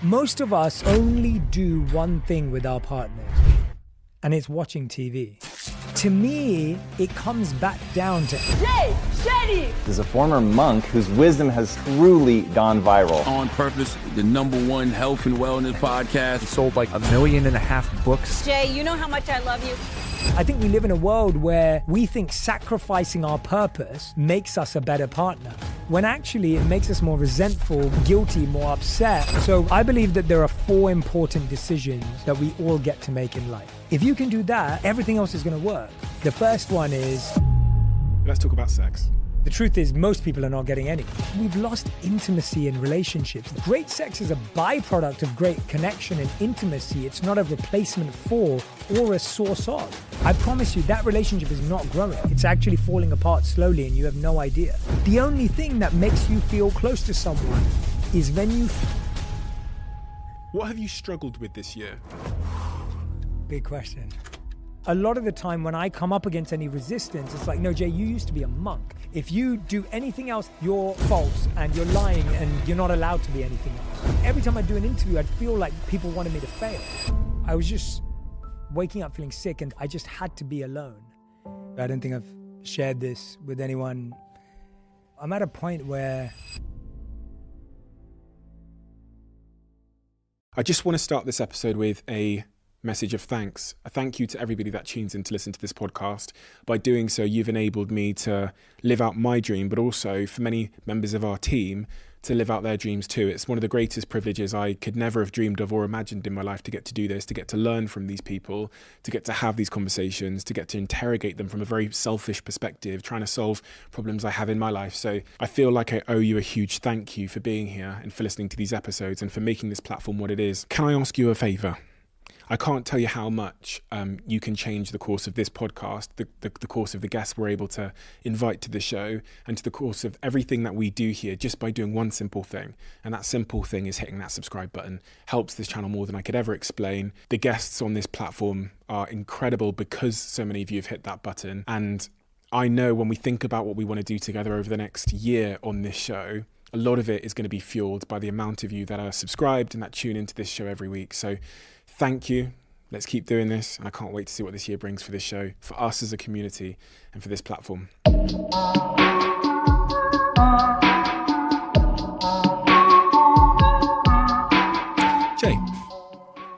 Most of us only do one thing with our partners, and it's watching TV. To me, it comes back down to Shetty! Is a former monk whose wisdom has truly gone viral. On Purpose, the #1 health and wellness podcast. It sold like 1.5 million books. Jay, you know how much I love you. I think we live in a world where we think sacrificing our purpose makes us a better partner, when actually it makes us more resentful, guilty, more upset. So I believe that there are 4 important decisions that we all get to make in life. If you can do that, everything else is going to work. The first one is... Let's talk about sex. The truth is, most people are not getting any. We've lost intimacy in relationships. Great sex is a byproduct of great connection and intimacy. It's not a replacement for or a source of. I promise you, that relationship is not growing. It's actually falling apart slowly and you have no idea. The only thing that makes you feel close to someone is when you... What have you struggled with this year? Big question. A lot of the time when I come up against any resistance, it's like, no, Jay, you used to be a monk. If you do anything else, you're false and you're lying and you're not allowed to be anything else. Every time I do an interview, I'd feel like people wanted me to fail. I was just waking up feeling sick and I just had to be alone. I don't think I've shared this with anyone. I'm at a point where... I just want to start this episode with a message of thanks. A thank you to everybody that tunes in to listen to this podcast. By doing so, you've enabled me to live out my dream, but also for many members of our team to live out their dreams too. It's one of the greatest privileges I could never have dreamed of or imagined in my life, to get to do this, to get to learn from these people, to get to have these conversations, to get to interrogate them from a very selfish perspective, trying to solve problems I have in my life. So I feel like I owe you a huge thank you for being here and for listening to these episodes and for making this platform what it is. Can I ask you a favor? I can't tell you how much you can change the course of this podcast, the course of the guests we're able to invite to the show, and to the course of everything that we do here, just by doing one simple thing. And that simple thing is hitting that subscribe button. Helps this channel more than I could ever explain. The guests on this platform are incredible because so many of you have hit that button. And I know when we think about what we want to do together over the next year on this show, a lot of it is going to be fueled by the amount of you that are subscribed and that tune into this show every week. So thank you. Let's keep doing this. And I can't wait to see what this year brings for this show, for us as a community, and for this platform. Jay.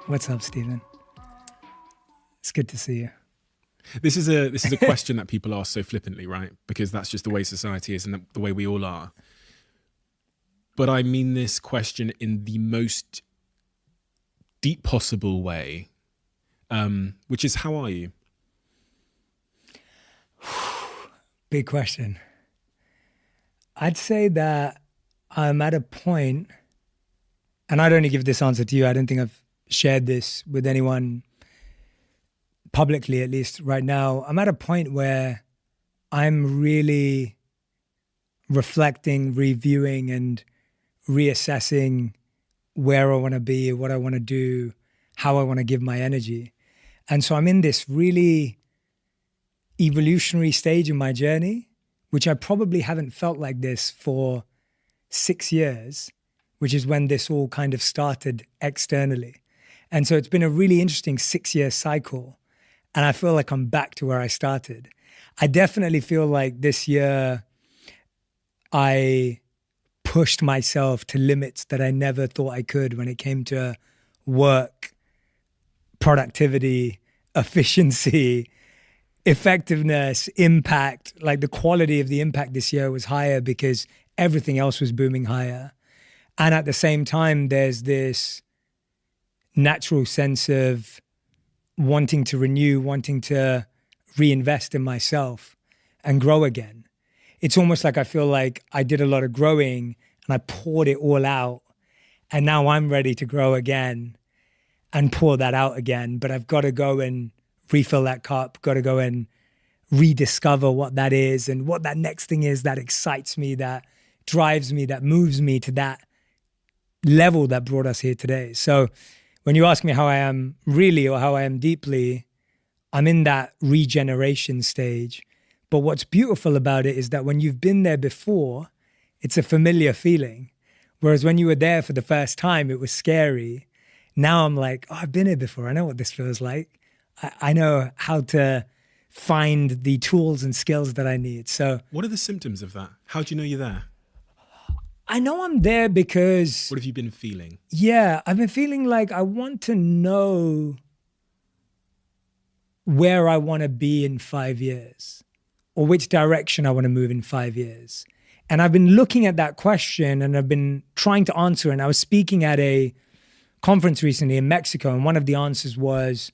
What's up, Stephen? It's good to see you. This is a question that people ask so flippantly, right? Because that's just the way society is and the way we all are. But I mean this question in the most deep possible way, which is, how are you? Big question. I'd say that I'm at a point, and I'd only give this answer to you. I don't think I've shared this with anyone publicly, at least right now. I'm at a point where I'm really reflecting, reviewing, and reassessing where I want to be, what I want to do, how I want to give my energy. And so I'm in this really evolutionary stage in my journey, which I probably haven't felt like this for 6 years, which is when this all kind of started externally. And so it's been a really interesting 6-year cycle. And I feel like I'm back to where I started. I definitely feel like this year I pushed myself to limits that I never thought I could when it came to work, productivity, efficiency, effectiveness, impact. Like the quality of the impact this year was higher because everything else was booming higher. And at the same time, there's this natural sense of wanting to renew, wanting to reinvest in myself and grow again. It's almost like I feel like I did a lot of growing and I poured it all out. And now I'm ready to grow again and pour that out again. But I've got to go and refill that cup, got to go and rediscover what that is and what that next thing is that excites me, that drives me, that moves me to that level that brought us here today. So when you ask me how I am really or how I am deeply, I'm in that regeneration stage. But what's beautiful about it is that when you've been there before, it's a familiar feeling. Whereas when you were there for the first time, it was scary. Now I'm like, oh, I've been here before. I know what this feels like. I know how to find the tools and skills that I need. So what are the symptoms of that? How do you know you're there? I know I'm there because... What have you been feeling? Yeah, I've been feeling like I want to know where I want to be in 5 years, or which direction I want to move in 5 years. And I've been looking at that question and I've been trying to answer it. And I was speaking at a conference recently in Mexico, and one of the answers was,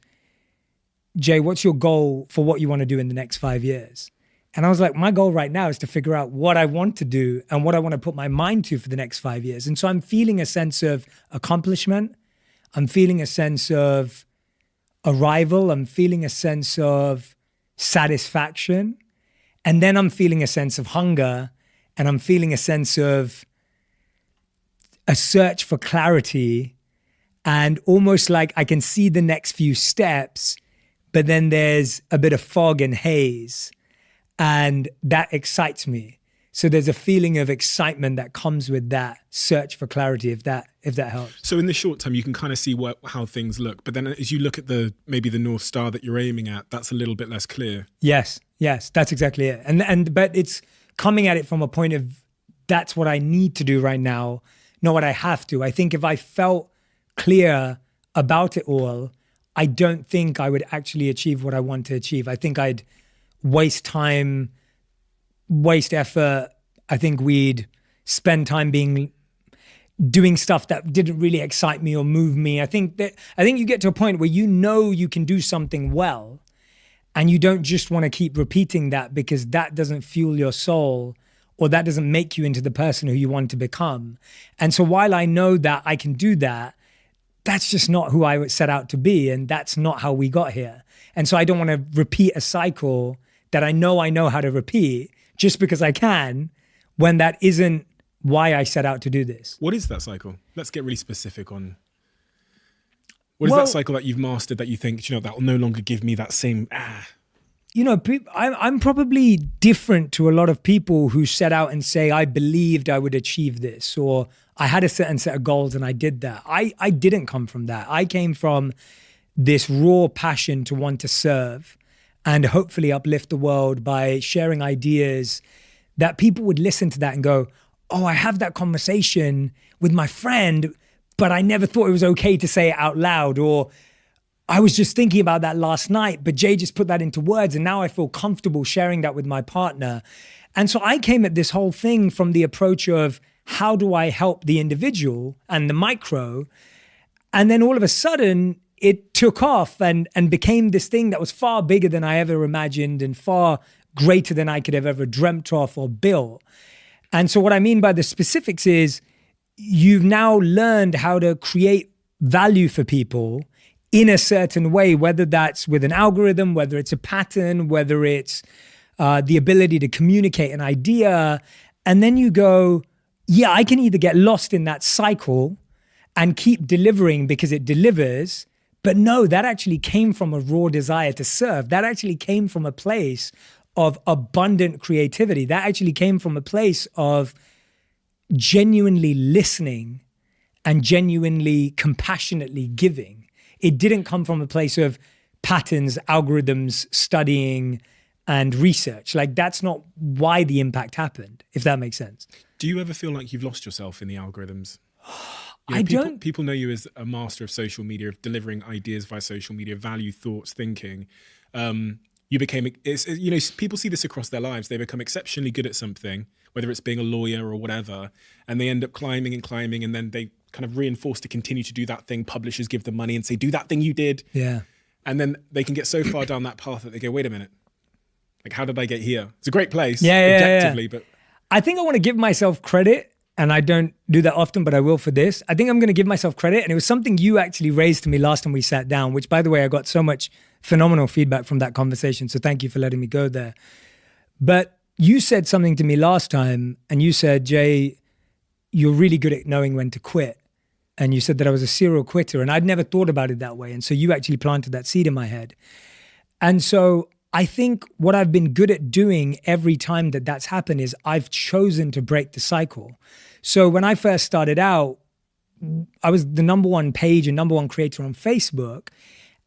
Jay, what's your goal for what you want to do in the next 5 years? And I was like, my goal right now is to figure out what I want to do and what I want to put my mind to for the next 5 years. And so I'm feeling a sense of accomplishment. I'm feeling a sense of arrival. I'm feeling a sense of satisfaction. And then I'm feeling a sense of hunger, and I'm feeling a sense of a search for clarity, and almost like I can see the next few steps, but then there's a bit of fog and haze, and that excites me. So there's a feeling of excitement that comes with that search for clarity, if that helps. So in the short term, you can kind of see how things look, but then as you look at maybe the North Star that you're aiming at, that's a little bit less clear. Yes, that's exactly it. But it's coming at it from a point of, that's what I need to do right now, not what I have to. I think if I felt clear about it all, I don't think I would actually achieve what I want to achieve. I think I'd waste time, waste effort. I think we'd spend time doing stuff that didn't really excite me or move me. I think you get to a point where you know you can do something well, and you don't just want to keep repeating that because that doesn't fuel your soul, or that doesn't make you into the person who you want to become. And so while I know that I can do that, that's just not who I would set out to be, and that's not how we got here. And so I don't want to repeat a cycle that I know how to repeat just because I can, when that isn't why I set out to do this. What is that cycle? Let's get really specific on... What is that cycle that you've mastered that you think, that will no longer give me that same... I'm probably different to a lot of people who set out and say, I believed I would achieve this, or I had a certain set of goals and I did that. I didn't come from that. I came from this raw passion to want to serve and hopefully uplift the world by sharing ideas that people would listen to that and go, oh, I have that conversation with my friend, but I never thought it was okay to say it out loud, or I was just thinking about that last night, but Jay just put that into words, and now I feel comfortable sharing that with my partner. And so I came at this whole thing from the approach of, how do I help the individual and the micro? And then all of a sudden, it took off and became this thing that was far bigger than I ever imagined and far greater than I could have ever dreamt of or built. And so what I mean by the specifics is, you've now learned how to create value for people in a certain way, whether that's with an algorithm, whether it's a pattern, whether it's the ability to communicate an idea. And then you go, yeah, I can either get lost in that cycle and keep delivering because it delivers, but no, that actually came from a raw desire to serve. That actually came from a place of abundant creativity. That actually came from a place of genuinely listening and genuinely compassionately giving. It didn't come from a place of patterns, algorithms, studying, and research. Like, that's not why the impact happened, if that makes sense. Do you ever feel like you've lost yourself in the algorithms? People know you as a master of social media, of delivering ideas via social media, value, thoughts, thinking. You became, people see this across their lives. They become exceptionally good at something, whether it's being a lawyer or whatever, and they end up climbing, and then they kind of reinforce to continue to do that thing. Publishers give them money and say, do that thing you did. Yeah. And then they can get so far down that path that they go, wait a minute, like, how did I get here? It's a great place, objectively, but... I think I want to give myself credit, and I don't do that often, but I will for this. I think I'm going to give myself credit, and it was something you actually raised to me last time we sat down, which, by the way, I got so much phenomenal feedback from that conversation, so thank you for letting me go there. But you said something to me last time, and you said, Jay, you're really good at knowing when to quit. And you said that I was a serial quitter, and I'd never thought about it that way. And so you actually planted that seed in my head. And so I think what I've been good at doing every time that that's happened is I've chosen to break the cycle. So when I first started out, I was the number one page and number one creator on Facebook.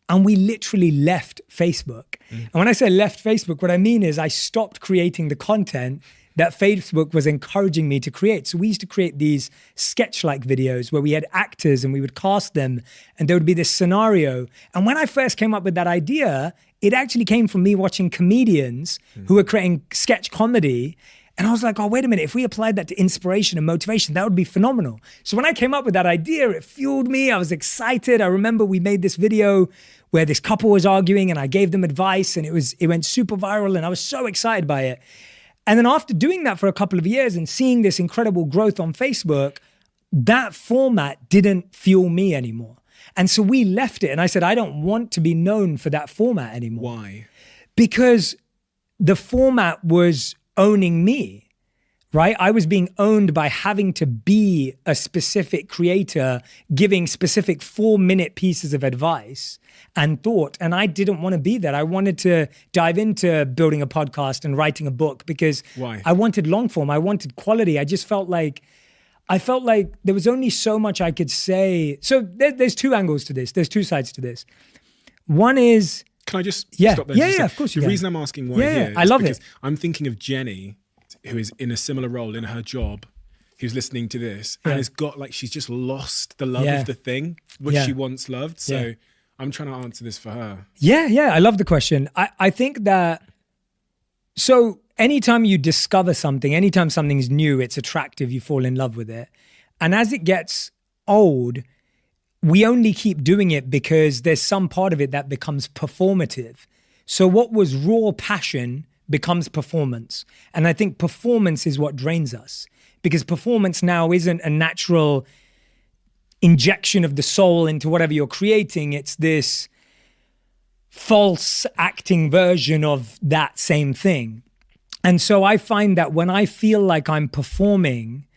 And we literally left Facebook. And when I say left Facebook, what I mean is I stopped creating the content that Facebook was encouraging me to create. So we used to create these sketch-like videos where we had actors and we would cast them and there would be this scenario. And when I first came up with that idea, it actually came from me watching comedians who were creating sketch comedy. And I was like, oh, wait a minute, if we applied that to inspiration and motivation, that would be phenomenal. So when I came up with that idea, it fueled me. I was excited. I remember we made this video where this couple was arguing and I gave them advice and it went super viral and I was so excited by it. And then after doing that for a couple of years and seeing this incredible growth on Facebook, that format didn't fuel me anymore. And so we left it and I said, I don't want to be known for that format anymore. Why? Because the format was owning me. Right? I was being owned by having to be a specific creator, giving specific 4-minute pieces of advice and thought. And I didn't want to be that. I wanted to dive into building a podcast and writing a book because Why? I wanted long form. I wanted quality. I felt like there was only so much I could say. So there's two angles to this. There's two sides to this. One is... Can I just Yeah. stop there? Yeah, of course you The can. reason I'm asking why Yeah, here I is love because it. I'm thinking of Jenny, who is in a similar role in her job, who's listening to this Yeah. and has got like, she's just lost the love Yeah. of the thing which Yeah. she once loved. So Yeah. I'm trying to answer this for her. Yeah, I love the question. I think that, so anytime you discover something, anytime something's new, it's attractive, you fall in love with it. And as it gets old, we only keep doing it because there's some part of it that becomes performative. So what was raw passion becomes performance. And I think performance is what drains us because performance now isn't a natural injection of the soul into whatever you're creating. It's this false acting version of that same thing. And so I find that when I feel like I'm performing,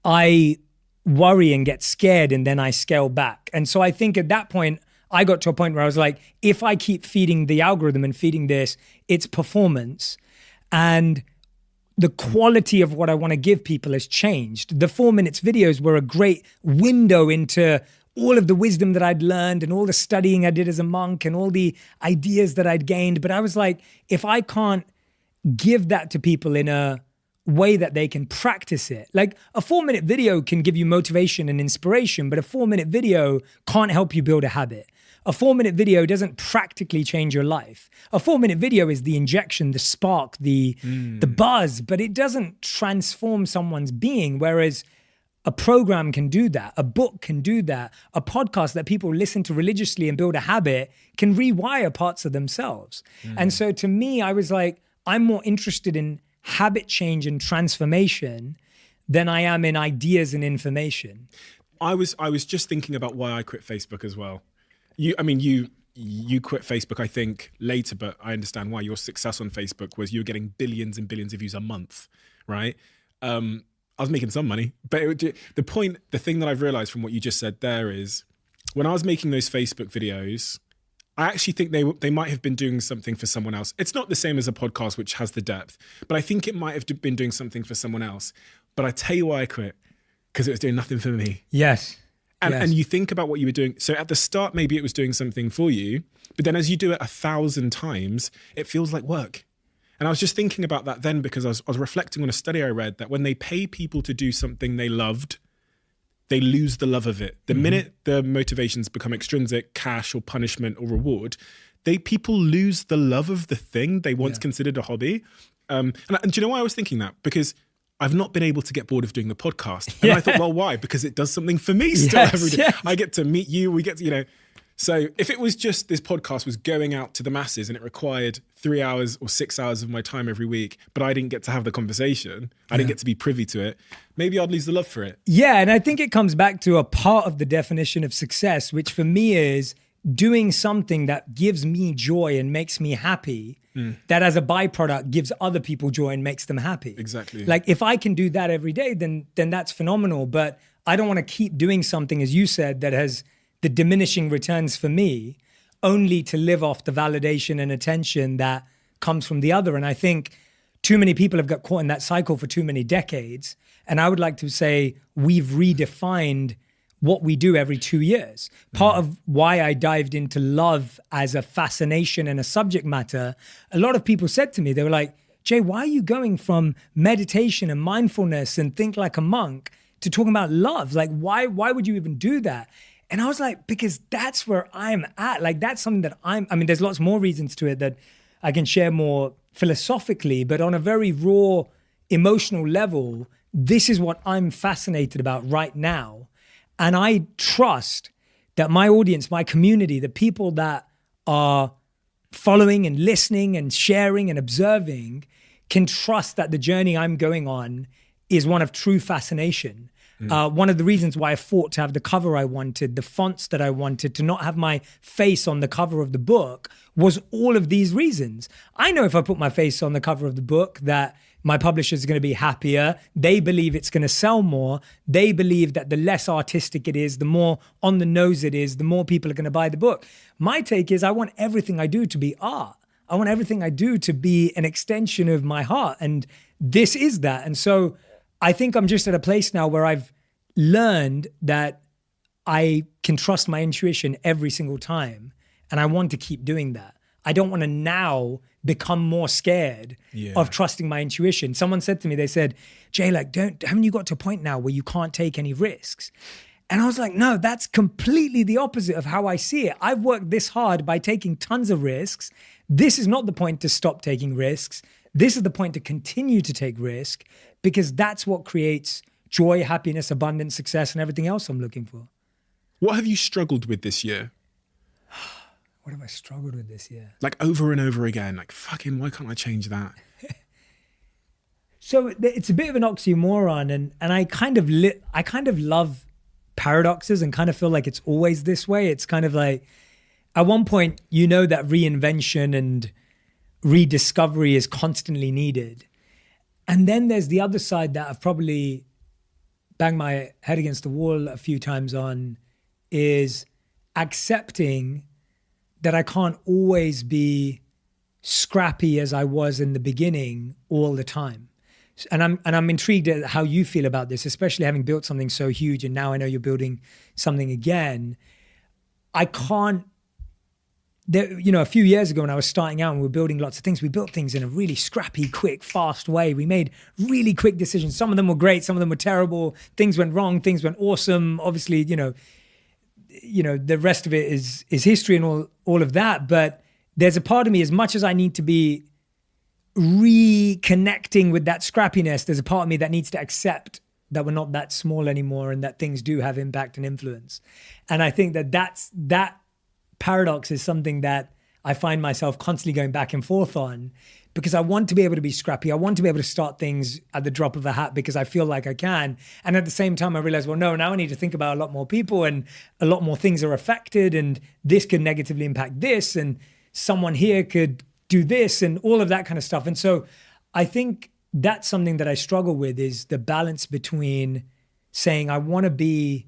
I worry and get scared and then I scale back. And so I think at that point, I got to a point where I was like, if I keep feeding the algorithm and feeding this, it's performance. And the quality of what I want to give people has changed. The 4 minutes videos were a great window into all of the wisdom that I'd learned and all the studying I did as a monk and all the ideas that I'd gained. But I was like, if I can't give that to people in a way that they can practice it. Like a 4-minute video can give you motivation and inspiration, but a 4-minute video can't help you build a habit. A 4-minute video doesn't practically change your life. A 4-minute video is the injection, the spark, the buzz, but it doesn't transform someone's being. Whereas a program can do that. A book can do that. A podcast that people listen to religiously and build a habit can rewire parts of themselves. And so to me, I was like, I'm more interested in habit change and transformation than I am in ideas and information. I was just thinking about why I quit Facebook as well. You quit Facebook, I think, later, but I understand why. Your success on Facebook was you were getting billions and billions of views a month, right? I was making some money, but the thing that I've realized from what you just said there is when I was making those Facebook videos, I actually think they might have been doing something for someone else. It's not the same as a podcast, which has the depth, but I think it might have been doing something for someone else. But I tell you why I quit, because it was doing nothing for me. Yes. And you think about what you were doing. So at the start, maybe it was doing something for you, but then as you do it 1,000 times, it feels like work. And I was just thinking about that then because I was reflecting on a study I read that when they pay people to do something they loved, they lose the love of it. The minute the motivations become extrinsic, cash or punishment or reward, people lose the love of the thing they once considered a hobby. And do you know why I was thinking that? Because I've not been able to get bored of doing the podcast. And I thought, well, why? Because it does something for me still every day. Yes. I get to meet you, we get to, So if it was just this podcast was going out to the masses and it required 3 hours or 6 hours of my time every week, but I didn't get to have the conversation, I didn't get to be privy to it, maybe I'd lose the love for it. Yeah, and I think it comes back to a part of the definition of success, which for me is doing something that gives me joy and makes me happy, that as a byproduct gives other people joy and makes them happy. Exactly. Like if I can do that every day, then that's phenomenal. But I don't want to keep doing something, as you said, that has the diminishing returns for me, only to live off the validation and attention that comes from the other. And I think too many people have got caught in that cycle for too many decades. And I would like to say we've redefined what we do every 2 years. Part of why I dived into love as a fascination and a subject matter, a lot of people said to me, they were like, Jay, why are you going from meditation and mindfulness and think like a monk to talking about love? Like, why would you even do that? And I was like, because that's where I'm at. Like, that's something that I mean, there's lots more reasons to it that I can share more philosophically, but on a very raw emotional level, this is what I'm fascinated about right now. And I trust that my audience, my community, the people that are following and listening and sharing and observing can trust that the journey I'm going on is one of true fascination. One of the reasons why I fought to have the cover I wanted, the fonts that I wanted, to not have my face on the cover of the book was all of these reasons. I know if I put my face on the cover of the book that my publisher is going to be happier. They believe it's going to sell more. They believe that the less artistic it is, the more on the nose it is, the more people are going to buy the book. My take is I want everything I do to be art. I want everything I do to be an extension of my heart. And this is that. And so I think I'm just at a place now where I've learned that I can trust my intuition every single time. And I want to keep doing that. I don't want to now become more scared of trusting my intuition. Someone said to me, they said, Jay, like, haven't you got to a point now where you can't take any risks? And I was like, no, that's completely the opposite of how I see it. I've worked this hard by taking tons of risks. This is not the point to stop taking risks. This is the point to continue to take risk, because that's what creates joy, happiness, abundance, success, and everything else I'm looking for. What have you struggled with this year? What have I struggled with this year? Like over and over again, like, fucking, why can't I change that? So it's a bit of an oxymoron, and I kind of love paradoxes and kind of feel like it's always this way. It's kind of like, at one point, you know that reinvention and rediscovery is constantly needed. And then there's the other side that I've probably banged my head against the wall a few times on, is accepting that I can't always be scrappy as I was in the beginning all the time. And I'm intrigued at how you feel about this, especially having built something so huge, and now I know you're building something again. I can't, a few years ago when I was starting out and we were building lots of things, we built things in a really scrappy, quick, fast way. We made really quick decisions. Some of them were great, some of them were terrible. Things went wrong, things went awesome. Obviously, the rest of it is history and all of that. But there's a part of me, as much as I need to be reconnecting with that scrappiness, there's a part of me that needs to accept that we're not that small anymore and that things do have impact and influence. And I think that paradox is something that I find myself constantly going back and forth on, because I want to be able to be scrappy. I want to be able to start things at the drop of a hat because I feel like I can. And at the same time, I realize, well, no, now I need to think about a lot more people and a lot more things are affected, and this could negatively impact this, and someone here could do this, and all of that kind of stuff. And so I think that's something that I struggle with, is the balance between saying I want to be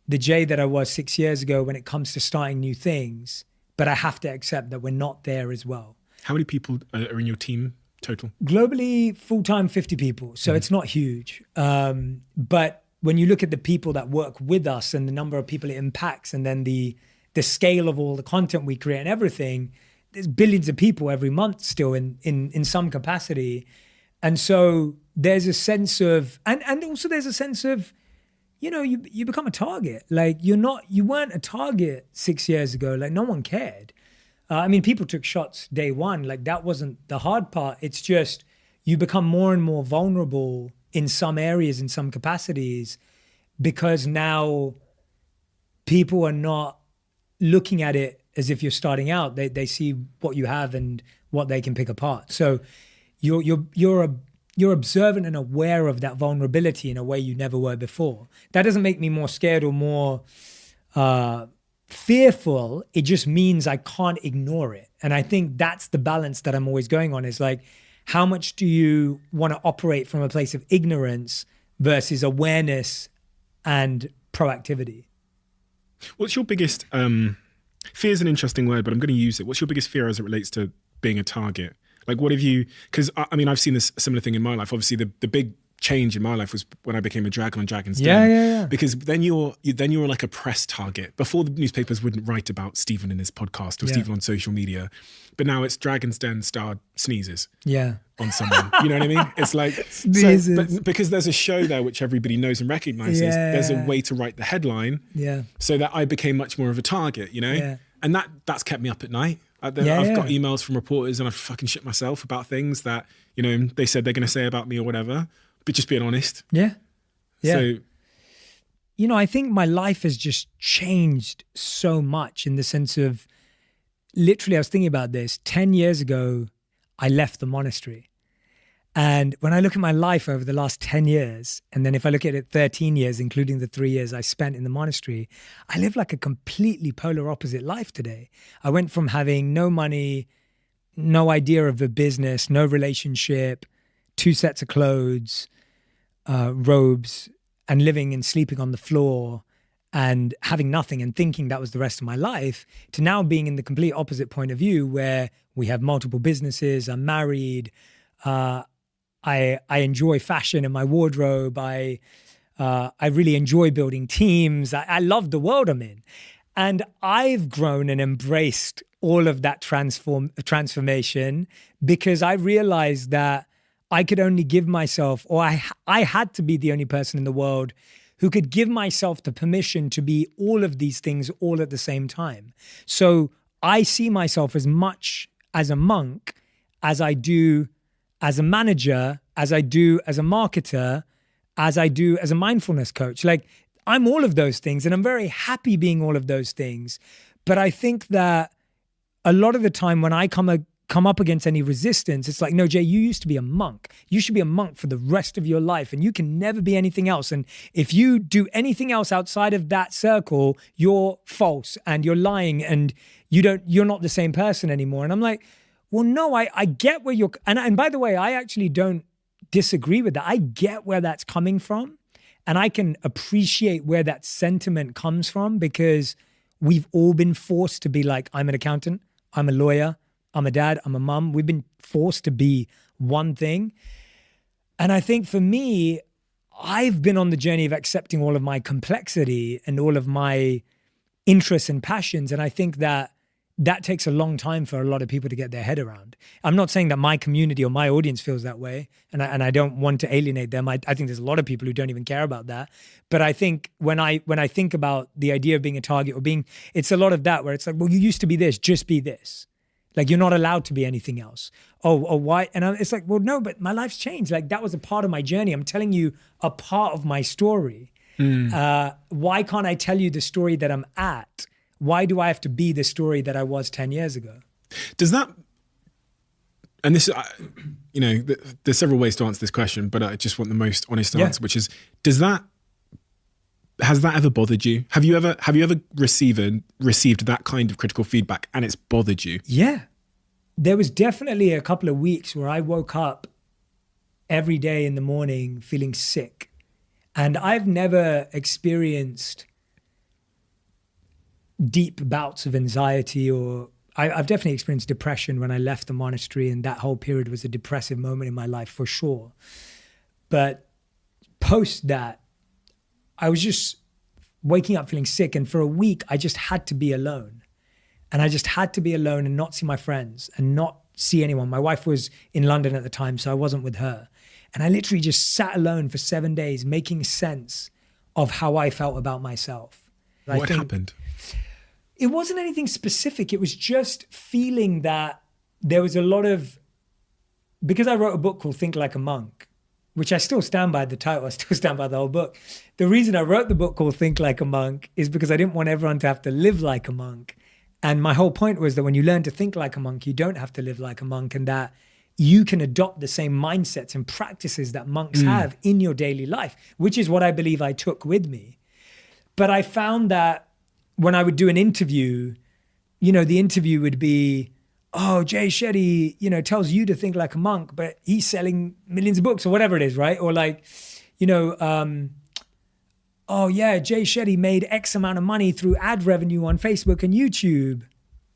the Jay that I was 6 years ago when it comes to starting new things, but I have to accept that we're not there as well. How many people are in your team total? Globally, full-time 50 people. So it's not huge. But when you look at the people that work with us and the number of people it impacts, and then the scale of all the content we create and everything, there's billions of people every month still in some capacity. And so there's a sense of, and also there's a sense of, you become a target. Like you weren't a target 6 years ago. Like no one cared. People took shots day one. Like that wasn't the hard part. It's just you become more and more vulnerable in some areas, in some capacities, because now people are not looking at it as if you're starting out. They see what you have and what they can pick apart. So you're observant and aware of that vulnerability in a way you never were before. That doesn't make me more scared or more fearful. It just means I can't ignore it. And I think that's the balance that I'm always going on, is like, how much do you want to operate from a place of ignorance versus awareness and proactivity? What's your biggest, fear is an interesting word, but I'm going to use it. What's your biggest fear as it relates to being a target? Like, what have you, because I've seen this similar thing in my life. Obviously the big change in my life was when I became a dragon on Dragon's Yeah, Den. yeah. Because then you're like a press target. Before, the newspapers wouldn't write about Stephen in his podcast or Yeah. Stephen on social media, but now it's Dragon's Den star sneezes Yeah. on someone. You know what I mean? It's like Sneezes. but because there's a show there which everybody knows and recognizes, Yeah. there's a way to write the headline Yeah. so that I became much more of a target. You know, Yeah. and that's kept me up at night. I've Yeah, got yeah. emails from reporters and I've fucking shit myself about things that, you know, they said they're going to say about me or whatever, but just being honest. Yeah. Yeah. So You know, I think my life has just changed so much in the sense of, literally, I was thinking about this. 10 years ago, I left the monastery. And when I look at my life over the last 10 years, and then if I look at it 13 years, including the 3 years I spent in the monastery, I live like a completely polar opposite life today. I went from having no money, no idea of a business, no relationship, 2 sets of clothes, robes, and living and sleeping on the floor and having nothing and thinking that was the rest of my life, to now being in the complete opposite point of view where we have multiple businesses, I'm married, I enjoy fashion and my wardrobe. I really enjoy building teams. I love the world I'm in. And I've grown and embraced all of that transformation because I realized that I could only give myself, or I had to be the only person in the world who could give myself the permission to be all of these things all at the same time. So I see myself as much as a monk as I do as a manager, as I do as a marketer, as I do as a mindfulness coach. Like, I'm all of those things and I'm very happy being all of those things. But I think that a lot of the time when I come up against any resistance, it's like, no, Jay, you used to be a monk. You should be a monk for the rest of your life and you can never be anything else. And if you do anything else outside of that circle, you're false and you're lying and you're not the same person anymore. And I'm like, well, no, I get where you're, and by the way, I actually don't disagree with that. I get where that's coming from and I can appreciate where that sentiment comes from because we've all been forced to be like, I'm an accountant, I'm a lawyer, I'm a dad, I'm a mum. We've been forced to be one thing. And I think for me, I've been on the journey of accepting all of my complexity and all of my interests and passions. And I think that takes a long time for a lot of people to get their head around. I'm not saying that my community or my audience feels that way, and I don't want to alienate them. I think there's a lot of people who don't even care about that. But I think when I think about the idea of being a target or it's a lot of that where it's like, well, you used to be this, just be this. Like, you're not allowed to be anything else. Oh, why? And it's like, well, no, but my life's changed. Like, that was a part of my journey. I'm telling you a part of my story. Why can't I tell you the story that I'm at? Why do I have to be the story that I was 10 years ago? Does that, and this, you know, there's several ways to answer this question, but I just want the most honest answer, which is, has that ever bothered you? Have you ever received that kind of critical feedback and it's bothered you? Yeah. There was definitely a couple of weeks where I woke up every day in the morning feeling sick. And I've never experienced deep bouts of anxiety, or I've definitely experienced depression when I left the monastery, and that whole period was a depressive moment in my life for sure. But post that, I was just waking up feeling sick, and for a week I just had to be alone. And I just had to be alone and not see my friends and not see anyone. My wife was in London at the time, so I wasn't with her. And I literally just sat alone for 7 days making sense of how I felt about myself. What happened? It wasn't anything specific. It was just feeling that there was a lot of, because I wrote a book called Think Like a Monk, which I still stand by the title, I still stand by the whole book. The reason I wrote the book called Think Like a Monk is because I didn't want everyone to have to live like a monk. And my whole point was that when you learn to think like a monk, you don't have to live like a monk, and that you can adopt the same mindsets and practices that monks have in your daily life, which is what I believe I took with me. But I found that when I would do an interview, you know, the interview would be, oh, Jay Shetty, you know, tells you to think like a monk, but he's selling millions of books or whatever it is, right? Or like, you know, oh yeah, Jay Shetty made X amount of money through ad revenue on Facebook and YouTube.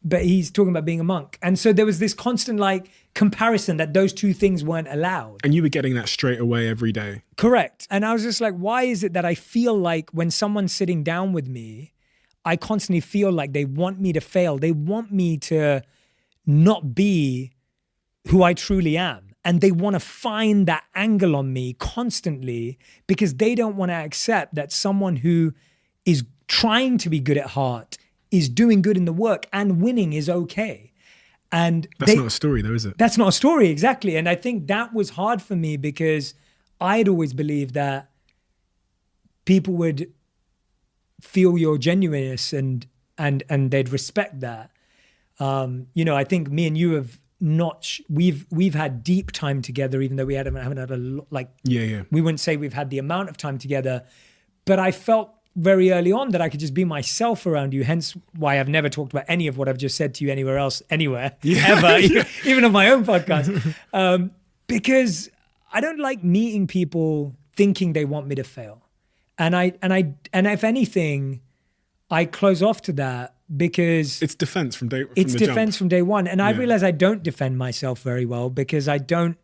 but he's talking about being a monk. And so there was this constant like comparison that those two things weren't allowed. And you were getting that straight away every day. Correct. And I was just like, why is it that I feel like when someone's sitting down with me, I constantly feel like they want me to fail. They want me to not be who I truly am. And they want to find that angle on me constantly because they don't want to accept that someone who is trying to be good at heart is doing good in the work and winning is okay. And that's not a story though, is it? That's not a story, exactly. And I think that was hard for me because I'd always believed that people would feel your genuineness and they'd respect that. I think me and you have we've had deep time together, even though we haven't had a lot, like, we wouldn't say we've had the amount of time together, but I felt very early on that I could just be myself around you, hence why I've never talked about any of what I've just said to you anywhere else, anywhere, ever, even on my own podcast. Because I don't like meeting people thinking they want me to fail. And if anything, I close off to that because it's defense from day from day one. And I realize I don't defend myself very well because I don't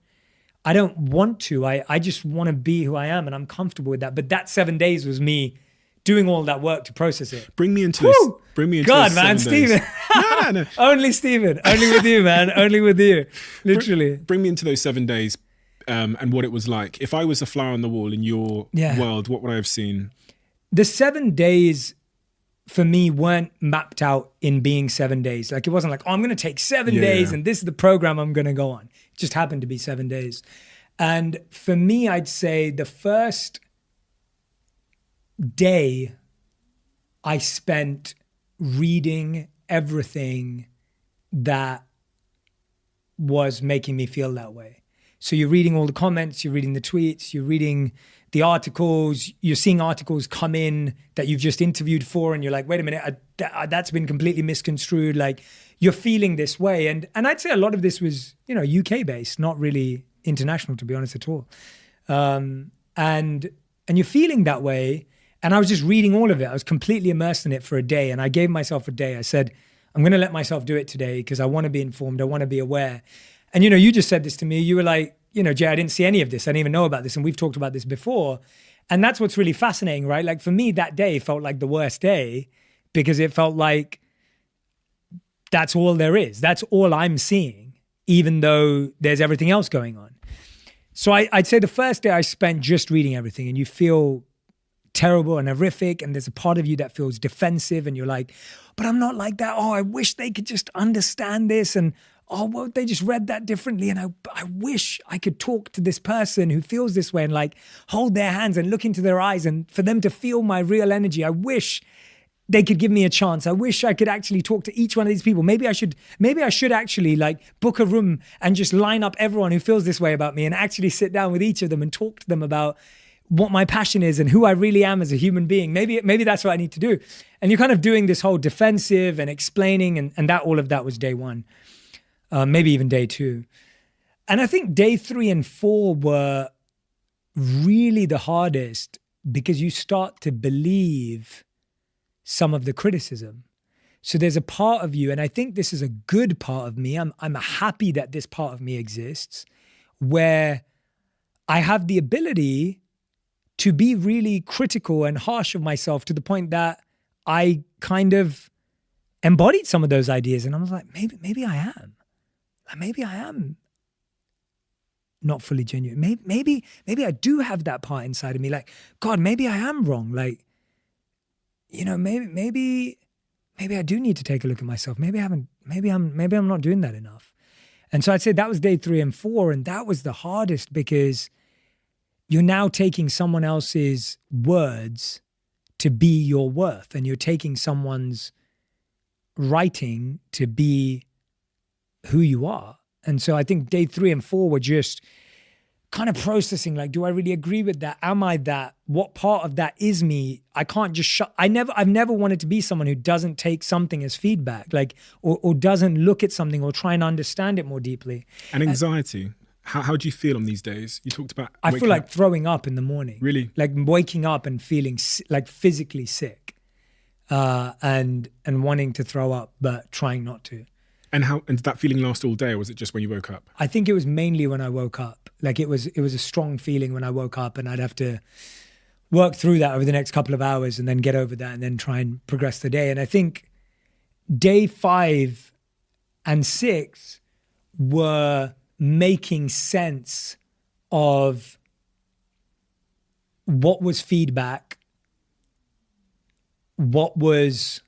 want to. I just want to be who I am and I'm comfortable with that. But that 7 days was me doing all that work to process it. Bring me into this. Bring me into God, those man, 7 days. Steven. No. Only Steven. Only with you, man. Only with you. Literally. Bring me into those 7 days and what it was like. If I was a flower on the wall in your world, what would I have seen? The 7 days for me weren't mapped out in being 7 days. Like it wasn't like, oh, I'm going to take 7 days and this is the program I'm going to go on. It just happened to be 7 days. And for me, I'd say the first day I spent reading everything that was making me feel that way. So you're reading all the comments, you're reading the tweets, you're reading the articles, you're seeing articles come in that you've just interviewed for and you're like, wait a minute, that's been completely misconstrued. Like you're feeling this way. And I'd say a lot of this was, UK based, not really international, to be honest at all. And you're feeling that way. And I was just reading all of it. I was completely immersed in it for a day. And I gave myself a day. I said, I'm going to let myself do it today because I want to be informed. I want to be aware. And, you just said this to me. You were like, Jay, I didn't see any of this. I didn't even know about this. And we've talked about this before. And that's what's really fascinating, right? Like for me, that day felt like the worst day because it felt like that's all there is. That's all I'm seeing, even though there's everything else going on. So I'd say the first day I spent just reading everything and you feel terrible and horrific and there's a part of you that feels defensive and you're like, but I'm not like that. Oh, I wish they could just understand this and well, they just read that differently and I wish I could talk to this person who feels this way and like hold their hands and look into their eyes and for them to feel my real energy. I wish they could give me a chance. I wish I could actually talk to each one of these people. Maybe I should actually like book a room and just line up everyone who feels this way about me and actually sit down with each of them and talk to them about what my passion is and who I really am as a human being. Maybe that's what I need to do. And you're kind of doing this whole defensive and explaining and that all of that was day one, maybe even day two. And I think day 3 and 4 were really the hardest because you start to believe some of the criticism. So there's a part of you, and I think this is a good part of me. I'm happy that this part of me exists, where I have the ability to be really critical and harsh of myself to the point that I kind of embodied some of those ideas. And I was like, maybe I am. Maybe I am not fully genuine. Maybe I do have that part inside of me. Like, God, maybe I am wrong. Like, maybe I do need to take a look at myself. Maybe I'm not doing that enough. And so I'd say that was day 3 and 4. And that was the hardest because you're now taking someone else's words to be your worth. And you're taking someone's writing to be who you are. And so I think day 3 and 4 were just kind of processing, like, do I really agree with that? Am I that? What part of that is me? I can't just I've never wanted to be someone who doesn't take something as feedback, like, or doesn't look at something or try and understand it more deeply. And anxiety. How do you feel on these days? You talked about I feel like throwing up in the morning. Really? Like waking up and feeling like physically sick. and wanting to throw up, but trying not to. And did that feeling last all day, or was it just when you woke up? I think it was mainly when I woke up. Like it was a strong feeling when I woke up, and I'd have to work through that over the next couple of hours and then get over that and then try and progress the day. And I think day 5 and 6 were making sense of what was feedback, what was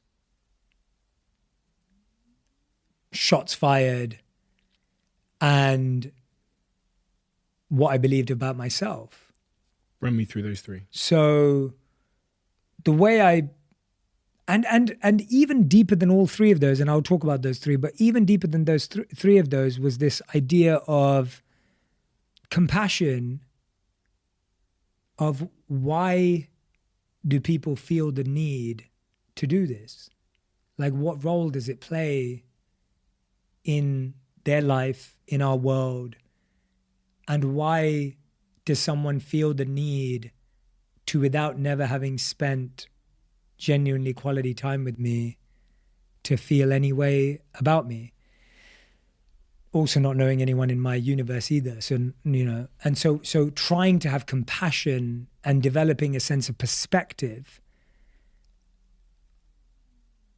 shots fired, and what I believed about myself. Run me through those 3. So the way and even deeper than all 3 of those, and I'll talk about those 3, but even deeper than those 3 of those was this idea of compassion, of why do people feel the need to do this? Like, what role does it play in their life, in our world? And why does someone feel the need to, without never having spent genuinely quality time with me, to feel any way about me? Also not knowing anyone in my universe either. So, and so trying to have compassion and developing a sense of perspective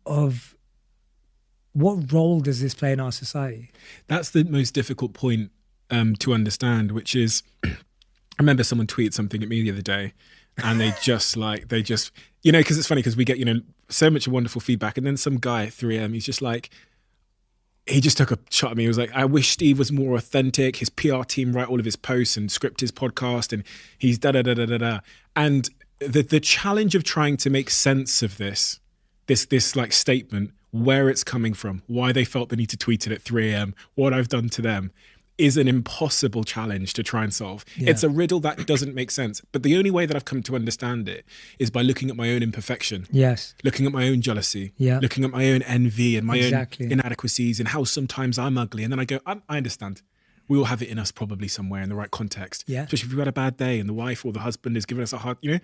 of what role does this play in our society? That's the most difficult point to understand, which is, I remember someone tweeted something at me the other day, and they just, because it's funny because we get, so much wonderful feedback, and then some guy at 3am, he's just like, he just took a shot at me. He was like, I wish Steve was more authentic. His PR team write all of his posts and script his podcast, and he's da-da-da-da-da-da. And the challenge of trying to make sense of this like statement, where it's coming from, why they felt the need to tweet it at 3am, what I've done to them, is an impossible challenge to try and solve. Yeah. It's a riddle that doesn't make sense. But the only way that I've come to understand it is by looking at my own imperfection. Yes. Looking at my own jealousy. Yeah. Looking at my own envy and my own inadequacies and how sometimes I'm ugly. And then I go, I understand. We all have it in us probably somewhere in the right context. Yeah. Especially if we've had a bad day and the wife or the husband is giving us a hard, And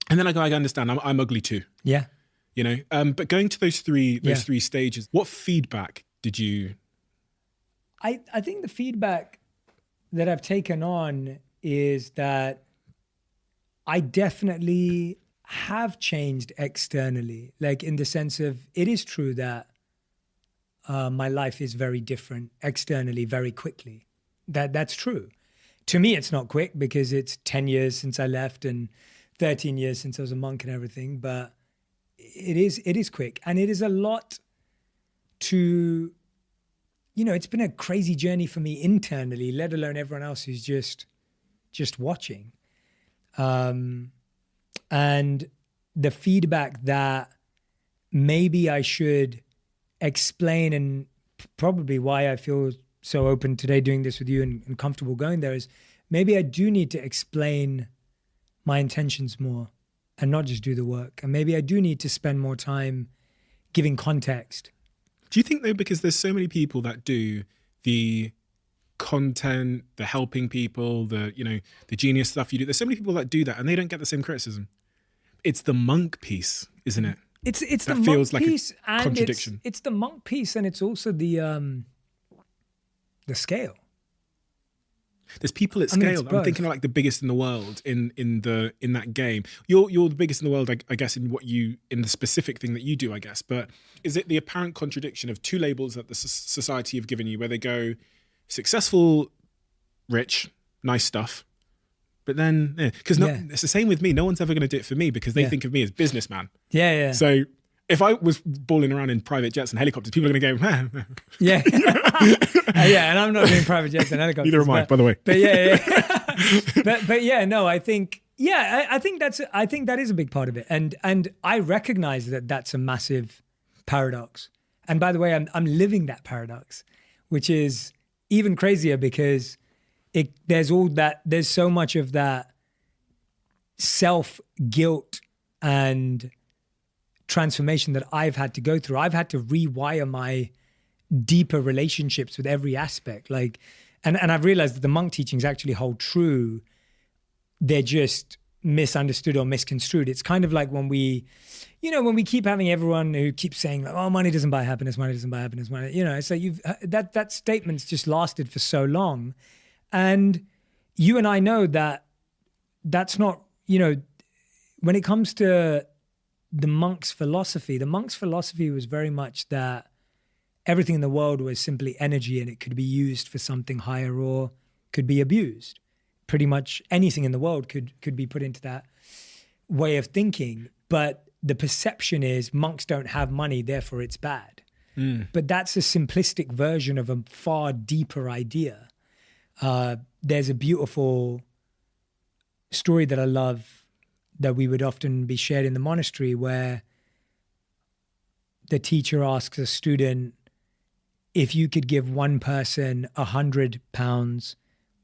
then I go, I understand. I'm ugly too. Yeah. But going to those three stages, what feedback did you... I think the feedback that I've taken on is that I definitely have changed externally, like in the sense of, it is true that my life is very different externally very quickly. That's true. To me, it's not quick because it's 10 years since I left and 13 years since I was a monk and everything, but it is quick. And it is a lot to... it's been a crazy journey for me internally, let alone everyone else who's just watching. And the feedback that maybe I should explain, and probably why I feel so open today doing this with you and comfortable going there, is maybe I do need to explain my intentions more and not just do the work. And maybe I do need to spend more time giving context. Do you think though, because there's so many people that do the content, the helping people, the genius stuff you do, there's so many people that do that and they don't get the same criticism. It's the monk piece, isn't it? It's that the feels monk like piece, a and contradiction. It's the monk piece, and it's also the scale. There's people at scale. I'm thinking of like the biggest in the world in that game. You're the biggest in the world, I guess, in the specific thing that you do, I guess. But is it the apparent contradiction of 2 labels that the society have given you, where they go successful, rich, nice stuff, but then because it's the same with me. No one's ever going to do it for me because they think of me as businessman. Yeah. So if I was balling around in private jets and helicopters, people are going to go, yeah. And I'm not doing private jets and helicopters. Neither am I, by the way. But I think that is a big part of it. And I recognize that that's a massive paradox. And by the way, I'm living that paradox, which is even crazier because there's so much of that self-guilt and transformation that I've had to go through. I've had to rewire my deeper relationships with every aspect. And I've realized that the monk teachings actually hold true. They're just misunderstood or misconstrued. It's kind of like when we keep having everyone who keeps saying like, oh, money doesn't buy happiness, money, it's like that statement's just lasted for so long. And you and I know that that's not, when it comes to the monk's philosophy was very much that everything in the world was simply energy and it could be used for something higher or could be abused. Pretty much anything in the world could be put into that way of thinking. But the perception is monks don't have money, therefore it's bad. But that's a simplistic version of a far deeper idea. There's a beautiful story that I love that we would often be shared in the monastery where the teacher asks a student, if you could give one person £100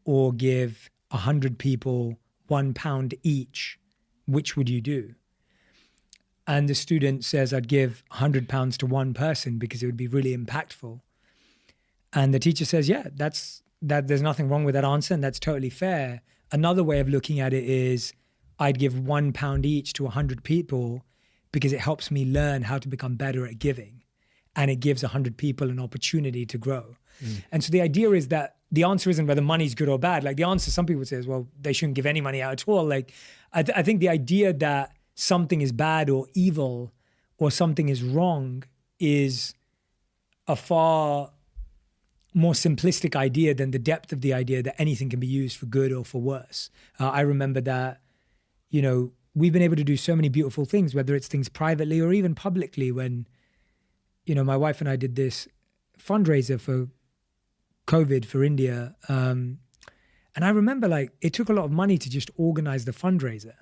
or give 100 people £1 each, which would you do? And the student says, I'd give £100 to one person because it would be really impactful. And the teacher says, yeah, there's nothing wrong with that answer and that's totally fair. Another way of looking at it is I'd give £1 each to 100 people because it helps me learn how to become better at giving. And it gives 100 people an opportunity to grow. And so the idea is that the answer isn't whether money's good or bad. Like the answer, some people say is, well, they shouldn't give any money out at all. Like I think the idea that something is bad or evil or something is wrong is a far more simplistic idea than the depth of the idea that anything can be used for good or for worse. I remember that, we've been able to do so many beautiful things, whether it's things privately or even publicly when, my wife and I did this fundraiser for COVID for India. And I remember it took a lot of money to just organize the fundraiser.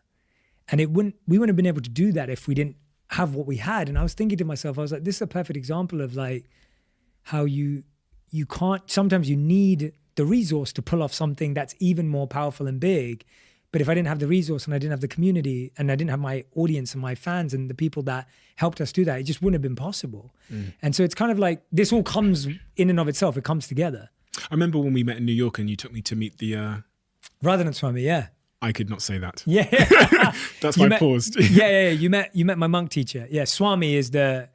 And we wouldn't have been able to do that if we didn't have what we had. And I was thinking to myself, I was like, this is a perfect example of how you can't, sometimes you need the resource to pull off something that's even more powerful and big. But if I didn't have the resource and I didn't have the community and I didn't have my audience and my fans and the people that helped us do that, it just wouldn't have been possible. And so it's kind of like this all comes in and of itself. It comes together. I remember when we met in New York and you took me to meet the... Radhanath Swami, yeah. I could not say that. Yeah. That's why I paused. Yeah. You met my monk teacher. Yeah, Swami is the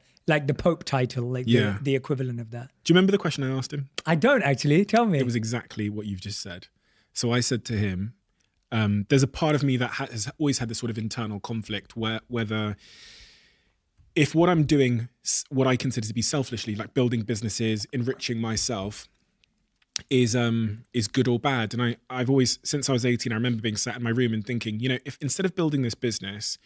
Pope title, the equivalent of that. Do you remember the question I asked him? I don't actually. Tell me. It was exactly what you've just said. So I said to him, there's a part of me that has always had this sort of internal conflict whether if what I'm doing, what I consider to be selfishly, like building businesses, enriching myself, is good or bad. And I've always, since I was 18, I remember being sat in my room and thinking, if instead of building this business,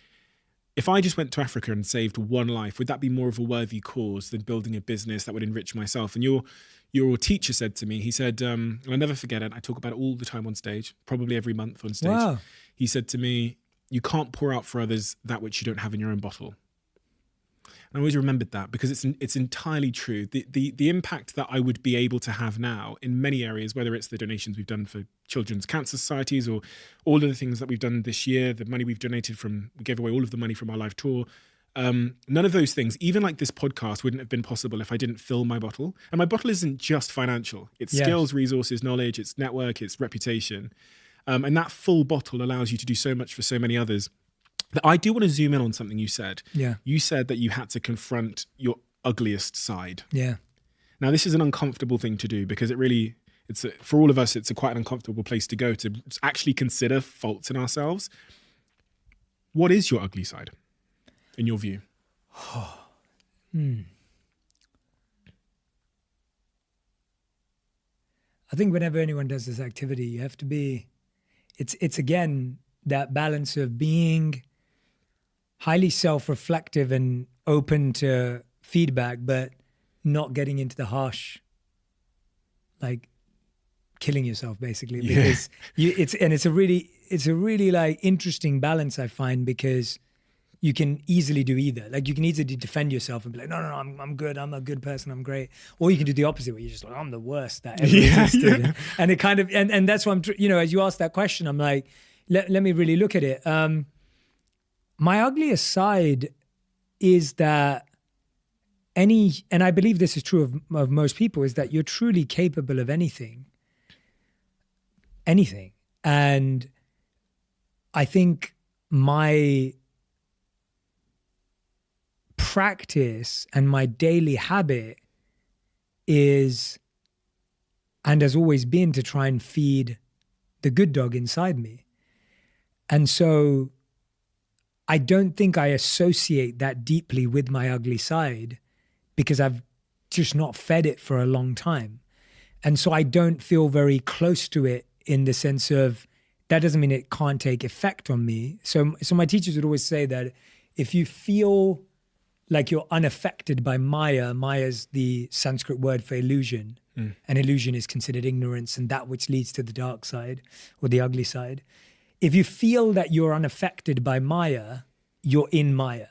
if I just went to Africa and saved one life, would that be more of a worthy cause than building a business that would enrich myself? And your teacher said to me, he said, and I'll never forget it, I talk about it all the time on stage, probably every month on stage. Wow. He said to me, you can't pour out for others that which you don't have in your own bottle. And I always remembered that because it's entirely true. The impact that I would be able to have now in many areas, whether it's the donations we've done for children's cancer societies or all of the things that we've done this year, the money we've donated we gave away all of the money from our live tour. None of those things, even like this podcast, wouldn't have been possible if I didn't fill my bottle. And my bottle isn't just financial. It's skills, resources, knowledge, it's network, it's reputation. And that full bottle allows you to do so much for so many others. I do want to zoom in on something you said. Yeah. You said that you had to confront your ugliest side. Yeah. Now, this is an uncomfortable thing to do because for all of us, it's quite an uncomfortable place to go to actually consider faults in ourselves. What is your ugly side, in your view? I think whenever anyone does this activity, you have to be, it's again, that balance of being highly self-reflective and open to feedback, but not getting into the harsh, killing yourself basically, because it's a really interesting balance I find, because you can easily do either. You can easily defend yourself and be like, no, I'm good. I'm a good person. I'm great. Or you can do the opposite, where you're just like, I'm the worst that ever existed. And it kind of, and that's what as you ask that question, I'm like, let me really look at it. My ugliest side is that and I believe this is true of most people, is that you're truly capable of anything. And I think my practice and my daily habit is, and has always been, to try and feed the good dog inside me. And so I don't think I associate that deeply with my ugly side because I've just not fed it for a long time. And so I don't feel very close to it in the sense of, that doesn't mean it can't take effect on me. So my teachers would always say that if you feel like you're unaffected by Maya, Maya's the Sanskrit word for illusion, and illusion is considered ignorance and that which leads to the dark side or the ugly side. If you feel that you're unaffected by Maya, you're in Maya,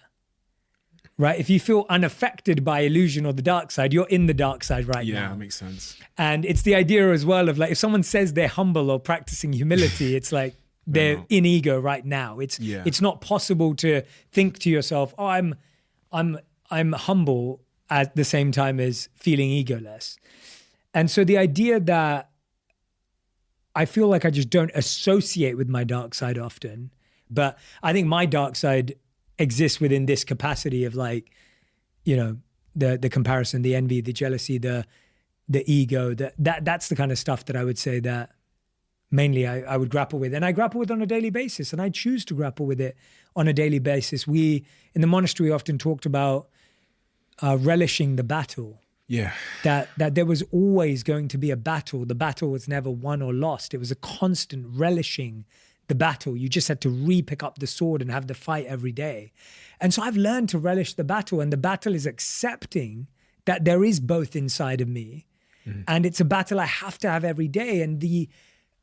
right? If you feel unaffected by illusion or the dark side, you're in the dark side now. Yeah, that makes sense. And it's the idea as well of like, if someone says they're humble or practicing humility, it's like they're in ego right now. It's not possible to think to yourself, oh, I'm humble at the same time as feeling egoless. And so the idea that I feel like I just don't associate with my dark side often, but I think my dark side exists within this capacity of like, you know, the comparison, the envy, the jealousy, the ego, that's the kind of stuff that I would say that mainly I would grapple with. And I grapple with on a daily basis, and I choose to grapple with it on a daily basis. We, in the monastery, often talked about relishing the battle. Yeah. That there was always going to be a battle. The battle was never won or lost. It was a constant relishing the battle. You just had to re-pick up the sword and have the fight every day. And so I've learned to relish the battle, and the battle is accepting that there is both inside of me. And it's a battle I have to have every day. And the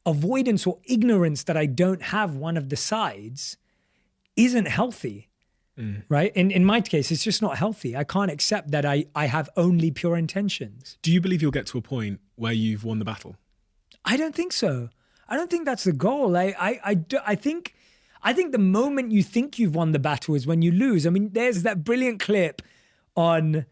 avoidance or ignorance that I don't have one of the sides isn't healthy. Right? In my case, it's just not healthy. I can't accept that I have only pure intentions. Do you believe you'll get to a point where you've won the battle? I don't think so. I don't think that's the goal. I think the moment you think you've won the battle is when you lose. I mean, there's that brilliant clip on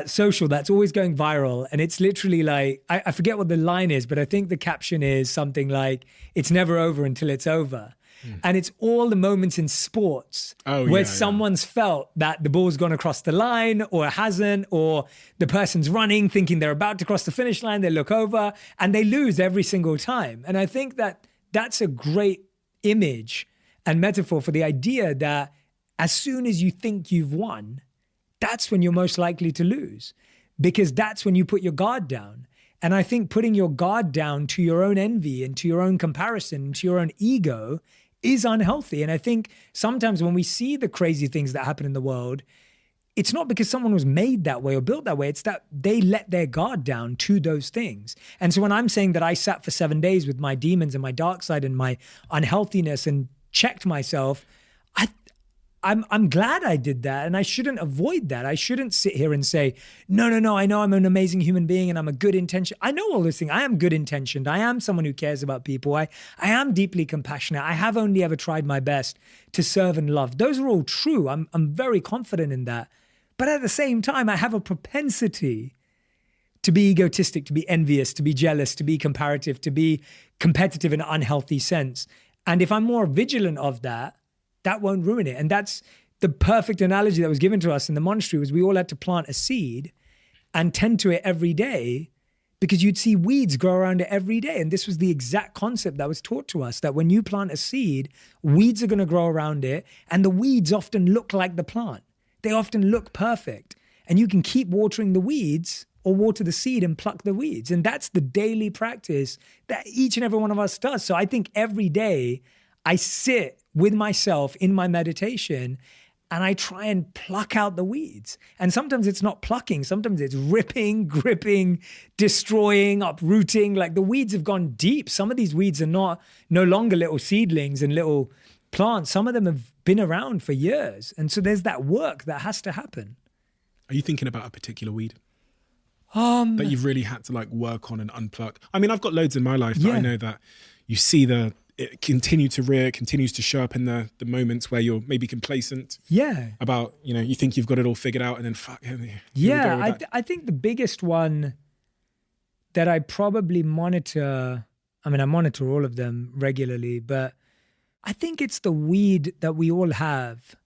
social that's always going viral. And it's literally like, I forget what the line is, but I think the caption is something like, it's never over until it's over. And it's all the moments in sports where someone's felt that the ball's gone across the line or it hasn't, or the person's running thinking they're about to cross the finish line, they look over and they lose every single time. And I think that that's a great image and metaphor for the idea that as soon as you think you've won, that's when you're most likely to lose, because that's when you put your guard down. And I think putting your guard down to your own envy and to your own comparison and to your own ego is unhealthy. And I think sometimes when we see the crazy things that happen in the world, it's not because someone was made that way or built that way. It's that they let their guard down to those things. And so when I'm saying that I sat for 7 days with my demons and my dark side and my unhealthiness and checked myself, I'm glad I did that, and I shouldn't avoid that. I shouldn't sit here and say, no, I know I'm an amazing human being and I'm a good intention. I know all those things. I am good intentioned. I am someone who cares about people. I am deeply compassionate. I have only ever tried my best to serve and love. Those are all true. I'm very confident in that. But at the same time, I have a propensity to be egotistic, to be envious, to be jealous, to be comparative, to be competitive in an unhealthy sense. And if I'm more vigilant of that, that won't ruin it. And that's the perfect analogy that was given to us in the monastery, was we all had to plant a seed and tend to it every day, because you'd see weeds grow around it every day. And this was the exact concept that was taught to us, that when you plant a seed, weeds are going to grow around it. And the weeds often look like the plant. They often look perfect. And you can keep watering the weeds or water the seed and pluck the weeds. And that's the daily practice that each and every one of us does. So I think every day I sit with myself in my meditation and I try and pluck out the weeds. And sometimes it's not plucking, sometimes it's ripping, gripping, destroying, uprooting. Like the weeds have gone deep. Some of these weeds are no longer little seedlings and little plants. Some of them have been around for years. And so there's that work that has to happen. Are you thinking about a particular weed that you've really had to like work on and unpluck? I mean, I've got loads in my life that I know that you see it continue to rear, continues to show up in the moments where you're maybe complacent. Yeah. About, you think you've got it all figured out and then fuck. Yeah, I think the biggest one that I probably monitor, I mean, I monitor all of them regularly, but I think it's the weed that we all have,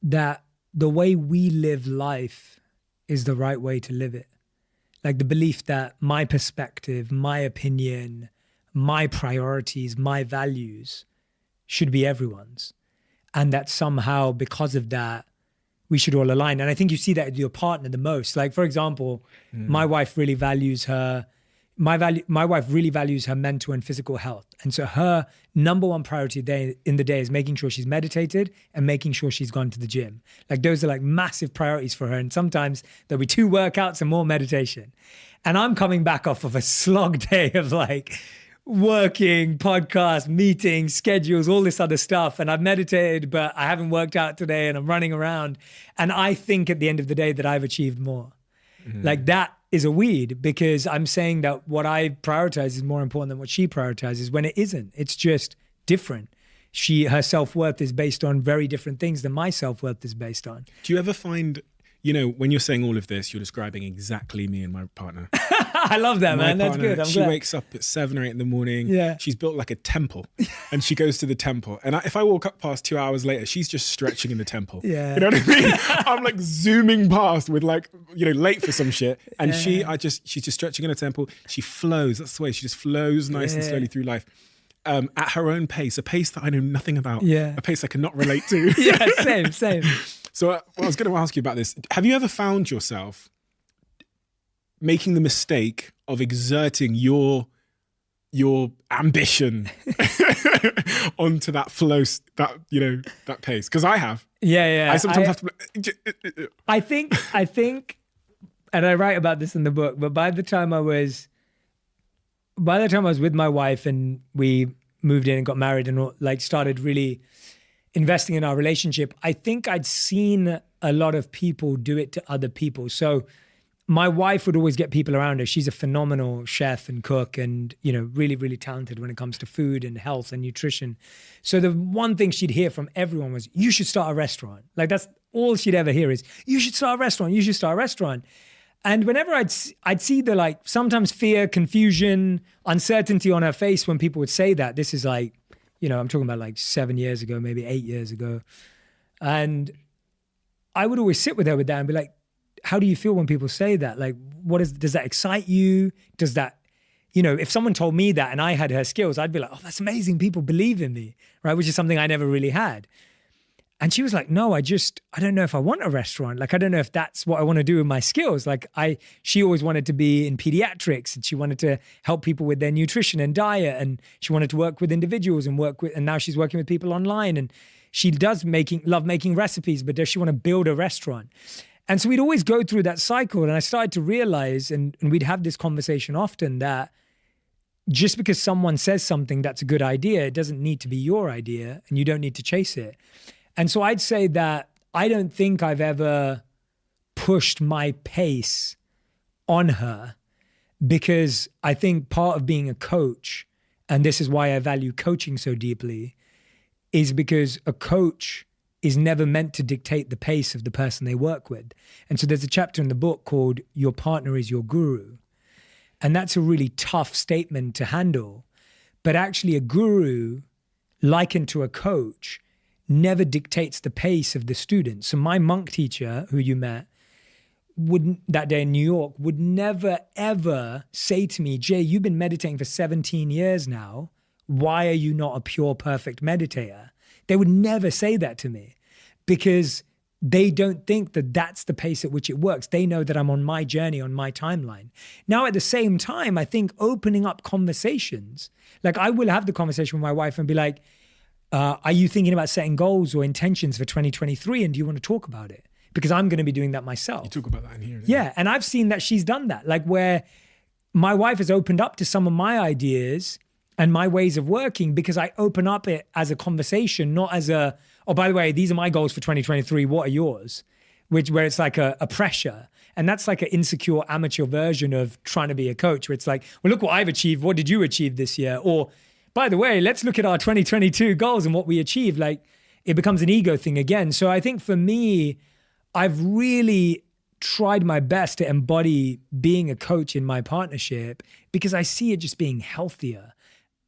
that the way we live life is the right way to live it. Like the belief that my perspective, my opinion, my priorities, my values should be everyone's. And that somehow because of that, we should all align. And I think you see that with your partner the most. Like, for example, my wife really values her mental and physical health. And so her number one priority in the day is making sure she's meditated and making sure she's gone to the gym. Like those are like massive priorities for her. And sometimes there'll be 2 workouts and more meditation. And I'm coming back off of a slog day of like working, podcasts, meetings, schedules, all this other stuff. And I've meditated, but I haven't worked out today and I'm running around. And I think at the end of the day that I've achieved more. Like that is a weed, because I'm saying that what I prioritize is more important than what she prioritizes, when it isn't. It's just different. Her self-worth is based on very different things than my self-worth is based on. Do you ever find, when you're saying all of this, you're describing exactly me and my partner. I love that, man. That's good. She wakes up at 7 or 8 in the morning. Yeah. She's built like a temple and she goes to the temple. And if I walk up past 2 hours later, she's just stretching in the temple. Yeah. You know what I mean? I'm like zooming past with like, late for some shit. And she's just stretching in a temple. She flows. That's the way. She just flows nice and slowly through life. At her own pace, a pace that I know nothing about. Yeah. A pace I cannot relate to. Yeah, same. So I was going to ask you about this. Have you ever found yourself making the mistake of exerting your ambition onto that flow, that pace? Because I have. Yeah. I sometimes have to. I think, and I write about this in the book, but by the time I was with my wife and we moved in and got married and like started really investing in our relationship, I think I'd seen a lot of people do it to other people. So my wife would always get people around her. She's a phenomenal chef and cook and, really, really talented when it comes to food and health and nutrition. So the one thing she'd hear from everyone was, you should start a restaurant. Like that's all she'd ever hear is, you should start a restaurant. You should start a restaurant. And whenever I'd see the like sometimes fear, confusion, uncertainty on her face when people would say that. This is like, I'm talking about like 7 years ago, maybe 8 years ago. And I would always sit with her with that and be like, how do you feel when people say that? Like, does that excite you? Does that, if someone told me that and I had her skills, I'd be like, oh, that's amazing. People believe in me, right? Which is something I never really had. And she was like, no, I don't know if I want a restaurant. Like, I don't know if that's what I want to do with my skills. Like she always wanted to be in pediatrics and she wanted to help people with their nutrition and diet. And she wanted to work with individuals and now she's working with people online. And she does love making recipes, but does she want to build a restaurant? And so we'd always go through that cycle. And I started to realize, and we'd have this conversation often, that just because someone says something that's a good idea, it doesn't need to be your idea and you don't need to chase it. And so I'd say that I don't think I've ever pushed my pace on her, because I think part of being a coach, and this is why I value coaching so deeply, is because a coach is never meant to dictate the pace of the person they work with. And so there's a chapter in the book called Your Partner is Your Guru. And that's a really tough statement to handle. But actually a guru, likened to a coach, never dictates the pace of the student. So my monk teacher, who you met, that day in New York, would never, ever say to me, Jay, you've been meditating for 17 years now. Why are you not a pure, perfect meditator? They would never say that to me, because they don't think that that's the pace at which it works. They know that I'm on my journey, on my timeline. Now, at the same time, I think opening up conversations, like I will have the conversation with my wife and be like, are you thinking about setting goals or intentions for 2023? And do you want to talk about it? Because I'm going to be doing that myself. You talk about that in here. Yeah. And I've seen that she's done that, like where my wife has opened up to some of my ideas and my ways of working, because I open up it as a conversation, not as oh, by the way, these are my goals for 2023. What are yours? Where it's like a pressure. And that's like an insecure amateur version of trying to be a coach, where it's like, well, look what I've achieved. What did you achieve this year? Or, by the way, let's look at our 2022 goals and what we achieved. Like, it becomes an ego thing again. So I think for me, I've really tried my best to embody being a coach in my partnership, because I see it just being healthier.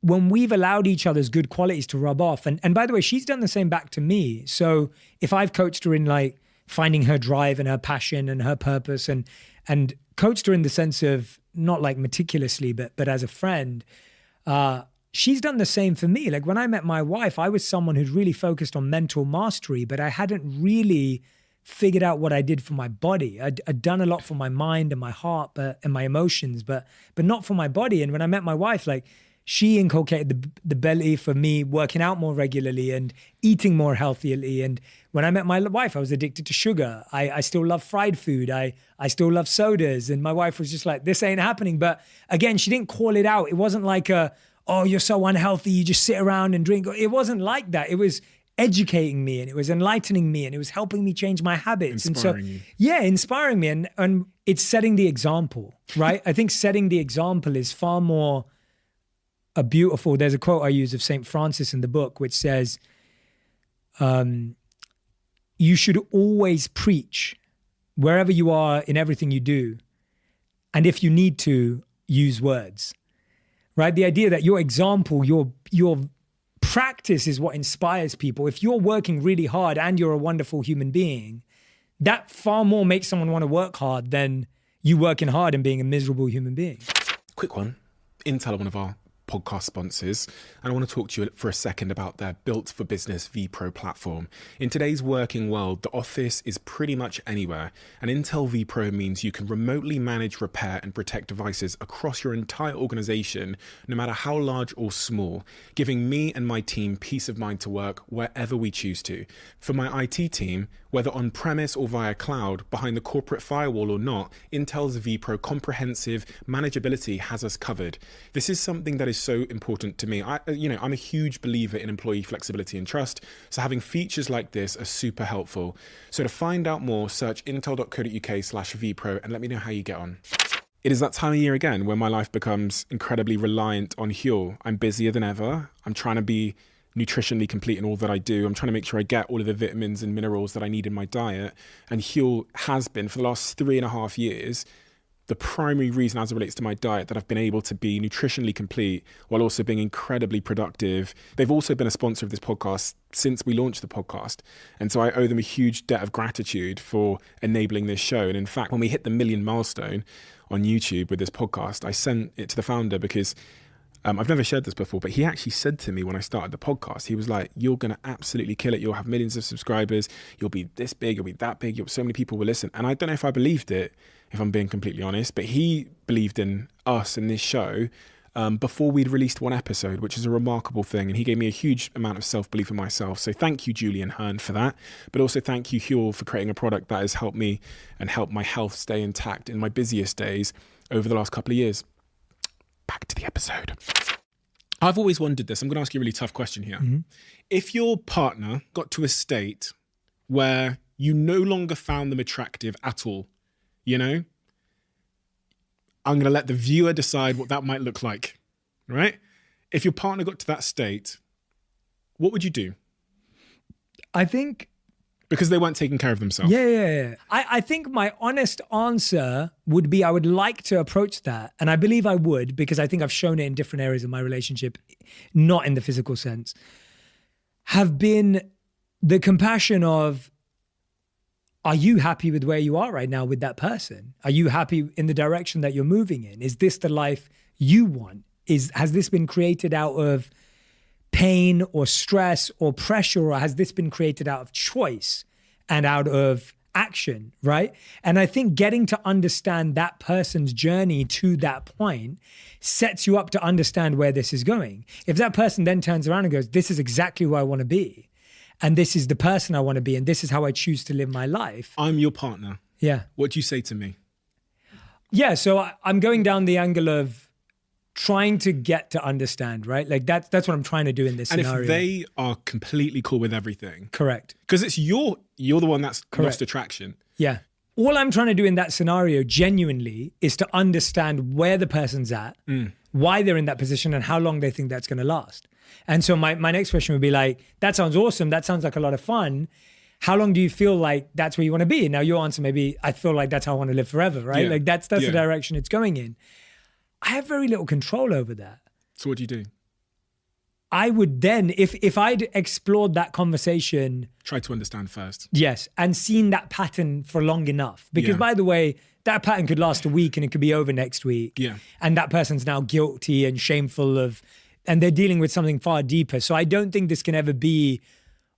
when we've allowed each other's good qualities to rub off, and by the way, she's done the same back to me. So if I've coached her in like finding her drive and her passion and her purpose, and coached her in the sense of not like meticulously, but as a friend, she's done the same for me. Like when I met my wife, I was someone who'd really focused on mental mastery, but I hadn't really figured out what I did for my body. I'd done a lot for my mind and my heart, and my emotions, but not for my body. And when I met my wife, like she inculcated the belly for me, working out more regularly and eating more healthily. And when I met my wife, I was addicted to sugar. I still love fried food. I still love sodas. And my wife was just like, this ain't happening. But again, she didn't call it out. It wasn't like oh, you're so unhealthy, you just sit around and drink. It wasn't like that. It was educating me, and it was enlightening me, and it was helping me change my habits. Inspiring you. Yeah, inspiring me. And it's setting the example, right? I think setting the example is far more beautiful. There's a quote I use of St. Francis in the book, which says, you should always preach wherever you are in everything you do. And if you need to, use words, right? The idea that your example, your practice is what inspires people. If you're working really hard and you're a wonderful human being, that far more makes someone want to work hard than you working hard and being a miserable human being. Quick one. Intel are one of our podcast sponsors, and I want to talk to you for a second about their Built for Business vPro platform. In today's working world, the office is pretty much anywhere, and Intel vPro means you can remotely manage, repair, and protect devices across your entire organization, no matter how large or small, giving me and my team peace of mind to work wherever we choose to. For my IT team, whether on-premise or via cloud, behind the corporate firewall or not, Intel's vPro comprehensive manageability has us covered. This is something that is so important to me. I'm a huge believer in employee flexibility and trust, so having features like this are super helpful. So to find out more, search intel.co.uk/vPro and let me know how you get on. It is that time of year again when my life becomes incredibly reliant on Huel. I'm busier than ever. I'm trying to be nutritionally complete in all that I do. I'm trying to make sure I get all of the vitamins and minerals that I need in my diet. And Huel has been, for the last 3.5 years, the primary reason as it relates to my diet that I've been able to be nutritionally complete while also being incredibly productive. They've also been a sponsor of this podcast since we launched the podcast. And so I owe them a huge debt of gratitude for enabling this show. And in fact, when we hit the 1 million milestone on YouTube with this podcast, I sent it to the founder because I've never shared this before, but he actually said to me when I started the podcast, he was like, you're going to absolutely kill it. You'll have millions of subscribers. You'll be this big. You'll be that big. So many people will listen. And I don't know if I believed it, if I'm being completely honest, but he believed in us and this show before we'd released one episode, which is a remarkable thing. And he gave me a huge amount of self-belief in myself. So thank you, Julian Hearn, for that. But also thank you, Huel, for creating a product that has helped me and helped my health stay intact in my busiest days over the last couple of years. Back to the episode. I've always wondered this. I'm going to ask you a really tough question here. Mm-hmm. If your partner got to a state where you no longer found them attractive at all, I'm going to let the viewer decide what that might look like, right? If your partner got to that state, what would you do? I think... Because they weren't taking care of themselves. Yeah. I think my honest answer would be I would like to approach that. And I believe I would, because I think I've shown it in different areas of my relationship, not in the physical sense, have been the compassion of, are you happy with where you are right now with that person? Are you happy in the direction that you're moving in? Is this the life you want? Has this been created out of pain or stress or pressure, or has this been created out of choice and out of action, right? And I think getting to understand that person's journey to that point sets you up to understand where this is going. If that person then turns around and goes, this is exactly who I want to be, and this is the person I want to be, and this is how I choose to live my life. I'm your partner. Yeah. What do you say to me? Yeah, so I'm going down the angle of trying to get to understand, right? Like that's what I'm trying to do in this scenario. And if they are completely cool with everything. Correct. Because it's you're the one that's lost attraction. Yeah. All I'm trying to do in that scenario genuinely is to understand where the person's at, why they're in that position, and how long they think that's going to last. And so my next question would be like, that sounds awesome. That sounds like a lot of fun. How long do you feel like that's where you want to be? Now your answer may be, I feel like that's how I want to live forever, right? Yeah. Like that's the direction it's going in. I have very little control over that. So what do you do? I would then, if I'd explored that conversation, Try to understand first. yes, and seen that pattern for long enough. Because Yeah. by the way, that pattern could last a week and it could be over next week. Yeah. And that person's now guilty and shameful and they're dealing with something far deeper. So I don't think this can ever be,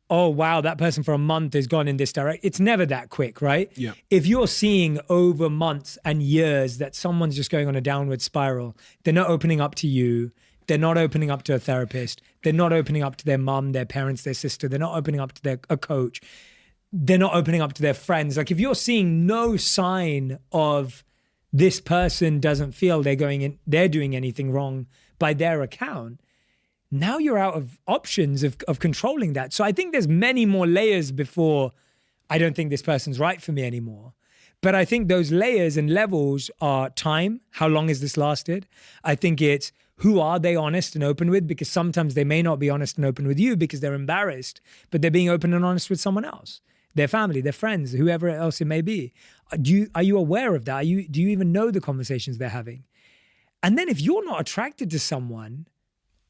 oh, wow, that person for a month has gone in this direction. It's never that quick, right? Yeah. If you're seeing over months and years that someone's just going on a downward spiral, they're not opening up to you. They're not opening up to a therapist. They're not opening up to their mum, their parents, their sister. They're not opening up to a coach. They're not opening up to their friends. Like if you're seeing no sign of this person doesn't feel they're doing anything wrong by their account, now you're out of options of controlling that. So I think there's many more layers before I don't think this person's right for me anymore. But I think those layers and levels are time. How long has this lasted? I think it's who are they honest and open with? Because sometimes they may not be honest and open with you because they're embarrassed, but they're being open and honest with someone else, their family, their friends, whoever else it may be. Are you aware of that? Do you even know the conversations they're having? And then if you're not attracted to someone,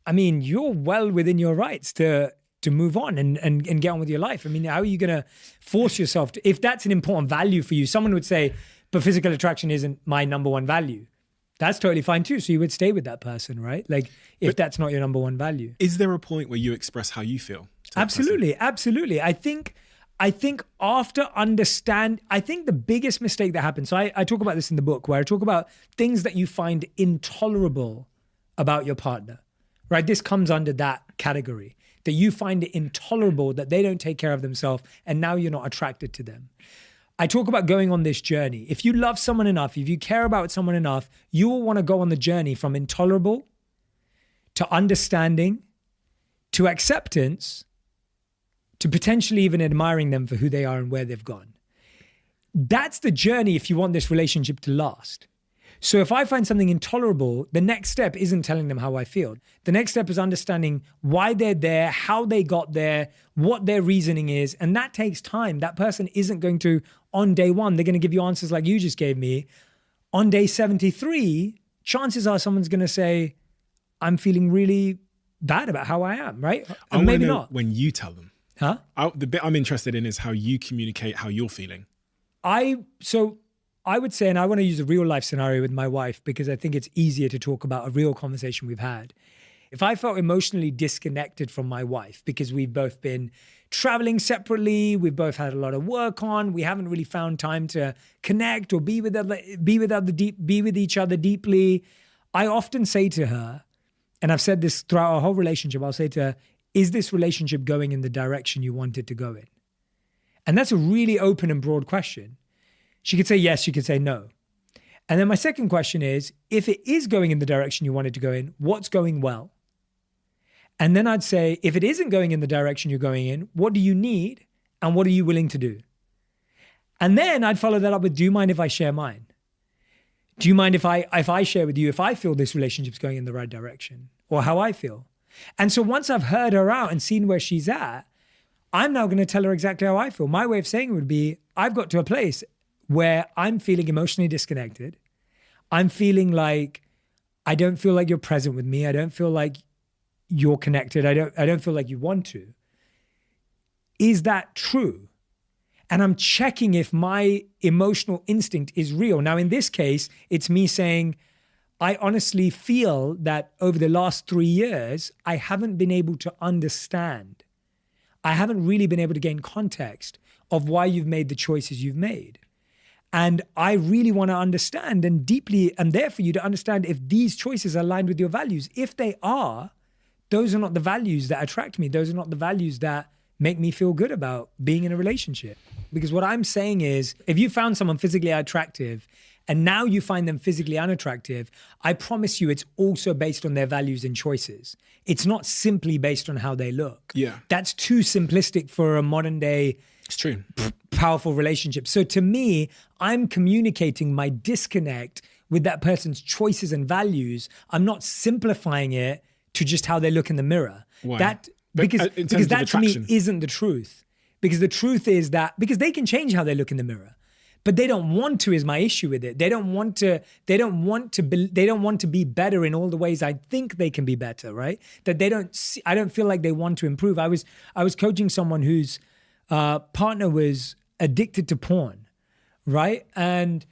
I mean, you're well within your rights to move on and get on with your life. I mean, how are you going to force yourself to, if that's an important value for you? Someone would say, but physical attraction isn't my number one value. That's totally fine too. So you would stay with that person, right? Like if that's not your number one value. Is there a point where you express how you feel? to that Absolutely. Absolutely. I think after I think the biggest mistake that happens, so I talk about this in the book where I talk about things that you find intolerable about your partner, right? This comes under that category, that you find it intolerable that they don't take care of themselves and now you're not attracted to them. I talk about going on this journey. If you love someone enough, if you care about someone enough, you will want to go on the journey from intolerable to understanding to acceptance to potentially even admiring them for who they are and where they've gone. That's the journey if you want this relationship to last. So if I find something intolerable, the next step isn't telling them how I feel. The next step is understanding why they're there, how they got there, what their reasoning is. And that takes time. That person isn't going to, on day one, they're going to give you answers like you just gave me. On day 73, chances are someone's going to say, I'm feeling really bad about how I am, right? And maybe not. When you tell them. Huh? The bit I'm interested in is how you communicate how you're feeling. So I would say, and I want to use a real life scenario with my wife because I think it's easier to talk about a real conversation we've had. If I felt emotionally disconnected from my wife because we've both been traveling separately, we've both had a lot of work on, we haven't really found time to connect or be with each other deeply, I often say to her, and I've said this throughout our whole relationship, I'll say to her, is this relationship going in the direction you want it to go in? And that's a really open and broad question. She could say yes, she could say no. And then my second question is, if it is going in the direction you want it to go in, what's going well? And then I'd say, if it isn't going in the direction you're going in, what do you need and what are you willing to do? And then I'd follow that up with, do you mind if I share mine? Do you mind if I share with you if I feel this relationship's going in the right direction or how I feel? And so once I've heard her out and seen where she's at, I'm now going to tell her exactly how I feel. My way of saying it would be, I've got to a place where I'm feeling emotionally disconnected. I'm feeling like I don't feel like you're present with me. I don't feel like you're connected. I don't feel like you want to. Is that true? And I'm checking if my emotional instinct is real. Now, in this case, it's me saying, I honestly feel that over the last 3 years, I haven't been able to understand. I haven't really been able to gain context of why you've made the choices you've made. And I really want to understand and deeply, and there for you to understand if these choices are aligned with your values. If they are, those are not the values that attract me. Those are not the values that make me feel good about being in a relationship. Because what I'm saying is, if you found someone physically attractive and now you find them physically unattractive, I promise you it's also based on their values and choices. It's not simply based on how they look. Yeah. That's too simplistic for a modern day It's true. powerful relationship. So to me, I'm communicating my disconnect with that person's choices and values. I'm not simplifying it to just how they look in the mirror. Why? Because that to me attraction. isn't the truth. Because the truth is that, because they can change how they look in the mirror. but they don't want to is my issue with it. They don't want to be better in all the ways I think they can be better, right? That they don't see, I don't feel like they want to improve. I was coaching someone whose partner was addicted to porn, right? And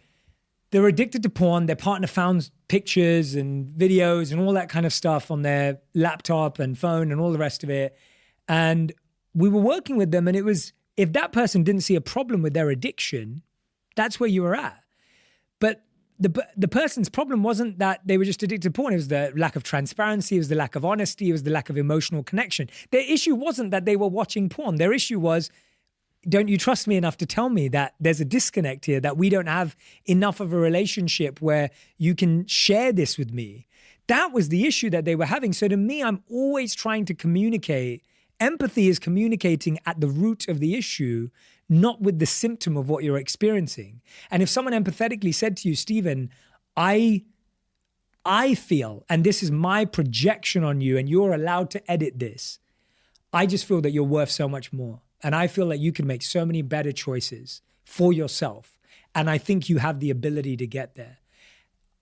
they were addicted to porn. Their partner found pictures and videos and all that kind of stuff on their laptop and phone and all the rest of it. And we were working with them, and it was, if that person didn't see a problem with their addiction, that's where you were at. But the person's problem wasn't that they were just addicted to porn. It was the lack of transparency. It was the lack of honesty. It was the lack of emotional connection. Their issue wasn't that they were watching porn. Their issue was, don't you trust me enough to tell me that there's a disconnect here, that we don't have enough of a relationship where you can share this with me? That was the issue that they were having. So to me, I'm always trying to communicate. Empathy is communicating at the root of the issue, not with the symptom of what you're experiencing. And if someone empathetically said to you, Stephen, I feel, and this is my projection on you, and you're allowed to edit this, I just feel that you're worth so much more. And I feel like you can make so many better choices for yourself. And I think you have the ability to get there.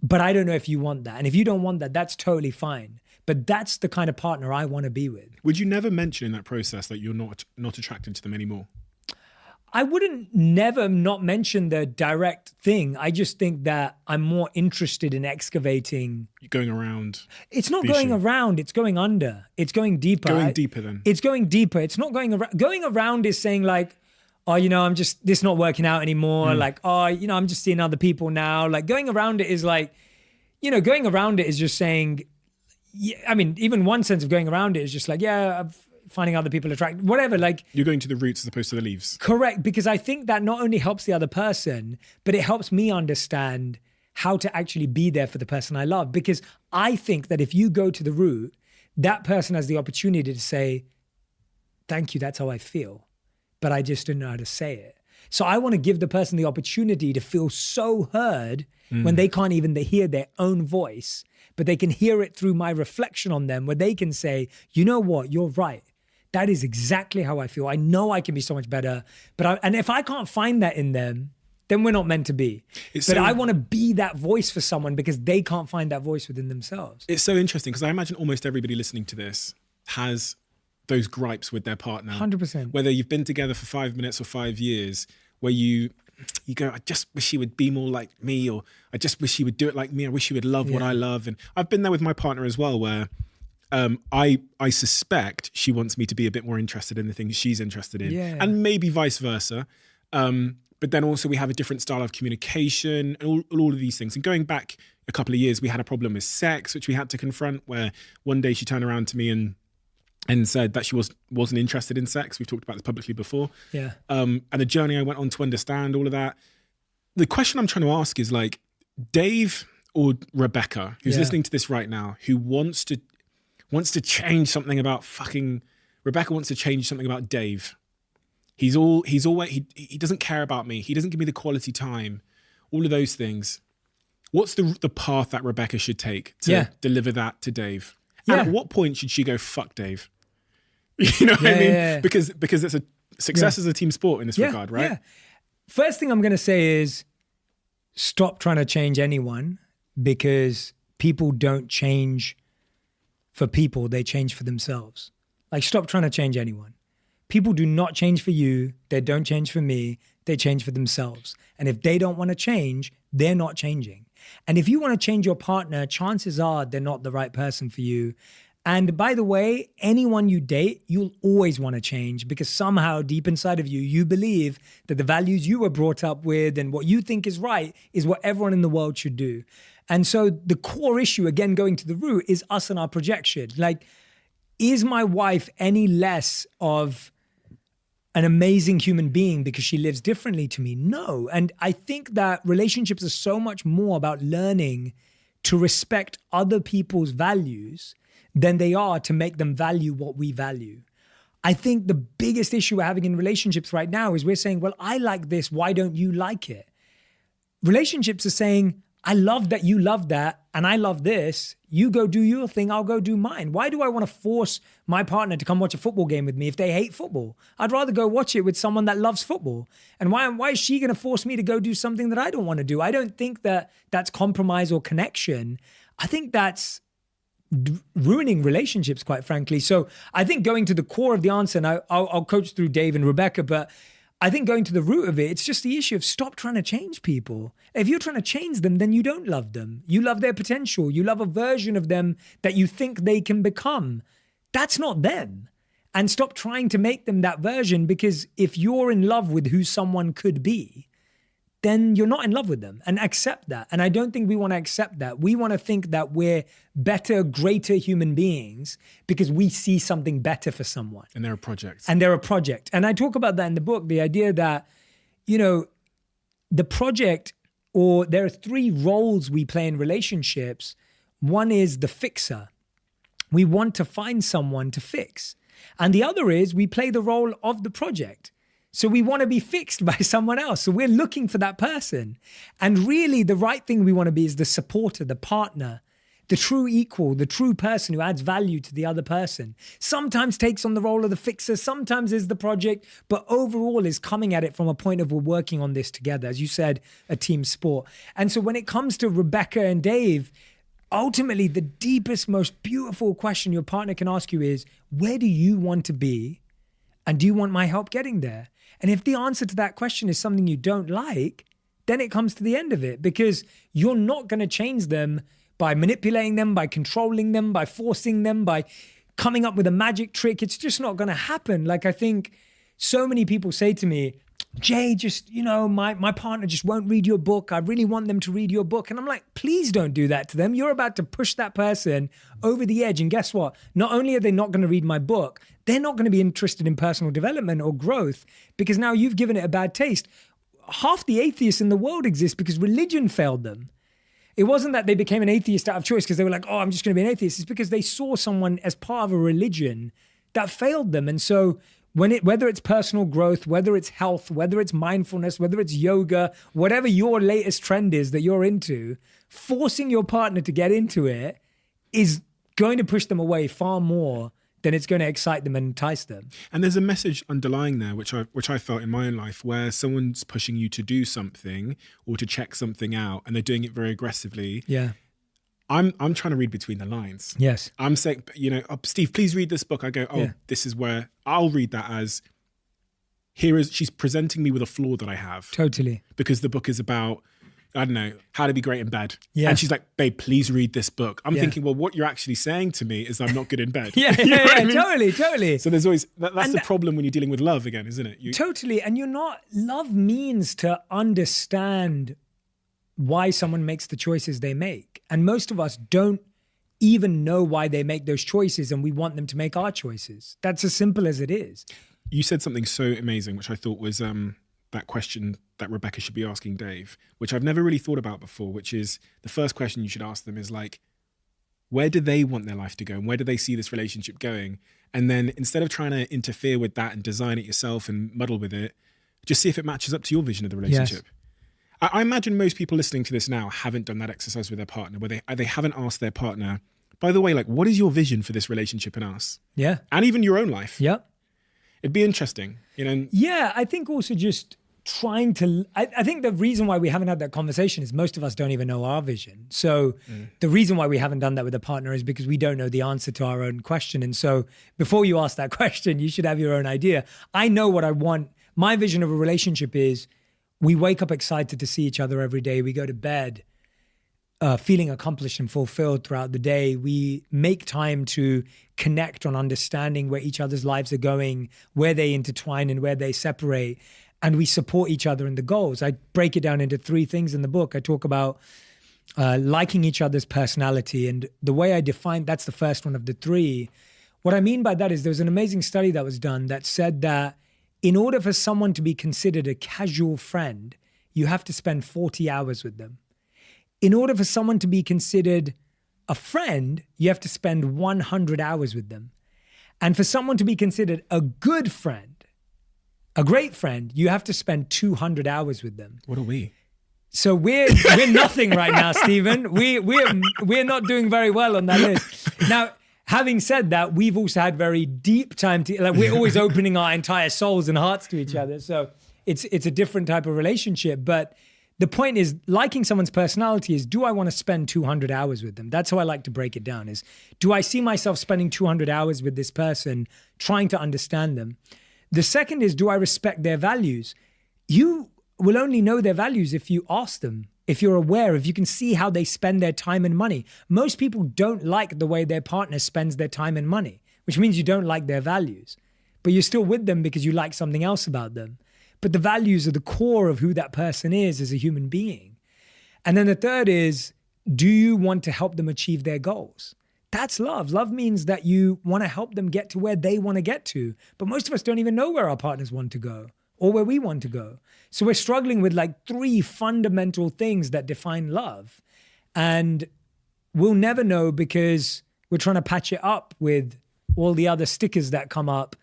But I don't know if you want that. And if you don't want that, that's totally fine. But that's the kind of partner I want to be with. Would you never mention in that process that you're not attracted to them anymore? I wouldn't never not mention the direct thing. I just think that I'm more interested in excavating. You're going around. It's not the going issue. around. It's going under. It's going deeper. Going deeper then. It's going deeper. It's not going around. Going around is saying like, oh, this not working out anymore. Like, oh, I'm just seeing other people now. Like going around it is like, going around it is just saying, I mean, even one sense of going around it is just like, yeah, I'm finding other people attractive, whatever. Like you're going to the roots as opposed to the leaves. Correct. Because I think that not only helps the other person, but it helps me understand how to actually be there for the person I love. Because I think that if you go to the root, that person has the opportunity to say, thank you, that's how I feel. But I just didn't know how to say it. So I want to give the person the opportunity to feel so heard when they can't even hear their own voice, but they can hear it through my reflection on them, where they can say, you know what, you're right. That is exactly how I feel. I know I can be so much better. And if I can't find that in them, then we're not meant to be. I want to be that voice for someone because they can't find that voice within themselves. It's so interesting because I imagine almost everybody listening to this has those gripes with their partner. 100%. Whether you've been together for 5 minutes or 5 years, where you go, I just wish he would be more like me, or I just wish he would do it like me. I wish he would love what I love. And I've been there with my partner as well, where I suspect she wants me to be a bit more interested in the things she's interested in, and maybe vice versa. But then also we have a different style of communication and all of these things. And going back a couple of years, we had a problem with sex, which we had to confront, where one day she turned around to me and said that she wasn't interested in sex. We've talked about this publicly before. Yeah. And the journey I went on to understand all of that. The question I'm trying to ask is like, Dave or Rebecca, who's listening to this right now, who wants to change something about Rebecca wants to change something about Dave. He doesn't care about me. He doesn't give me the quality time, all of those things. What's the path that Rebecca should take to deliver that to Dave? And at what point should she go, fuck Dave? You know what I mean? Yeah. Because it's a success as a team sport in this regard, right? Yeah. First thing I'm going to say is stop trying to change anyone, because people don't change for people, they change for themselves. Like, stop trying to change anyone. People do not change for you. They don't change for me. They change for themselves. And if they don't want to change, they're not changing. And if you want to change your partner, chances are they're not the right person for you. And by the way, anyone you date, you'll always want to change, because somehow deep inside of you, you believe that the values you were brought up with and what you think is right is what everyone in the world should do. And so the core issue, again, going to the root, is us and our projection. Like, is my wife any less of an amazing human being because she lives differently to me? No. And I think that relationships are so much more about learning to respect other people's values than they are to make them value what we value. I think the biggest issue we're having in relationships right now is we're saying, well, I like this, why don't you like it? Relationships are saying, I love that you love that and I love this. You go do your thing, I'll go do mine. Why do I want to force my partner to come watch a football game with me if they hate football? I'd rather go watch it with someone that loves football. And why is she going to force me to go do something that I don't want to do? I don't think that that's compromise or connection. I think that's ruining relationships, quite frankly. So I think going to the core of the answer, and I'll coach through Dave and Rebecca, but I think going to the root of it, it's just the issue of stop trying to change people. If you're trying to change them, then you don't love them. You love their potential. You love a version of them that you think they can become. That's not them. And stop trying to make them that version, because if you're in love with who someone could be, then you're not in love with them, and accept that. And I don't think we want to accept that. We want to think that we're better, greater human beings because we see something better for someone. And they're a project. And I talk about that in the book, the idea that, the project, or there are three roles we play in relationships. One is the fixer. We want to find someone to fix. And the other is we play the role of the project. So we want to be fixed by someone else. So we're looking for that person. And really the right thing we want to be is the supporter, the partner, the true equal, the true person who adds value to the other person. Sometimes takes on the role of the fixer, sometimes is the project, but overall is coming at it from a point of we're working on this together. As you said, a team sport. And so when it comes to Rebecca and Dave, ultimately the deepest, most beautiful question your partner can ask you is, where do you want to be? And do you want my help getting there? And if the answer to that question is something you don't like, then it comes to the end of it, because you're not going to change them by manipulating them, by controlling them, by forcing them, by coming up with a magic trick. It's just not going to happen. Like, I think so many people say to me, Jay, just, my partner just won't read your book. I really want them to read your book. And I'm like, please don't do that to them. You're about to push that person over the edge. And guess what? Not only are they not going to read my book, they're not going to be interested in personal development or growth, because now you've given it a bad taste. Half the atheists in the world exist because religion failed them. It wasn't that they became an atheist out of choice because they were like, oh, I'm just going to be an atheist. It's because they saw someone as part of a religion that failed them. And so whether it's personal growth, whether it's health, whether it's mindfulness, whether it's yoga, whatever your latest trend is that you're into, forcing your partner to get into it is going to push them away far more than it's going to excite them and entice them. And there's a message underlying there, which I felt in my own life, where someone's pushing you to do something or to check something out, and they're doing it very aggressively. Yeah. I'm trying to read between the lines. Yes. I'm saying, oh, Steve, please read this book. I go, oh, yeah. This is where I'll read that as, she's presenting me with a flaw that I have. Totally. Because the book is about, I don't know, how to be great in bed. Yeah. And she's like, babe, please read this book. I'm thinking, well, what you're actually saying to me is I'm not good in bed. Totally. So there's always, that's the problem when you're dealing with love again, isn't it? Totally. And love means to understand why someone makes the choices they make. And most of us don't even know why they make those choices, and we want them to make our choices. That's as simple as it is. You said something so amazing, which I thought was that question that Rebecca should be asking Dave, which I've never really thought about before, which is the first question you should ask them is like, where do they want their life to go? And where do they see this relationship going? And then instead of trying to interfere with that and design it yourself and muddle with it, just see if it matches up to your vision of the relationship. Yes. I imagine most people listening to this now haven't done that exercise with their partner, where they haven't asked their partner, by the way, like, what is your vision for this relationship and us? Yeah. And even your own life. Yeah. It'd be interesting, Yeah, I think also just trying to, I think the reason why we haven't had that conversation is most of us don't even know our vision. So the reason why we haven't done that with a partner is because we don't know the answer to our own question. And so before you ask that question, you should have your own idea. I know what I want. My vision of a relationship is we wake up excited to see each other every day. We go to bed feeling accomplished and fulfilled throughout the day. We make time to connect on understanding where each other's lives are going, where they intertwine and where they separate. And we support each other in the goals. I break it down into 3 things in the book. I talk about liking each other's personality. And the way I define, that's the first one of the 3. What I mean by that is there's an amazing study that was done that said that in order for someone to be considered a casual friend, you have to spend 40 hours with them. In order for someone to be considered a friend, you have to spend 100 hours with them. And for someone to be considered a good friend, a great friend, you have to spend 200 hours with them. What are we? So we're nothing right now, Stephen. We're not doing very well on that list. Now, having said that, we've also had very deep time to, like, we're always opening our entire souls and hearts to each other. So it's a different type of relationship. But the point is, liking someone's personality is, do I want to spend 200 hours with them? That's how I like to break it down, is, do I see myself spending 200 hours with this person, trying to understand them? The second is, do I respect their values? You will only know their values if you ask them, if you're aware, if you can see how they spend their time and money. Most people don't like the way their partner spends their time and money, which means you don't like their values, but you're still with them because you like something else about them. But the values are the core of who that person is as a human being. And then the third is, do you want to help them achieve their goals? That's love. Love means that you want to help them get to where they want to get to. But most of us don't even know where our partners want to go or where we want to go. So we're struggling with like 3 fundamental things that define love. And we'll never know because we're trying to patch it up with all the other stickers that come up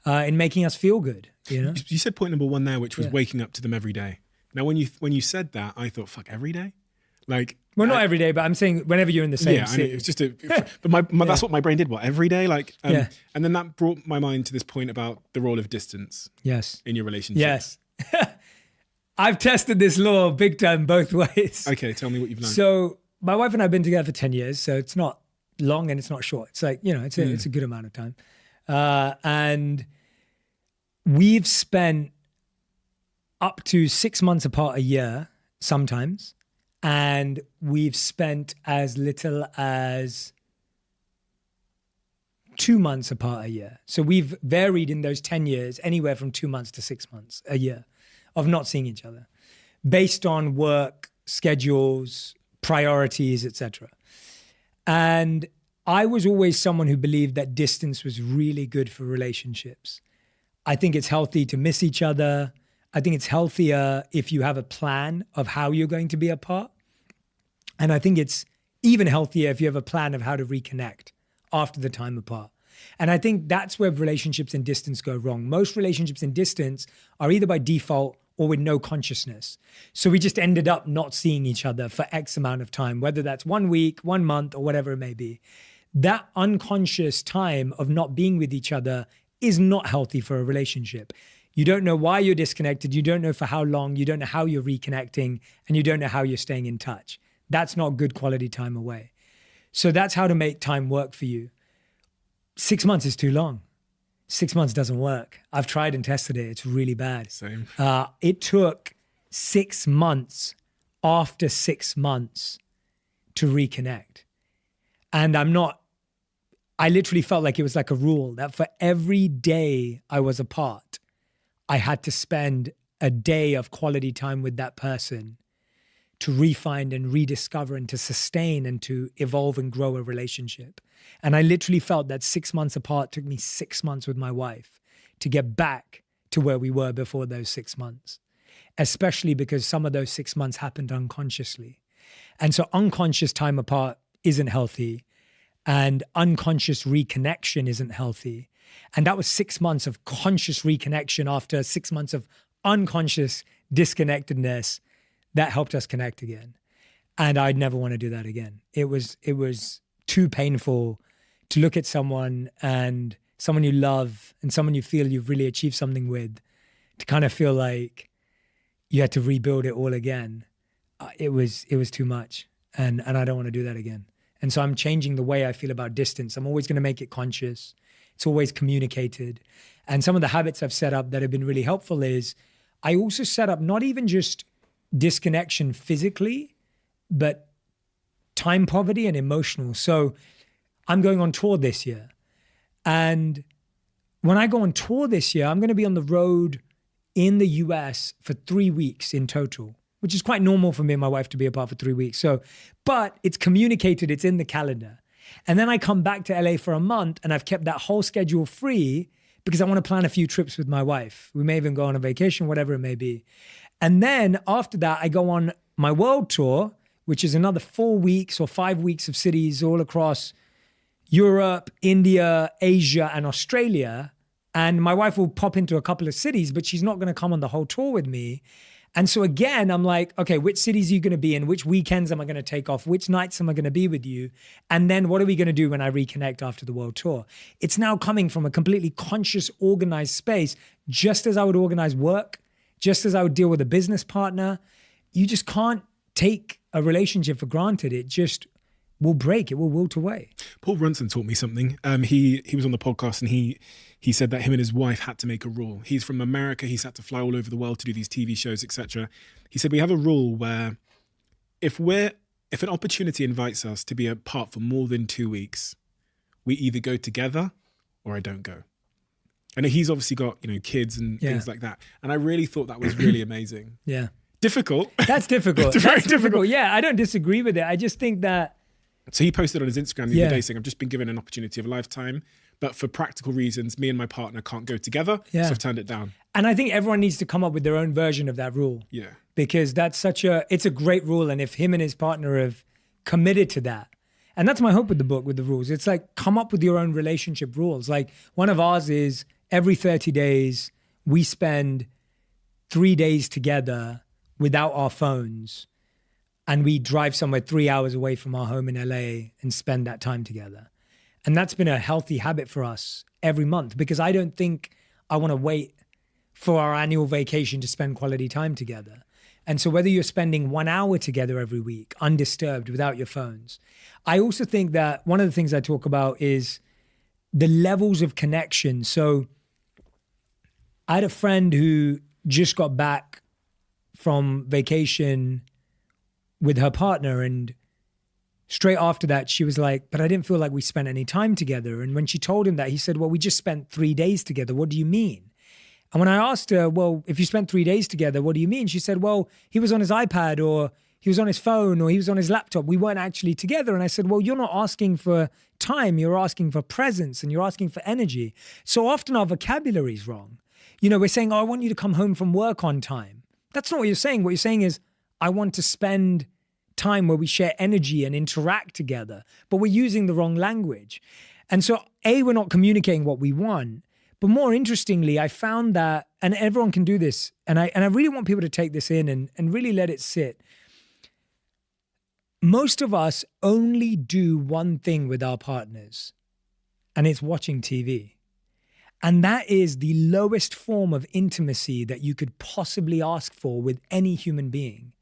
in making us feel good. You know? You said point number 1 there, which was waking up to them every day. Now, when you said that, I thought, fuck, every day? Like, well, not every day, but I'm saying whenever you're in the same city. Yeah, it's just but that's what my brain did. What, every day? Like, and then that brought my mind to this point about the role of distance. Yes. In your relationship. Yes. I've tested this law big time both ways. Okay, tell me what you've learned. So my wife and I have been together for 10 years, so it's not long and it's not short. It's like, it's a good amount of time. And we've spent up to 6 months apart a year sometimes. And we've spent as little as 2 months apart a year. So we've varied in those 10 years, anywhere from 2 months to 6 months a year of not seeing each other, based on work, schedules, priorities, etc. And I was always someone who believed that distance was really good for relationships. I think it's healthy to miss each other. I think it's healthier if you have a plan of how you're going to be apart. And I think it's even healthier if you have a plan of how to reconnect after the time apart. And I think that's where relationships in distance go wrong. Most relationships in distance are either by default or with no consciousness. So we just ended up not seeing each other for X amount of time, whether that's 1 week, 1 month, or whatever it may be. That unconscious time of not being with each other is not healthy for a relationship. You don't know why you're disconnected. You don't know for how long. You don't know how you're reconnecting, and you don't know how you're staying in touch. That's not good quality time away. So that's how to make time work for you. 6 months is too long. 6 months doesn't work. I've tried and tested it. It's really bad. Same. It took 6 months after 6 months to reconnect. And I literally felt like it was like a rule that for every day I was apart, I had to spend a day of quality time with that person to refine and rediscover and to sustain and to evolve and grow a relationship. And I literally felt that 6 months apart took me 6 months with my wife to get back to where we were before those 6 months, especially because some of those 6 months happened unconsciously. And so unconscious time apart isn't healthy, and unconscious reconnection isn't healthy. And that was 6 months of conscious reconnection after 6 months of unconscious disconnectedness that helped us connect again. And I'd never want to do that again. It was too painful to look at someone and someone you love and someone you feel you've really achieved something with, to kind of feel like you had to rebuild it all again. It was too much. And I don't want to do that again. And so I'm changing the way I feel about distance. I'm always going to make it conscious. It's always communicated. And some of the habits I've set up that have been really helpful is I also set up not even just disconnection physically, but time poverty and emotional. So I'm going on tour this year. And when I go on tour this year, I'm going to be on the road in the US for 3 weeks in total, which is quite normal for me and my wife to be apart for 3 weeks. So, but it's communicated, it's in the calendar. And then I come back to LA for a month and I've kept that whole schedule free because I want to plan a few trips with my wife. We may even go on a vacation, whatever it may be. And then after that, I go on my world tour, which is another 4 weeks or 5 weeks of cities all across Europe, India, Asia, and Australia. And my wife will pop into a couple of cities, but she's not going to come on the whole tour with me. And so again, I'm like, okay, which cities are you going to be in? Which weekends am I going to take off? Which nights am I going to be with you? And then what are we going to do when I reconnect after the world tour? It's now coming from a completely conscious, organized space, just as I would organize work, just as I would deal with a business partner. You just can't take a relationship for granted. It just will break. It will wilt away. Paul Brunson taught me something. He was on the podcast and he said that him and his wife had to make a rule. He's from America. He's had to fly all over the world to do these TV shows, etc. He said, we have a rule where if an opportunity invites us to be apart for more than 2 weeks, we either go together or I don't go. And he's obviously got, kids and things like that. And I really thought that was really amazing. Yeah. Difficult. That's difficult. It's very difficult. Yeah, I don't disagree with it. I just think that... So he posted on his Instagram the other day saying, I've just been given an opportunity of a lifetime, but for practical reasons, me and my partner can't go together, so I've turned it down. And I think everyone needs to come up with their own version of that rule. Yeah. Because it's a great rule. And if him and his partner have committed to that, and that's my hope with the book, with the rules, it's like, come up with your own relationship rules. Like one of ours is every 30 days, we spend 3 days together without our phones. And we drive somewhere 3 hours away from our home in LA and spend that time together. And that's been a healthy habit for us every month, because I don't think I want to wait for our annual vacation to spend quality time together. And so whether you're spending 1 hour together every week, undisturbed, without your phones. I also think that one of the things I talk about is the levels of connection. So I had a friend who just got back from vacation with her partner, and straight after that she was like, but I didn't feel like we spent any time together. And when she told him that, he said, well, we just spent 3 days together. What do you mean? And when I asked her, well, if you spent 3 days together, what do you mean? She said, well, he was on his iPad, or he was on his phone, or he was on his laptop. We weren't actually together. And I said, well, you're not asking for time. You're asking for presence, and you're asking for energy. So often our vocabulary is wrong. We're saying, oh, I want you to come home from work on time. That's not what you're saying. What you're saying is, I want to spend time where we share energy and interact together, but we're using the wrong language. And so we're not communicating what we want. But more interestingly, I found that, and everyone can do this, and I really want people to take this in and really let it sit. Most of us only do one thing with our partners, and it's watching TV. And that is the lowest form of intimacy that you could possibly ask for with any human being.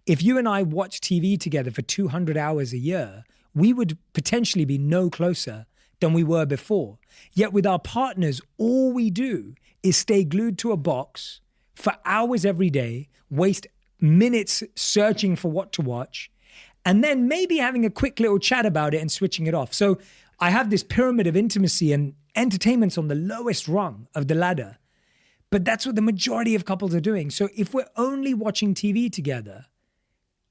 If you and I watch TV together for 200 hours a year, we would potentially be no closer than we were before. Yet with our partners, all we do is stay glued to a box for hours every day, waste minutes searching for what to watch, and then maybe having a quick little chat about it and switching it off. So I have this pyramid of intimacy, and entertainment's on the lowest rung of the ladder. But that's what the majority of couples are doing. So if we're only watching TV together,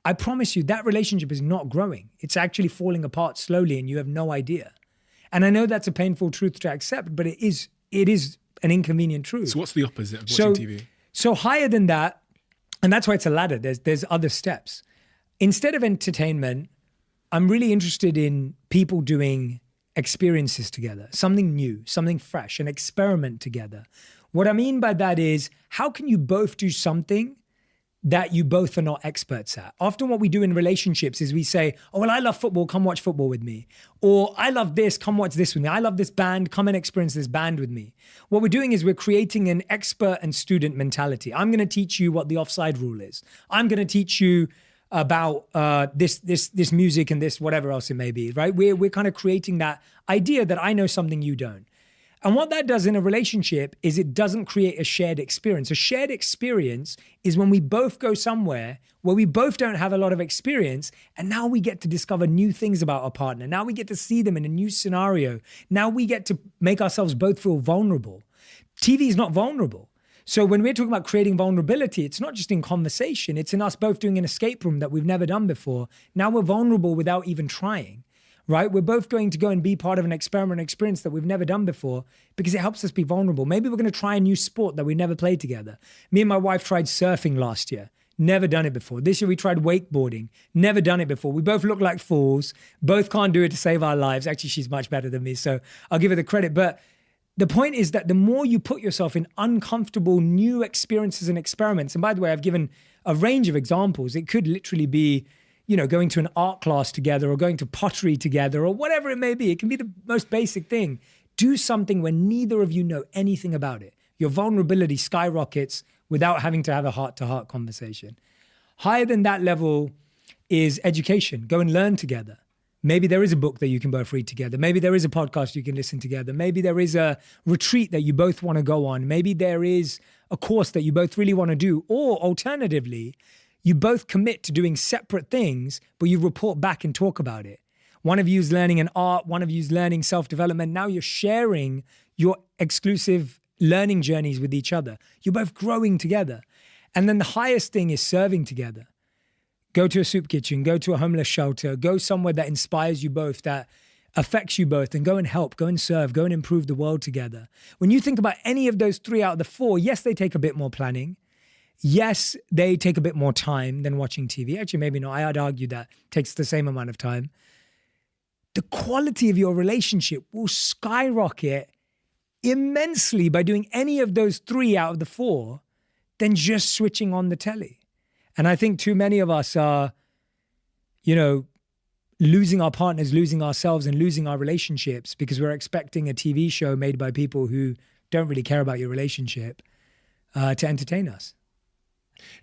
I promise you that relationship is not growing. It's actually falling apart slowly, and you have no idea. And I know that's a painful truth to accept, but it is an inconvenient truth. So what's the opposite of watching TV? So higher than that, and that's why it's a ladder. There's other steps. Instead of entertainment, I'm really interested in people doing experiences together, something new, something fresh, an experiment together. What I mean by that is, how can you both do something that you both are not experts at? Often what we do in relationships is we say, oh, well, I love football, come watch football with me. Or I love this, come watch this with me. I love this band, come and experience this band with me. What we're doing is we're creating an expert and student mentality. I'm going to teach you what the offside rule is. I'm going to teach you about this music and this whatever else it may be, right? We're kind of creating that idea that I know something you don't. And what that does in a relationship is it doesn't create a shared experience. A shared experience is when we both go somewhere where we both don't have a lot of experience, and now we get to discover new things about our partner. Now we get to see them in a new scenario. Now we get to make ourselves both feel vulnerable. TV is not vulnerable. So when we're talking about creating vulnerability, it's not just in conversation, it's in us both doing an escape room that we've never done before. Now we're vulnerable without even trying. Right? We're both going to go and be part of an experiment experience that we've never done before because it helps us be vulnerable. Maybe we're going to try a new sport that we never played together. Me and my wife tried surfing last year. Never done it before. This year we tried wakeboarding. Never done it before. We both look like fools. Both can't do it to save our lives. Actually, she's much better than me, so I'll give her the credit. But The point is that the more you put yourself in uncomfortable new experiences and experiments, and by the way, I've given a range of examples. It could literally be, going to an art class together or going to pottery together or whatever it may be. It can be the most basic thing. Do something when neither of you know anything about it. Your vulnerability skyrockets without having to have a heart-to-heart conversation. Higher than that level is education. Go and learn together. Maybe there is a book that you can both read together. Maybe there is a podcast you can listen together. Maybe there is a retreat that you both want to go on. Maybe there is a course that you both really want to do. Or alternatively, you both commit to doing separate things, but you report back and talk about it. One of you is learning an art, one of you is learning self-development. Now you're sharing your exclusive learning journeys with each other. You're both growing together. And then the highest thing is serving together. Go to a soup kitchen, go to a homeless shelter, go somewhere that inspires you both, that affects you both, and go and help, go and serve, go and improve the world together. When you think about any of those 3 out of the 4, yes, they take a bit more planning. Yes, they take a bit more time than watching TV. Actually, maybe not. I'd argue that takes the same amount of time. The quality of your relationship will skyrocket immensely by doing any of those 3 out of the 4 than just switching on the telly. And I think too many of us are, losing our partners, losing ourselves, and losing our relationships because we're expecting a TV show made by people who don't really care about your relationship to entertain us.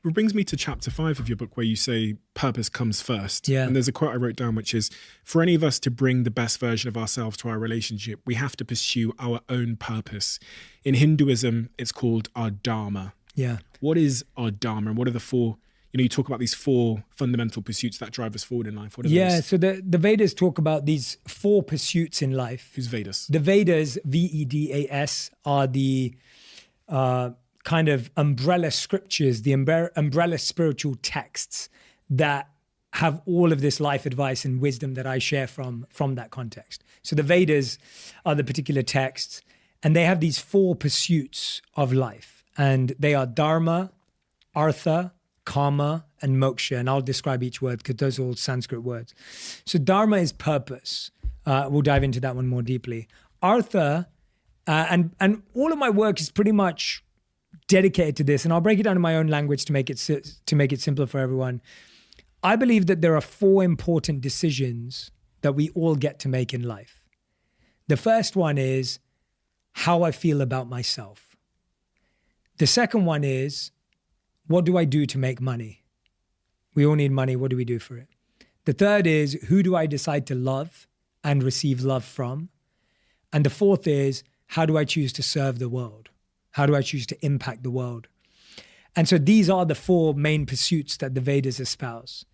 It brings me to chapter 5 of your book where you say purpose comes first. Yeah. And there's a quote I wrote down, which is, for any of us to bring the best version of ourselves to our relationship, we have to pursue our own purpose. In Hinduism, it's called our dharma. Yeah. What is our dharma, and what are the 4, you talk about these 4 fundamental pursuits that drive us forward in life. What are those? So the Vedas talk about these 4 pursuits in life. Who's Vedas? The Vedas, Vedas, are the kind of umbrella scriptures, the umbrella spiritual texts that have all of this life advice and wisdom that I share from that context. So the Vedas are the particular texts, and they have these 4 pursuits of life. And they are dharma, artha, karma, and moksha. And I'll describe each word because those are all Sanskrit words. So dharma is purpose. We'll dive into that one more deeply. Artha, and all of my work is pretty much dedicated to this, and I'll break it down in my own language to make it simpler for everyone. I believe that there are 4 important decisions that we all get to make in life. The first one is how I feel about myself. The second one is, what do I do to make money? We all need money. What do we do for it? The third is, who do I decide to love and receive love from? And the fourth is, how do I choose to serve the world? How do I choose to impact the world? And so these are the 4 main pursuits that the Vedas espouse.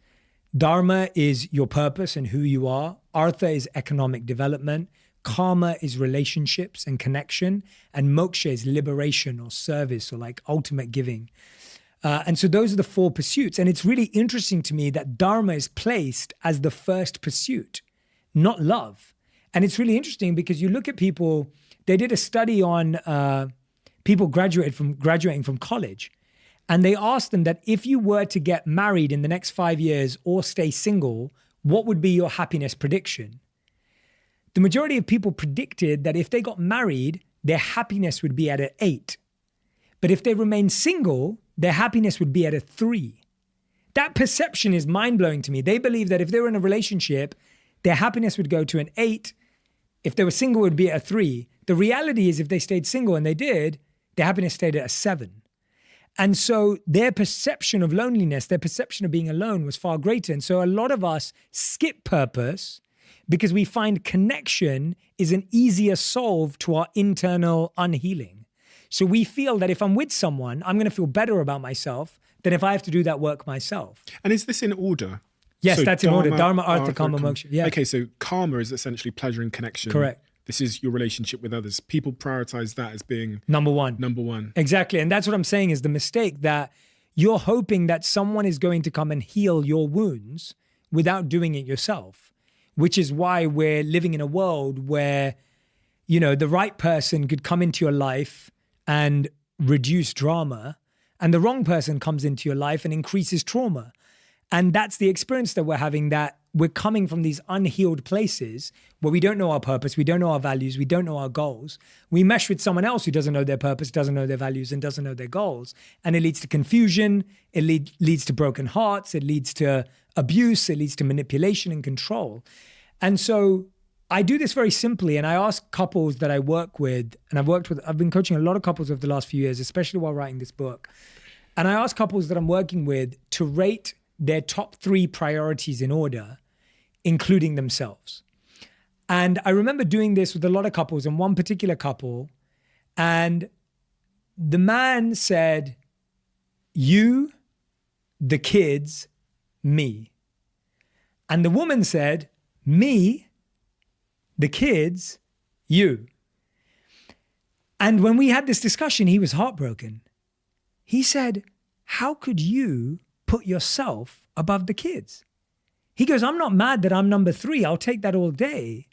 Dharma is your purpose and who you are. Artha is economic development. Karma is relationships and connection. And moksha is liberation or service or like ultimate giving. And so those are the 4 pursuits. And it's really interesting to me that dharma is placed as the first pursuit, not love. And it's really interesting because you look at people, they did a study on people graduating from college. And they asked them that if you were to get married in the next 5 years or stay single, what would be your happiness prediction? The majority of people predicted that if they got married, their happiness would be at an 8. But if they remained single, their happiness would be at a 3. That perception is mind-blowing to me. They believe that if they were in a relationship, their happiness would go to an 8. If they were single, it would be at a 3. The reality is if they stayed single, and they did, their happiness stayed at a 7. And so their perception of loneliness, their perception of being alone was far greater. And so a lot of us skip purpose because we find connection is an easier solve to our internal unhealing. So we feel that if I'm with someone, I'm going to feel better about myself than if I have to do that work myself. And is this in order? Yes, So that's in order. Dharma, Artha, Karma, Moksha. Yeah. Okay, so karma is essentially pleasure and connection. Correct. This is your relationship with others. People prioritize that as being Number one. number one. Exactly. And that's what I'm saying is the mistake, that you're hoping that someone is going to come and heal your wounds without doing it yourself, which is why we're living in a world where, the right person could come into your life and reduce drama, and the wrong person comes into your life and increases trauma. And that's the experience that we're having, that we're coming from these unhealed places where we don't know our purpose, we don't know our values, we don't know our goals. We mesh with someone else who doesn't know their purpose, doesn't know their values, and doesn't know their goals. And it leads to confusion, it leads to broken hearts, it leads to abuse, it leads to manipulation and control. And so I do this very simply, and I ask couples that I work with, and I've been coaching a lot of couples over the last few years, especially while writing this book. And I ask couples that I'm working with to rate their top 3 priorities in order, including themselves. And I remember doing this with a lot of couples, and one particular couple, and the man said, you, the kids, me. And the woman said, me, the kids, you. And when we had this discussion, he was heartbroken. He said, how could you put yourself above the kids? He goes, I'm not mad that I'm number 3. I'll take that all day.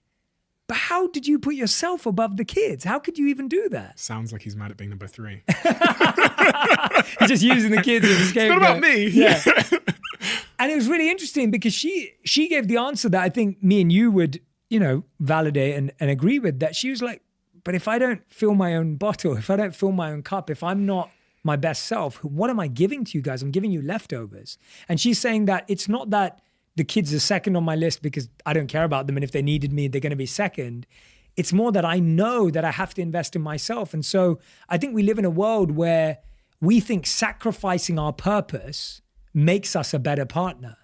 But how did you put yourself above the kids? How could you even do that? Sounds like he's mad at being number 3. He's just using the kids as a scapegoat. It's not about me. Yeah. And it was really interesting because she gave the answer that I think me and you would, validate and agree with, that she was like, but if I don't fill my own bottle, if I don't fill my own cup, if I'm not my best self, what am I giving to you guys? I'm giving you leftovers. And she's saying that it's not that the kids are second on my list because I don't care about them, and if they needed me, they're going to be second. It's more that I know that I have to invest in myself. And so I think we live in a world where we think sacrificing our purpose makes us a better partner.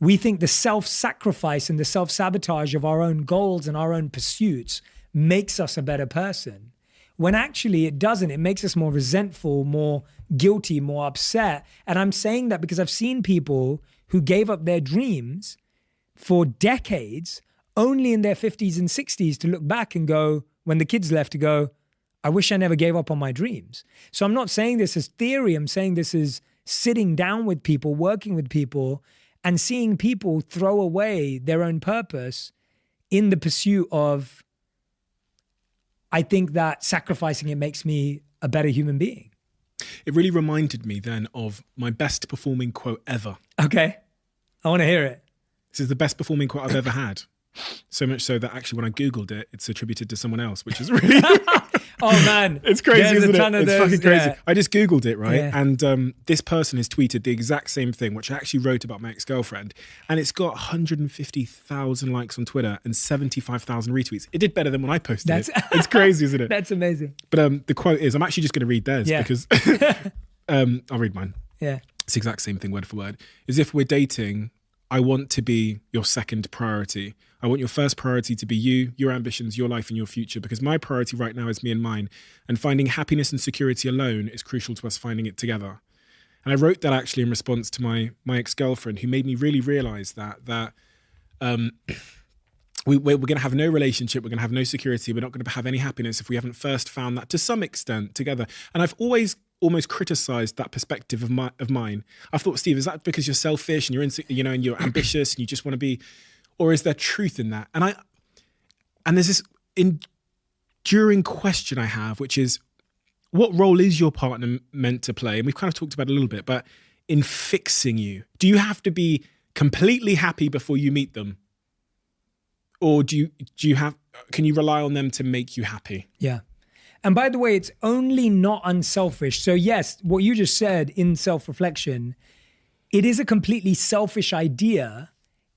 We think the self-sacrifice and the self-sabotage of our own goals and our own pursuits makes us a better person. When actually it doesn't. It makes us more resentful, more guilty, more upset. And I'm saying that because I've seen people who gave up their dreams for decades, only in their 50s and 60s to look back and go, when the kids left, to go, I wish I never gave up on my dreams. So I'm not saying this as theory. I'm saying this as sitting down with people, working with people, and seeing people throw away their own purpose in the pursuit of, I think that sacrificing it makes me a better human being. It really reminded me then of my best performing quote ever. Okay. I want to hear it. This is the best performing quote I've ever had. So much so that actually when I Googled it, it's attributed to someone else, which is really... Oh man. It's crazy, isn't it? It's fucking crazy. Yeah. I just Googled it, right? Yeah. And this person has tweeted the exact same thing, which I actually wrote about my ex-girlfriend. And it's got 150,000 likes on Twitter and 75,000 retweets. It did better than when I posted it. It's crazy, isn't it? That's amazing. But the quote is, I'm actually just going to read theirs because I'll read mine. Yeah. It's the exact same thing, word for word. Is if we're dating, I want to be your second priority. I want your first priority to be you, your ambitions, your life and your future, because my priority right now is me and mine. And finding happiness and security alone is crucial to us finding it together. And I wrote that actually in response to my ex-girlfriend, who made me really realize that we're going to have no relationship, we're going to have no security, we're not going to have any happiness if we haven't first found that to some extent together. And I've always almost criticized that perspective of mine. I thought, Steve, is that because you're selfish and you're and you're ambitious and you just want to be, or is there truth in that? And there's this enduring question I have, which is, what role is your partner meant to play? And we've kind of talked about it a little bit, but in fixing you, do you have to be completely happy before you meet them? Or can you rely on them to make you happy? Yeah. And by the way, it's only not unselfish. So yes, what you just said in self-reflection, it is a completely selfish idea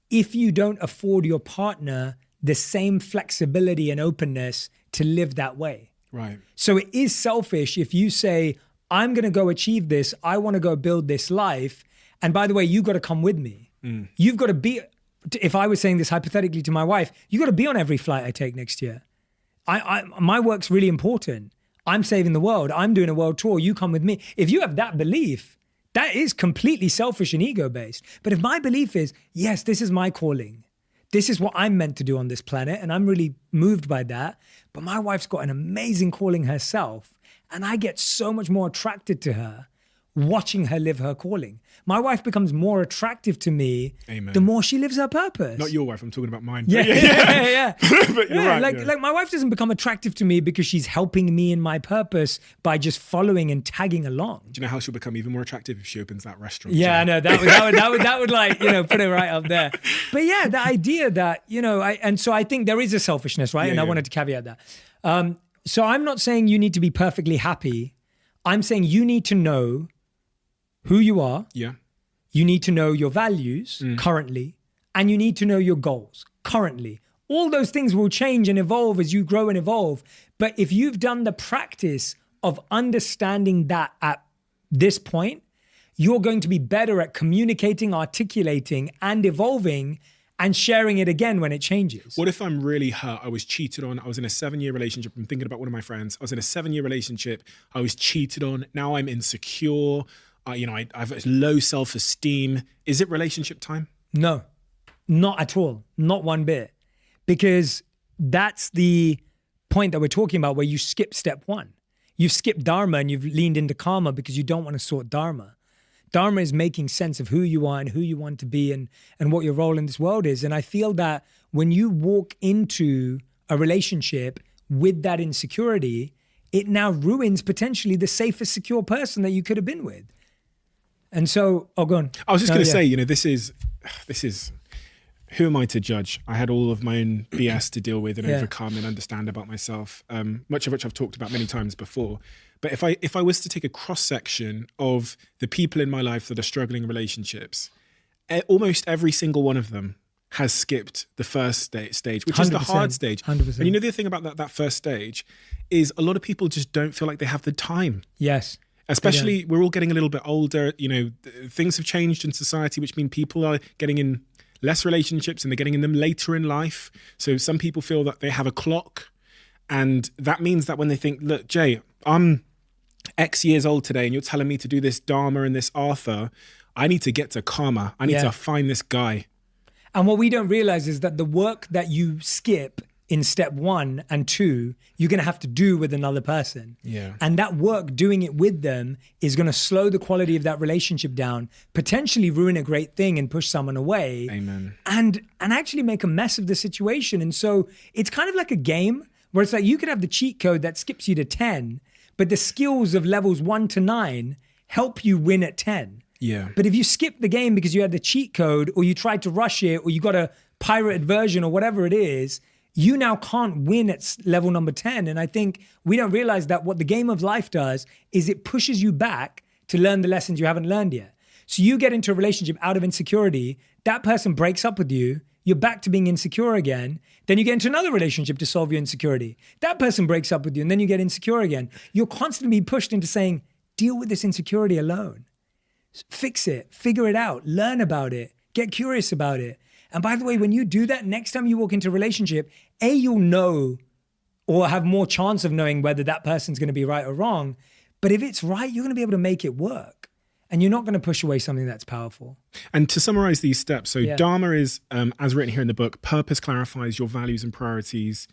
if you don't afford your partner the same flexibility and openness to live that way. Right. So it is selfish if you say, I'm going to go achieve this. I want to go build this life. And by the way, you got to come with me. You've got to be, if I was saying this hypothetically to my wife, you got to be on every flight I take next year. My work's really important. I'm saving the world. I'm doing a world tour. You come with me. If you have that belief, that is completely selfish and ego-based. But if my belief is, yes, this is my calling. This is what I'm meant to do on this planet. And I'm really moved by that. But my wife's got an amazing calling herself. And I get so much more attracted to her watching her live her calling. My wife becomes more attractive to me Amen. the more she lives her purpose. Not your wife, I'm talking about mine. Yeah. But you're right. Like my wife doesn't become attractive to me because she's helping me in my purpose by just following and tagging along. Do you know how she'll become even more attractive if she opens that restaurant? Yeah, I know that would like, put it right up there. But yeah, the idea that, so I think there is a selfishness, right? I wanted to caveat that. So I'm not saying you need to be perfectly happy. I'm saying you need to know who you are. Yeah. You need to know your values currently, and you need to know your goals currently. All those things will change and evolve as you grow and evolve. But if you've done the practice of understanding that at this point, you're going to be better at communicating, articulating, and evolving and sharing it again when it changes. What if I'm really hurt? I was cheated on. I was in a 7-year relationship. I'm thinking about one of my friends. I was in a 7-year relationship. I was cheated on. Now I'm insecure. I have low self-esteem. Is it relationship time? No, not at all. Not one bit. Because that's the point that we're talking about where you skip step one. You've skipped dharma and you've leaned into karma because you don't want to sort dharma. Dharma is making sense of who you are and who you want to be and what your role in this world is. And I feel that when you walk into a relationship with that insecurity, it now ruins potentially the safest, secure person that you could have been with. And so, go on. I was just going to say, this is, who am I to judge? I had all of my own BS to deal with and overcome and understand about myself, much of which I've talked about many times before. But if I was to take a cross-section of the people in my life that are struggling in relationships, almost every single one of them has skipped the first stage, which is the hard stage. 100%. And the thing about that first stage is a lot of people just don't feel like they have the time. Yes. Especially, we're all getting a little bit older. Things have changed in society, which mean people are getting in less relationships and they're getting in them later in life. So some people feel that they have a clock. And that means that when they think, look, Jay, I'm X years old today and you're telling me to do this Dharma and this Arthur, I need to get to karma. I need to find this guy. And what we don't realize is that the work that you skip in step 1 and 2, you're going to have to do with another person. Yeah. And that work, doing it with them, is going to slow the quality of that relationship down, potentially ruin a great thing and push someone away. Amen. And actually make a mess of the situation. And so it's kind of like a game where it's like you could have the cheat code that skips you to 10, but the skills of levels 1 to 9 help you win at 10. Yeah. But if you skip the game because you had the cheat code or you tried to rush it or you got a pirated version or whatever it is, you now can't win at level number 10. And I think we don't realize that what the game of life does is it pushes you back to learn the lessons you haven't learned yet. So you get into a relationship out of insecurity, that person breaks up with you, you're back to being insecure again. Then you get into another relationship to solve your insecurity. That person breaks up with you and then you get insecure again. You're constantly pushed into saying, deal with this insecurity alone. Fix it, figure it out, learn about it, get curious about it. And by the way, when you do that, next time you walk into a relationship, you'll know or have more chance of knowing whether that person's going to be right or wrong. But if it's right, you're going to be able to make it work. And you're not going to push away something that's powerful. And to summarize these steps, so Dharma is, as written here in the book, purpose clarifies your values and priorities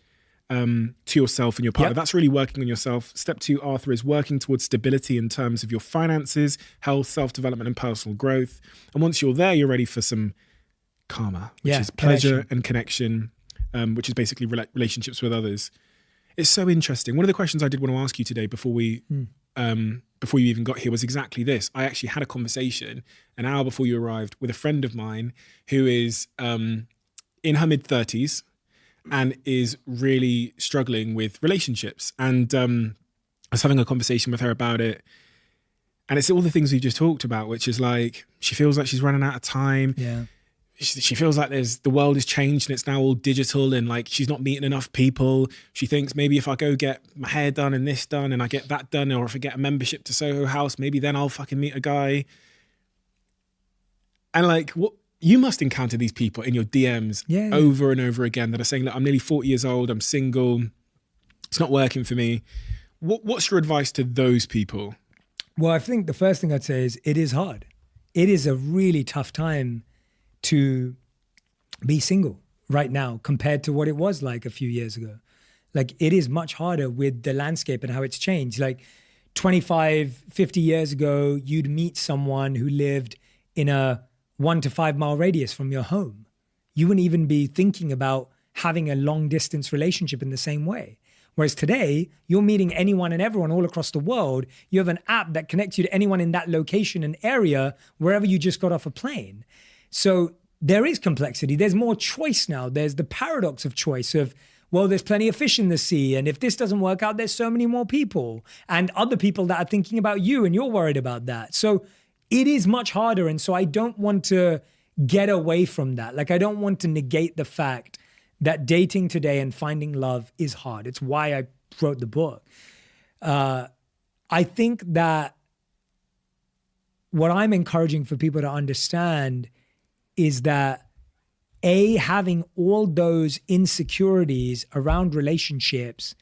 to yourself and your partner. That's really working on yourself. Step 2, Arthur, is working towards stability in terms of your finances, health, self-development, and personal growth. And once you're there, you're ready for some karma, which is pleasure and connection, which is basically relationships with others. It's so interesting. One of the questions I did want to ask you today before you even got here was exactly this. I actually had a conversation an hour before you arrived with a friend of mine who is in her mid-30s and is really struggling with relationships. And I was having a conversation with her about it. And it's all the things we've just talked about, which is like, she feels like she's running out of time. Yeah. She feels like the world has changed and it's now all digital and like she's not meeting enough people. She thinks maybe if I go get my hair done and this done and I get that done, or if I get a membership to Soho House, maybe then I'll fucking meet a guy. And like, what you must encounter these people in your DMs over and over again that are saying that I'm nearly 40 years old, I'm single, it's not working for me. What's your advice to those people? Well, I think the first thing I'd say is it is hard. It is a really tough time to be single right now compared to what it was like a few years ago. Like, it is much harder with the landscape and how it's changed. Like, 25, 50 years ago, you'd meet someone who lived in a 1 to 5 mile radius from your home. You wouldn't even be thinking about having a long distance relationship in the same way. Whereas today, you're meeting anyone and everyone all across the world. You have an app that connects you to anyone in that location and area, wherever you just got off a plane. So there is complexity. There's more choice now. There's the paradox of choice of, well, there's plenty of fish in the sea. And if this doesn't work out, there's so many more people and other people that are thinking about you and you're worried about that. So it is much harder. And so I don't want to get away from that. Like, I don't want to negate the fact that dating today and finding love is hard. It's why I wrote the book. I think that what I'm encouraging for people to understand is that having all those insecurities around relationships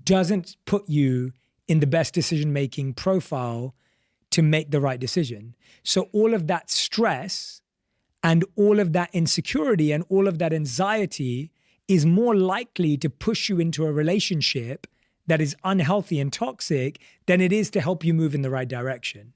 doesn't put you in the best decision-making profile to make the right decision. So all of that stress and all of that insecurity and all of that anxiety is more likely to push you into a relationship that is unhealthy and toxic than it is to help you move in the right direction.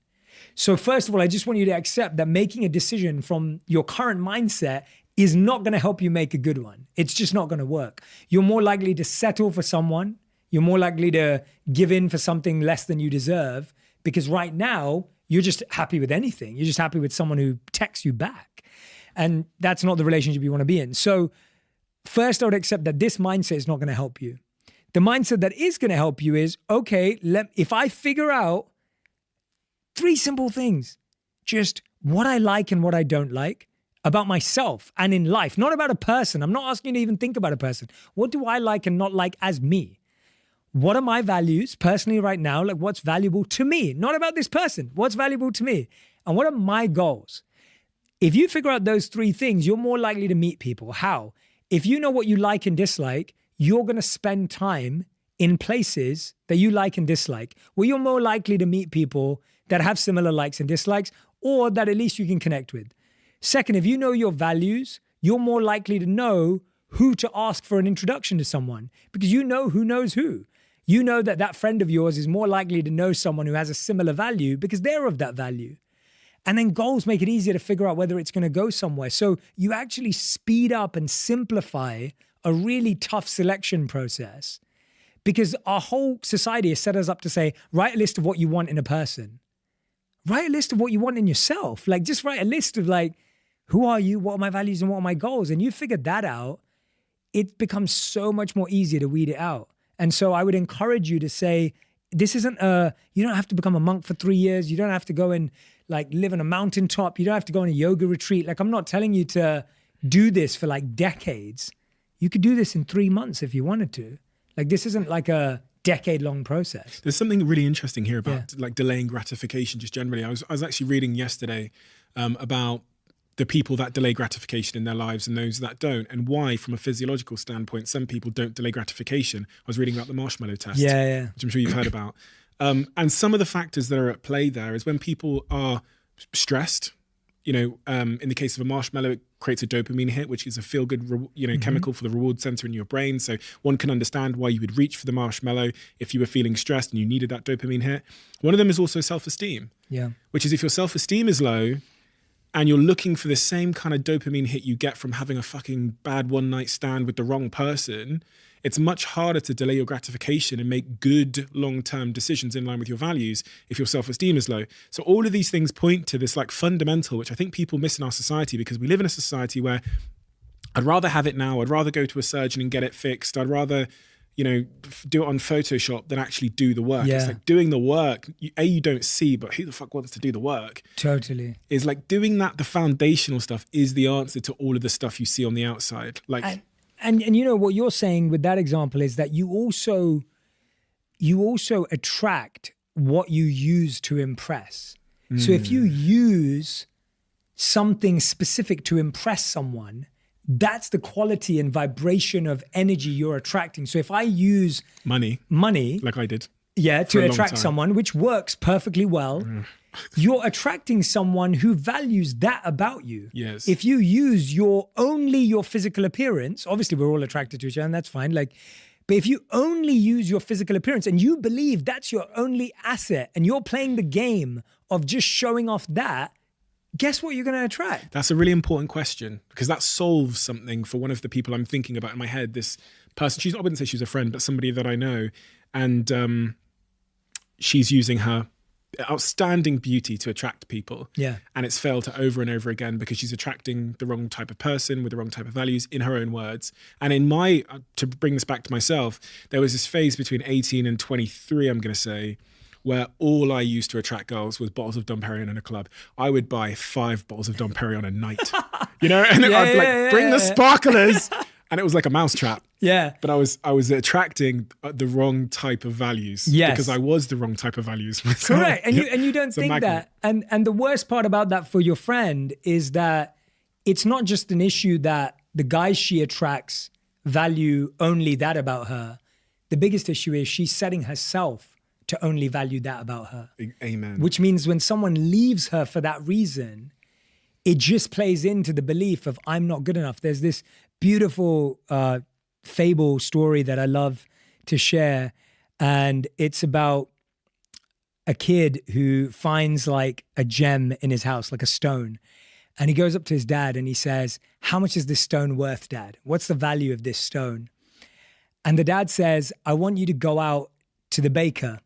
So first of all, I just want you to accept that making a decision from your current mindset is not going to help you make a good one. It's just not going to work. You're more likely to settle for someone. You're more likely to give in for something less than you deserve, because right now you're just happy with anything. You're just happy with someone who texts you back. And that's not the relationship you want to be in. So first, I would accept that this mindset is not going to help you. The mindset that is going to help you is, okay, if I figure out 3 simple things, just what I like and what I don't like about myself and in life, not about a person. I'm not asking you to even think about a person. What do I like and not like as me? What are my values personally right now? Like, what's valuable to me? Not about this person. What's valuable to me? And what are my goals? If you figure out those 3 things, you're more likely to meet people. How? If you know what you like and dislike, you're going to spend time in places that you like and dislike, where you're more likely to meet people that have similar likes and dislikes, or that at least you can connect with. Second, if you know your values, you're more likely to know who to ask for an introduction to someone, because you know who knows who. You know that that friend of yours is more likely to know someone who has a similar value because they're of that value. And then goals make it easier to figure out whether it's going to go somewhere. So you actually speed up and simplify a really tough selection process, because our whole society has set us up to say, write a list of what you want in a person. Write a list of what you want in yourself. Like, just write a list of, like, who are you? What are my values and what are my goals? And you figure that out, it becomes so much more easier to weed it out. And so I would encourage you to say, this isn't you don't have to become a monk for 3 years. You don't have to go and like live on a mountaintop. You don't have to go on a yoga retreat. Like, I'm not telling you to do this for like decades. You could do this in 3 months if you wanted to. Like, this isn't like a decade-long process. There's something really interesting here about like delaying gratification just generally. I was actually reading yesterday about the people that delay gratification in their lives and those that don't, and why, from a physiological standpoint, some people don't delay gratification. I was reading about the marshmallow test, which I'm sure you've heard about. And some of the factors that are at play there is when people are stressed, you know, in the case of a marshmallow, it creates a dopamine hit, which is a feel-good, chemical for the reward center in your brain. So one can understand why you would reach for the marshmallow if you were feeling stressed and you needed that dopamine hit. One of them is also self-esteem, which is if your self-esteem is low and you're looking for the same kind of dopamine hit you get from having a fucking bad one-night stand with the wrong person, it's much harder to delay your gratification and make good long-term decisions in line with your values if your self-esteem is low. So all of these things point to this like fundamental, which I think people miss in our society, because we live in a society where I'd rather have it now. I'd rather go to a surgeon and get it fixed. I'd rather, do it on Photoshop than actually do the work. It's like doing the work, you don't see, but who the fuck wants to do the work? Totally. Is like doing that, the foundational stuff is the answer to all of the stuff you see on the outside. Like, And you know what you're saying with that example is that you also attract what you use to impress. So if you use something specific to impress someone, that's the quality and vibration of energy you're attracting. So if I use money, like I did, to attract someone, which works perfectly well, you're attracting someone who values that about you. Yes. If you use only your physical appearance, obviously we're all attracted to each other and that's fine. Like, But if you only use your physical appearance and you believe that's your only asset and you're playing the game of just showing off that, guess what you're going to attract? That's a really important question, because that solves something for one of the people I'm thinking about in my head. This person, I wouldn't say she's a friend, but somebody that I know. And she's using her outstanding beauty to attract people. Yeah. And it's failed her over and over again because she's attracting the wrong type of person with the wrong type of values, in her own words. And in my, to bring this back to myself, there was this phase between 18 and 23, I'm going to say, where all I used to attract girls was bottles of Dom Perignon in a club. I would buy 5 bottles of Dom Perignon a night, and I'd bring the sparklers, and it was like a mousetrap. Yeah. But I was attracting the wrong type of values. Yes. Because I was the wrong type of values myself. Correct. And you don't think magnet. that. And the worst part about that for your friend is that it's not just an issue that the guys she attracts value only that about her. The biggest issue is she's setting herself to only value that about her. Amen. Which means when someone leaves her for that reason, it just plays into the belief of I'm not good enough. There's this beautiful fable story that I love to share. And it's about a kid who finds like a gem in his house, like a stone. And he goes up to his dad and he says, "How much is this stone worth, Dad? What's the value of this stone?" And the dad says, "I want you to go out to the baker.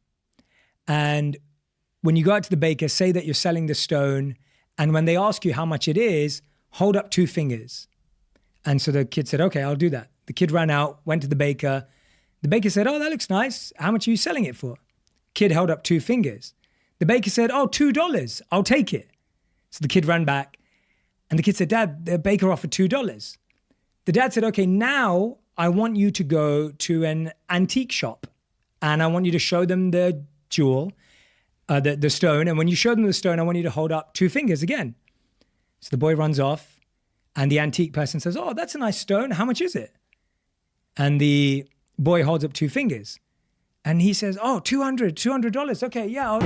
And when you go out to the baker, say that you're selling the stone. And when they ask you how much it is, hold up 2 fingers." And so the kid said, "Okay, I'll do that." The kid ran out, went to the baker. The baker said, "Oh, that looks nice. How much are you selling it for?" Kid held up 2 fingers. The baker said, "Oh, $2. I'll take it." So the kid ran back and the kid said, "Dad, the baker offered $2. The dad said, "Okay, now I want you to go to an antique shop and I want you to show them the jewel, the stone. And when you show them the stone, I want you to hold up 2 fingers again." So the boy runs off and the antique person says, "Oh, that's a nice stone. How much is it?" And the boy holds up 2 fingers and he says, "Oh, $200. Okay, yeah.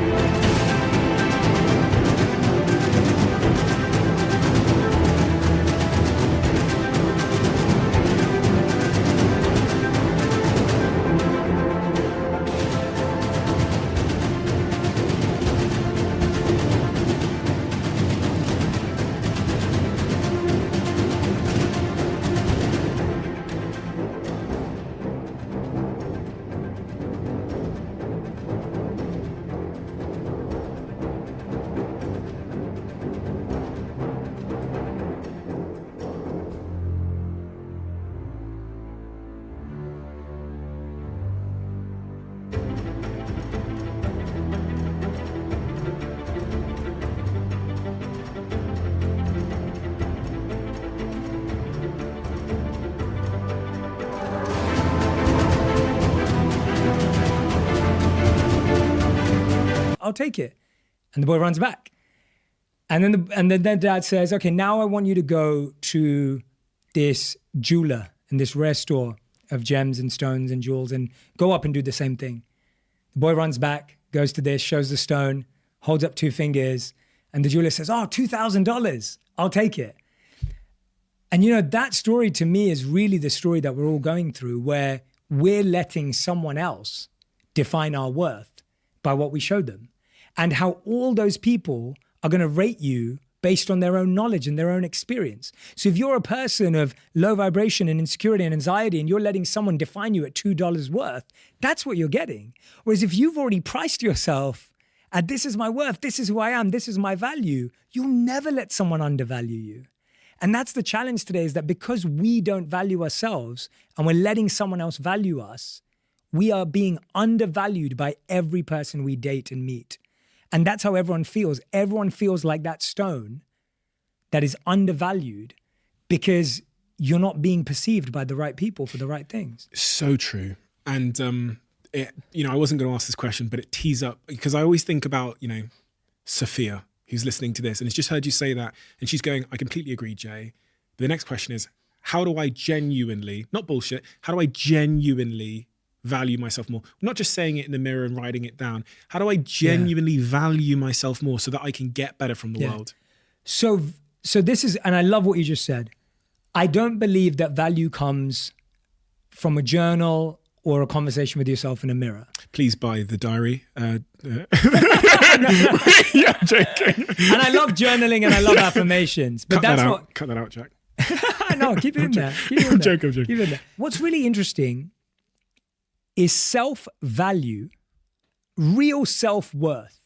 I'll take it." And the boy runs back. And then the dad says, "Okay, now I want you to go to this jeweler in this rare store of gems and stones and jewels and go up and do the same thing." The boy runs back, goes to this, shows the stone, holds up 2 fingers, and the jeweler says, "Oh, $2,000. I'll take it." And that story to me is really the story that we're all going through, where we're letting someone else define our worth by what we showed them. And how all those people are going to rate you based on their own knowledge and their own experience. So if you're a person of low vibration and insecurity and anxiety and you're letting someone define you at $2 worth, that's what you're getting. Whereas if you've already priced yourself at "this is my worth, this is who I am, this is my value," you'll never let someone undervalue you. And that's the challenge today, is that because we don't value ourselves and we're letting someone else value us, we are being undervalued by every person we date and meet. And that's how everyone feels. Everyone feels like that stone that is undervalued because you're not being perceived by the right people for the right things. So true. And, I wasn't going to ask this question, but it tees up, because I always think about, Sophia, who's listening to this and has just heard you say that. And she's going, "I completely agree, Jay." The next question is, how do I genuinely, not bullshit, how do I genuinely value myself more? Not just saying it in the mirror and writing it down. How do I genuinely value myself more so that I can get better from the world? So this is, and I love what you just said. I don't believe that value comes from a journal or a conversation with yourself in a mirror? Please buy the diary. Yeah, I'm joking. And I love journaling and I love affirmations, but Cut that out, Jack. No, keep it in there. I'm joking. Keep it in there. What's really interesting is self-value, real self-worth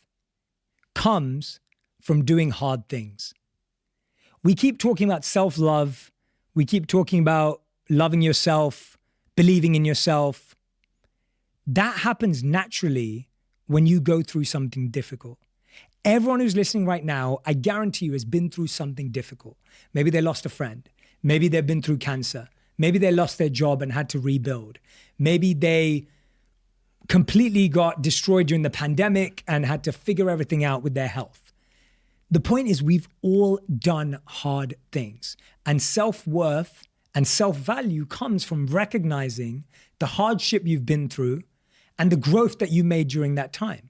comes from doing hard things. We keep talking about self-love. We keep talking about loving yourself, believing in yourself. That happens naturally when you go through something difficult. Everyone who's listening right now, I guarantee you, has been through something difficult. Maybe they lost a friend. Maybe they've been through cancer. Maybe they lost their job and had to rebuild. Maybe they completely got destroyed during the pandemic and had to figure everything out with their health. The point is, we've all done hard things. And self-worth and self-value comes from recognizing the hardship you've been through and the growth that you made during that time.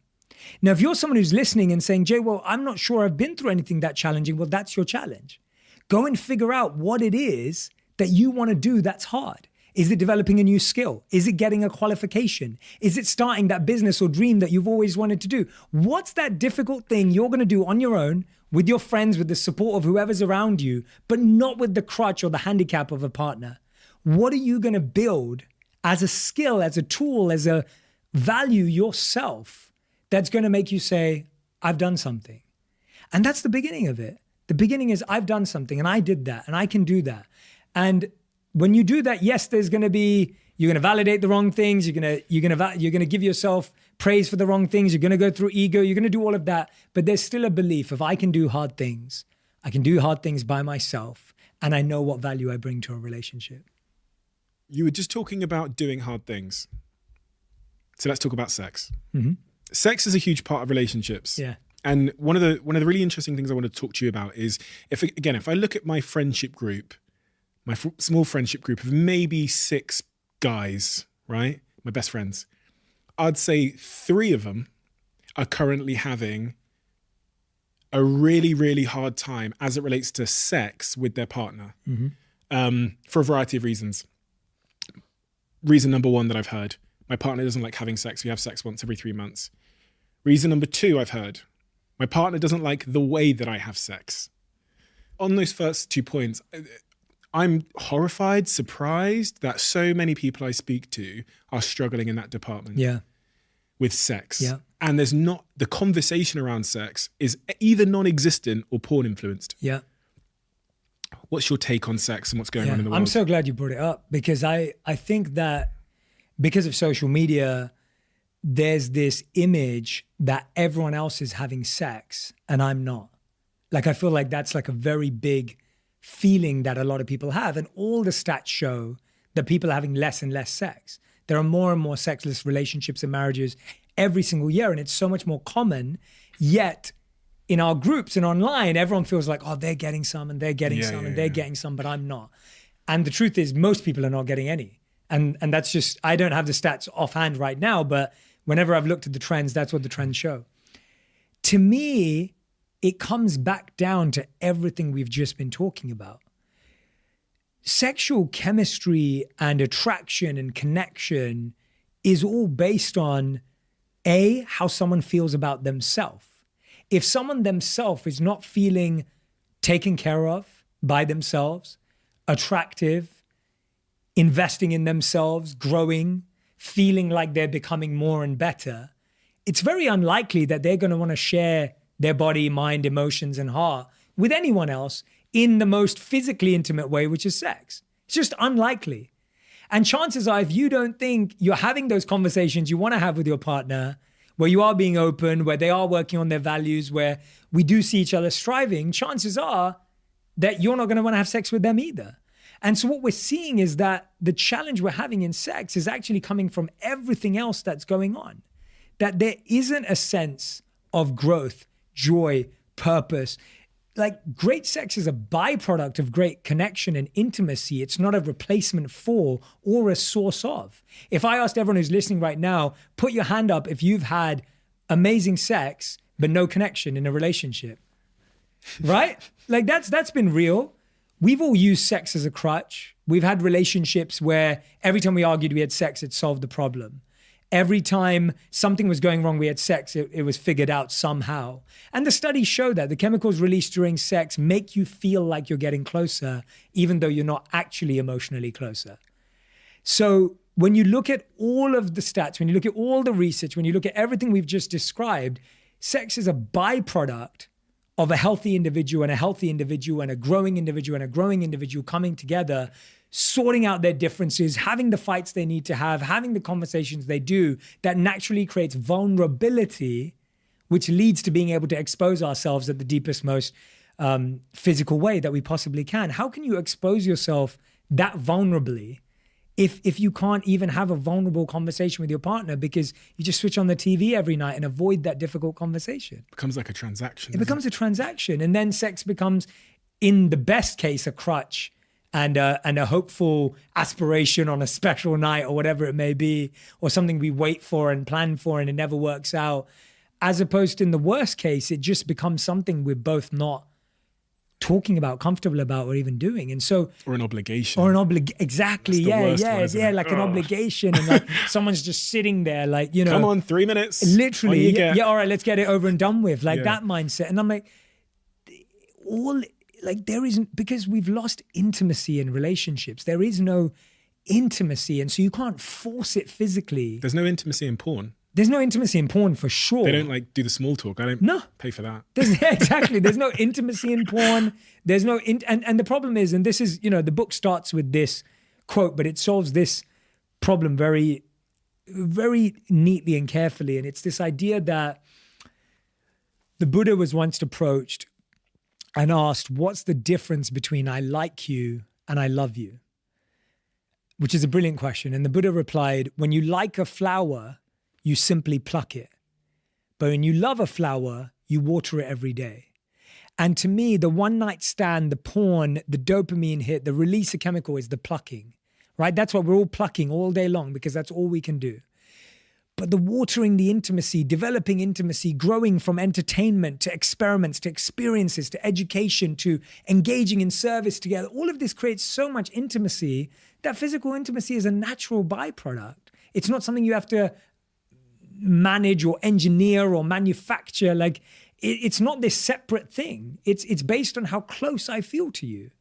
Now, if you're someone who's listening and saying, Jay, well, I'm not sure I've been through anything that challenging, well, that's your challenge. Go and figure out what it is that you want to do that's hard. Is it developing a new skill? Is it getting a qualification? Is it starting that business or dream that you've always wanted to do? What's that difficult thing you're going to do on your own, with your friends, with the support of whoever's around you, but not with the crutch or the handicap of a partner? What are you going to build as a skill, as a tool, as a value yourself that's going to make you say, I've done something? And that's the beginning of it. The beginning is, I've done something and I did that and I can do that. And when you do that, yes, you're going to validate the wrong things. You're going to give yourself praise for the wrong things. You're going to go through ego. You're going to do all of that. But there's still a belief of, I can do hard things. I can do hard things by myself. And I know what value I bring to a relationship. You were just talking about doing hard things. So let's talk about sex. Mm-hmm. Sex is a huge part of relationships. Yeah. And one of the really interesting things I want to talk to you about is, if I look at my friendship group, my small friendship group of maybe 6 guys, right? My best friends. I'd say 3 of them are currently having a really, really hard time as it relates to sex with their partner, for a variety of reasons. Reason number 1 that I've heard, my partner doesn't like having sex. We have sex once every 3 months. Reason number 2 I've heard, my partner doesn't like the way that I have sex. On those first 2 points, I'm horrified, surprised that so many people I speak to are struggling in that department with sex. Yeah. And there's not, the conversation around sex is either non-existent or porn influenced. Yeah. What's your take on sex and what's going on in the world? I'm so glad you brought it up, because I think that because of social media, there's this image that everyone else is having sex and I'm not. Like, I feel like that's like a very big feeling that a lot of people have. And all the stats show that people are having less and less sex. There are more and more sexless relationships and marriages every single year. And it's so much more common. Yet in our groups and online, everyone feels like, oh, they're getting some and they're getting some and they're getting some, but I'm not. And the truth is, most people are not getting any. And that's just, I don't have the stats offhand right now, but whenever I've looked at the trends, that's what the trends show. To me, it comes back down to everything we've just been talking about. Sexual chemistry and attraction and connection is all based on, A, how someone feels about themselves. If someone themselves is not feeling taken care of by themselves, attractive, investing in themselves, growing, feeling like they're becoming more and better, it's very unlikely that they're going to want to share their body, mind, emotions, and heart with anyone else in the most physically intimate way, which is sex. It's just unlikely. And chances are, if you don't think you're having those conversations you want to have with your partner, where you are being open, where they are working on their values, where we do see each other striving, chances are that you're not going to want to have sex with them either. And so what we're seeing is that the challenge we're having in sex is actually coming from everything else that's going on. That there isn't a sense of growth, joy, purpose. Like, great sex is a byproduct of great connection and intimacy. It's not a replacement for or a source of. If I asked everyone who's listening right now, put your hand up if you've had amazing sex but no connection in a relationship, right? Like, that's been real. We've all used sex as a crutch. We've had relationships where every time we argued, we had sex, it solved the problem. Every time something was going wrong, we had sex, it was figured out somehow. And the studies show that the chemicals released during sex make you feel like you're getting closer, even though you're not actually emotionally closer. So when you look at all of the stats, when you look at all the research, when you look at everything we've just described, sex is a byproduct of a healthy individual and a healthy individual and a growing individual and a growing individual coming together, sorting out their differences, having the fights they need to have, having the conversations they do, that naturally creates vulnerability, which leads to being able to expose ourselves at the deepest, most physical way that we possibly can. How can you expose yourself that vulnerably if you can't even have a vulnerable conversation with your partner because you just switch on the TV every night and avoid that difficult conversation? It becomes like a transaction. It becomes a transaction. And then sex becomes, in the best case, a crutch and a hopeful aspiration on a special night or whatever it may be, or something we wait for and plan for and it never works out. As opposed to in the worst case, it just becomes something we're both not talking about, comfortable about, or even doing. And so, or an obligation. Exactly. That's the worst one, Like an obligation. And like someone's just sitting there like, you know. Come on, 3 minutes. Literally. Yeah, all right, let's get it over and done with. Like that mindset. And I'm like, there isn't, because we've lost intimacy in relationships. There is no intimacy. And so you can't force it physically. There's no intimacy in porn. There's no intimacy in porn for sure. They don't like do the small talk. I don't pay for that. Exactly. There's no intimacy in porn. There's no, and the problem is, and this is, the book starts with this quote, but it solves this problem very, very neatly and carefully. And it's this idea that the Buddha was once approached and asked, what's the difference between I like you and I love you? Which is a brilliant question. And the Buddha replied, when you like a flower, you simply pluck it. But when you love a flower, you water it every day. And to me, the one night stand, the porn, the dopamine hit, the release of chemical is the plucking, right? That's what we're all plucking all day long because that's all we can do. But the watering, the intimacy, developing intimacy, growing from entertainment to experiments, to experiences, to education, to engaging in service together, all of this creates so much intimacy that physical intimacy is a natural byproduct. It's not something you have to manage or engineer or manufacture. Like it's not this separate thing. It's based on how close I feel to you.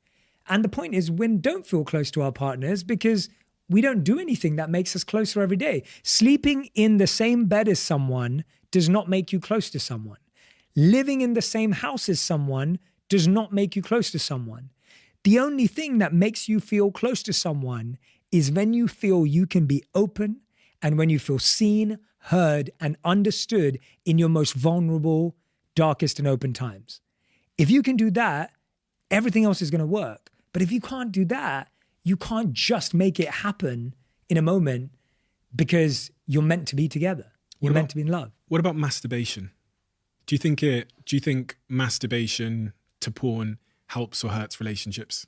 And the point is, we don't feel close to our partners because we don't do anything that makes us closer every day. Sleeping in the same bed as someone does not make you close to someone. Living in the same house as someone does not make you close to someone. The only thing that makes you feel close to someone is when you feel you can be open and when you feel seen, heard, and understood in your most vulnerable, darkest, and open times. If you can do that, everything else is going to work. But if you can't do that, you can't just make it happen in a moment because you're meant to be together. You're meant to be in love. What about masturbation? Do you think masturbation to porn helps or hurts relationships?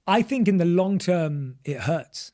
I think in the long term, it hurts.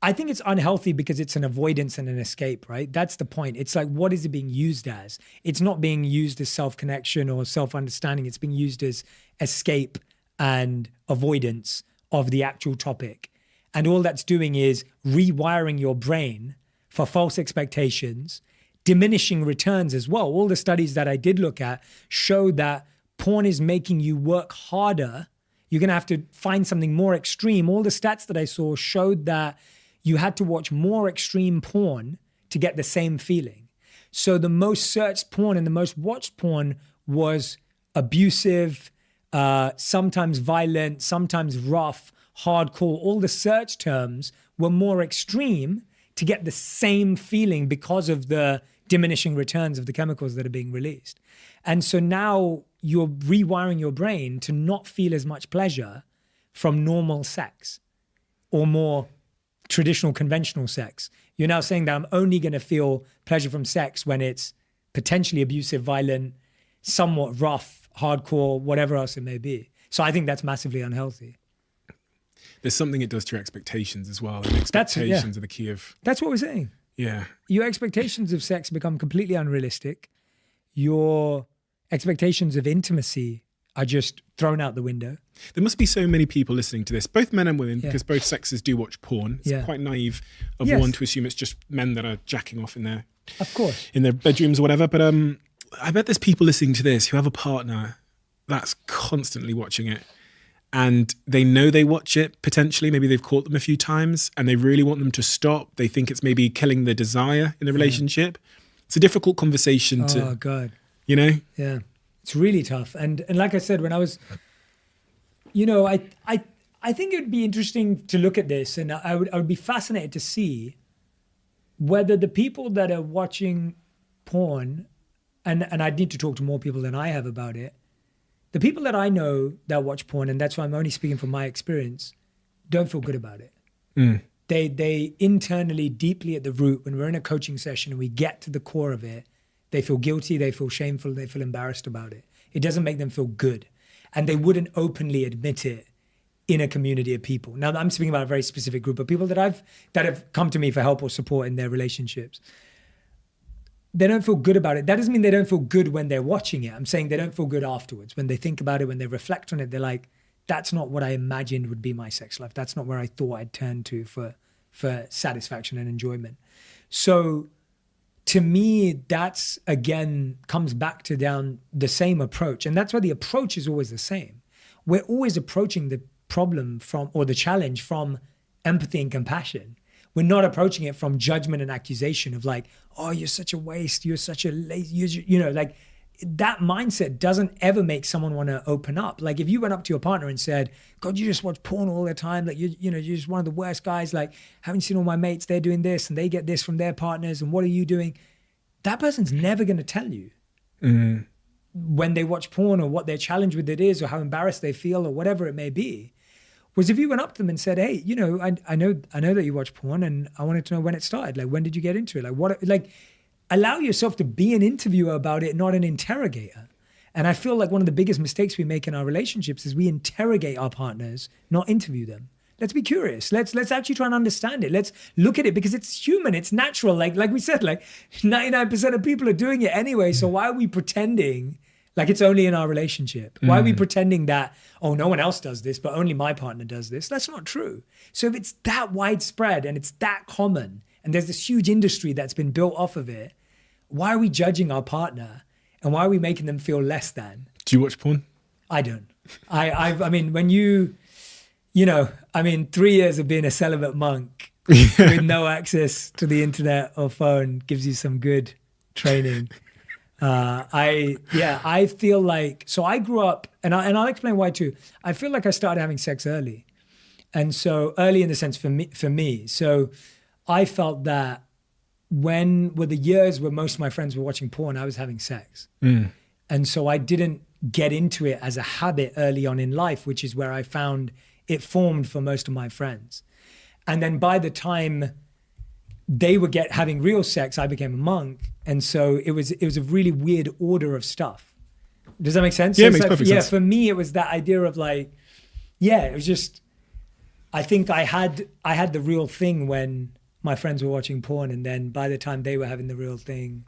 I think it's unhealthy because it's an avoidance and an escape, right? That's the point. It's like, what is it being used as? It's not being used as self-connection or self-understanding. It's being used as escape and avoidance of the actual topic. And all that's doing is rewiring your brain for false expectations, diminishing returns as well. All the studies that I did look at showed that porn is making you work harder. You're going to have to find something more extreme. All the stats that I saw showed that you had to watch more extreme porn to get the same feeling. So the most searched porn and the most watched porn was abusive, sometimes violent, sometimes rough, hardcore. All the search terms were more extreme to get the same feeling because of the diminishing returns of the chemicals that are being released. And so now you're rewiring your brain to not feel as much pleasure from normal sex or more traditional, conventional sex. You're now saying that I'm only going to feel pleasure from sex when it's potentially abusive, violent, somewhat rough, hardcore, whatever else it may be. So I think that's massively unhealthy. There's something it does to your expectations as well. And expectations are the key of... That's what we're saying. Yeah. Your expectations of sex become completely unrealistic. Your expectations of intimacy are just thrown out the window. There must be so many people listening to this, both men and women, because both sexes do watch porn. It's quite naive of one to assume it's just men that are jacking off in their bedrooms or whatever. But I bet there's people listening to this who have a partner that's constantly watching it, and they know they watch it potentially. Maybe they've caught them a few times, and they really want them to stop. They think it's maybe killing the desire in the relationship. It's a difficult conversation to. Oh God. You know? Yeah. It's really tough. And like I said, when I was, you know, I think it would be interesting to look at this, and I would be fascinated to see whether the people that are watching porn, and I need to talk to more people than I have about it, the people that I know that watch porn, and that's why I'm only speaking from my experience, don't feel good about it. They internally, deeply at the root, when we're in a coaching session and we get to the core of it, they feel guilty, they feel shameful, they feel embarrassed about it. It doesn't make them feel good. And they wouldn't openly admit it in a community of people. Now, I'm speaking about a very specific group of people that have come to me for help or support in their relationships. They don't feel good about it. That doesn't mean they don't feel good when they're watching it. I'm saying they don't feel good afterwards. When they think about it, when they reflect on it, they're like, that's not what I imagined would be my sex life. That's not where I thought I'd turn to for satisfaction and enjoyment. So to me, that's, again, comes back to down the same approach. And that's why the approach is always the same. We're always approaching the problem or the challenge from empathy and compassion. We're not approaching it from judgment and accusation of like, oh, you're such a waste, you're such a lazy, like that mindset doesn't ever make someone want to open up. Like if you went up to your partner and said, God, you just watch porn all the time. Like, you're just one of the worst guys. Like, haven't you seen all my mates? They're doing this and they get this from their partners. And what are you doing? That person's never going to tell you when they watch porn or what their challenge with it is or how embarrassed they feel or whatever it may be. Whereas if you went up to them and said, hey, I know that you watch porn and I wanted to know when it started. Like, when did you get into it? Allow yourself to be an interviewer about it, not an interrogator. And I feel like one of the biggest mistakes we make in our relationships is we interrogate our partners, not interview them. Let's be curious. Let's actually try and understand it. Let's look at it because it's human. It's natural. Like we said, like 99% of people are doing it anyway. So why are we pretending like it's only in our relationship? Why are we pretending that, oh, no one else does this, but only my partner does this? That's not true. So if it's that widespread and it's that common, and there's this huge industry that's been built off of it, why are we judging our partner and why are we making them feel less than? Do you watch porn? I don't. I mean, when 3 years of being a celibate monk with no access to the internet or phone gives you some good training. I feel like, so I grew up, and I'll explain why too. I feel like I started having sex early. And so early in the sense for me. So I felt that when were the years where most of my friends were watching porn, I was having sex. And so I didn't get into it as a habit early on in life, which is where I found it formed for most of my friends. And then by the time they were having real sex, I became a monk. And so it was a really weird order of stuff. Does that make sense? Yeah, so it makes perfect sense. For me, it was that idea of like, it was just, I think I had the real thing when my friends were watching porn. And then by the time they were having the real thing,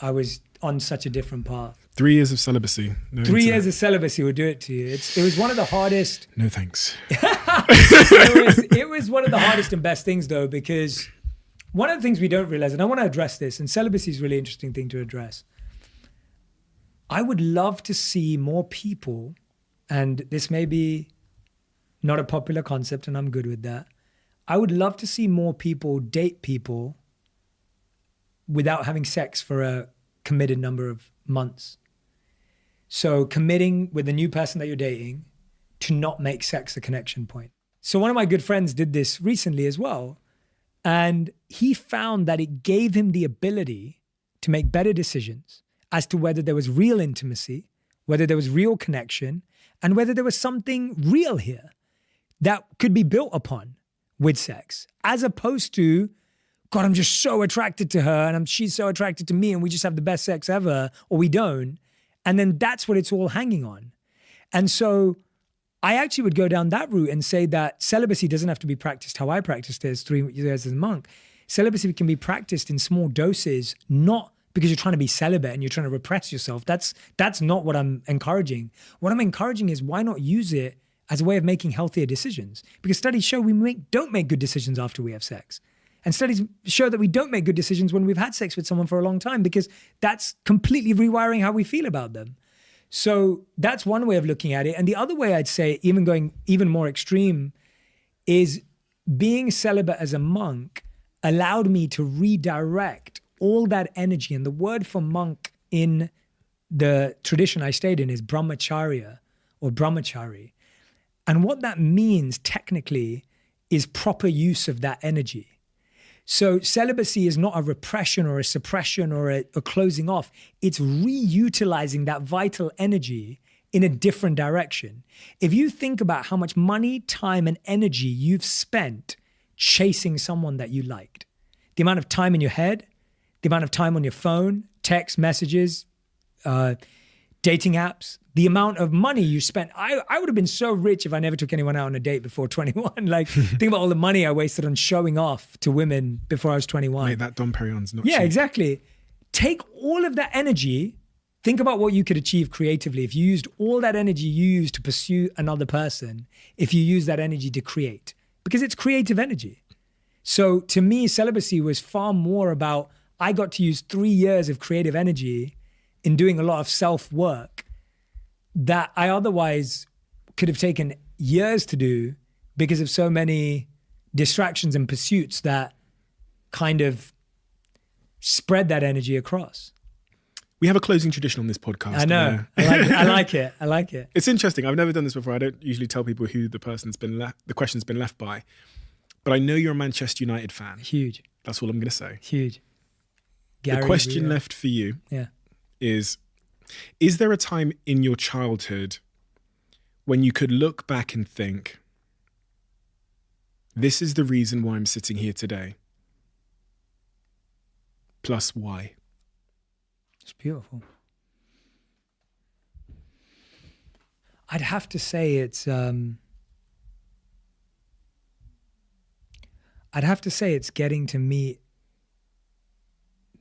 I was on such a different path. 3 years of celibacy. No 3 years of celibacy will do it to you. It was one of the hardest. No thanks. It was one of the hardest and best things though, because one of the things we don't realize, and I want to address this, and celibacy is a really interesting thing to address. I would love to see more people, and this may be not a popular concept and I'm good with that. I would love to see more people date people without having sex for a committed number of months. So committing with the new person that you're dating to not make sex the connection point. So one of my good friends did this recently as well. And he found that it gave him the ability to make better decisions as to whether there was real intimacy, whether there was real connection, and whether there was something real here that could be built upon with sex, as opposed to, God, I'm just so attracted to her and she's so attracted to me and we just have the best sex ever, or we don't. And then that's what it's all hanging on. And so I actually would go down that route and say that celibacy doesn't have to be practiced how I practiced it as 3 years as a monk. Celibacy can be practiced in small doses, not because you're trying to be celibate and you're trying to repress yourself. That's not what I'm encouraging. What I'm encouraging is why not use it as a way of making healthier decisions? Because studies show we don't make good decisions after we have sex. And studies show that we don't make good decisions when we've had sex with someone for a long time, because that's completely rewiring how we feel about them. So that's one way of looking at it. And the other way I'd say, even going even more extreme, is being celibate as a monk allowed me to redirect all that energy. And the word for monk in the tradition I stayed in is brahmacharya or brahmachari. And what that means technically is proper use of that energy. So celibacy is not a repression or a suppression or a closing off. It's reutilizing that vital energy in a different direction. If you think about how much money, time, and energy you've spent chasing someone that you liked, the amount of time in your head, the amount of time on your phone, text messages, dating apps, the amount of money you spent. I would have been so rich if I never took anyone out on a date before 21. Like, think about all the money I wasted on showing off to women before I was 21. Mate, that Dom Perignon's not Yeah, cheap. exactly. Take all of that energy, think about what you could achieve creatively. If you used all that energy you used to pursue another person, if you use that energy to create, because it's creative energy. So to me, celibacy was far more about, I got to use 3 years of creative energy in doing a lot of self-work that I otherwise could have taken years to do because of so many distractions and pursuits that kind of spread that energy across. We have a closing tradition on this podcast. I know. I like it. I like it. It's interesting. I've never done this before. I don't usually tell people who the question's been left by. But I know you're a Manchester United fan. Huge. That's all I'm going to say. Huge. The question left for you is there a time in your childhood when you could look back and think, this is the reason why I'm sitting here today, plus why? It's beautiful. I'd have to say it's getting to meet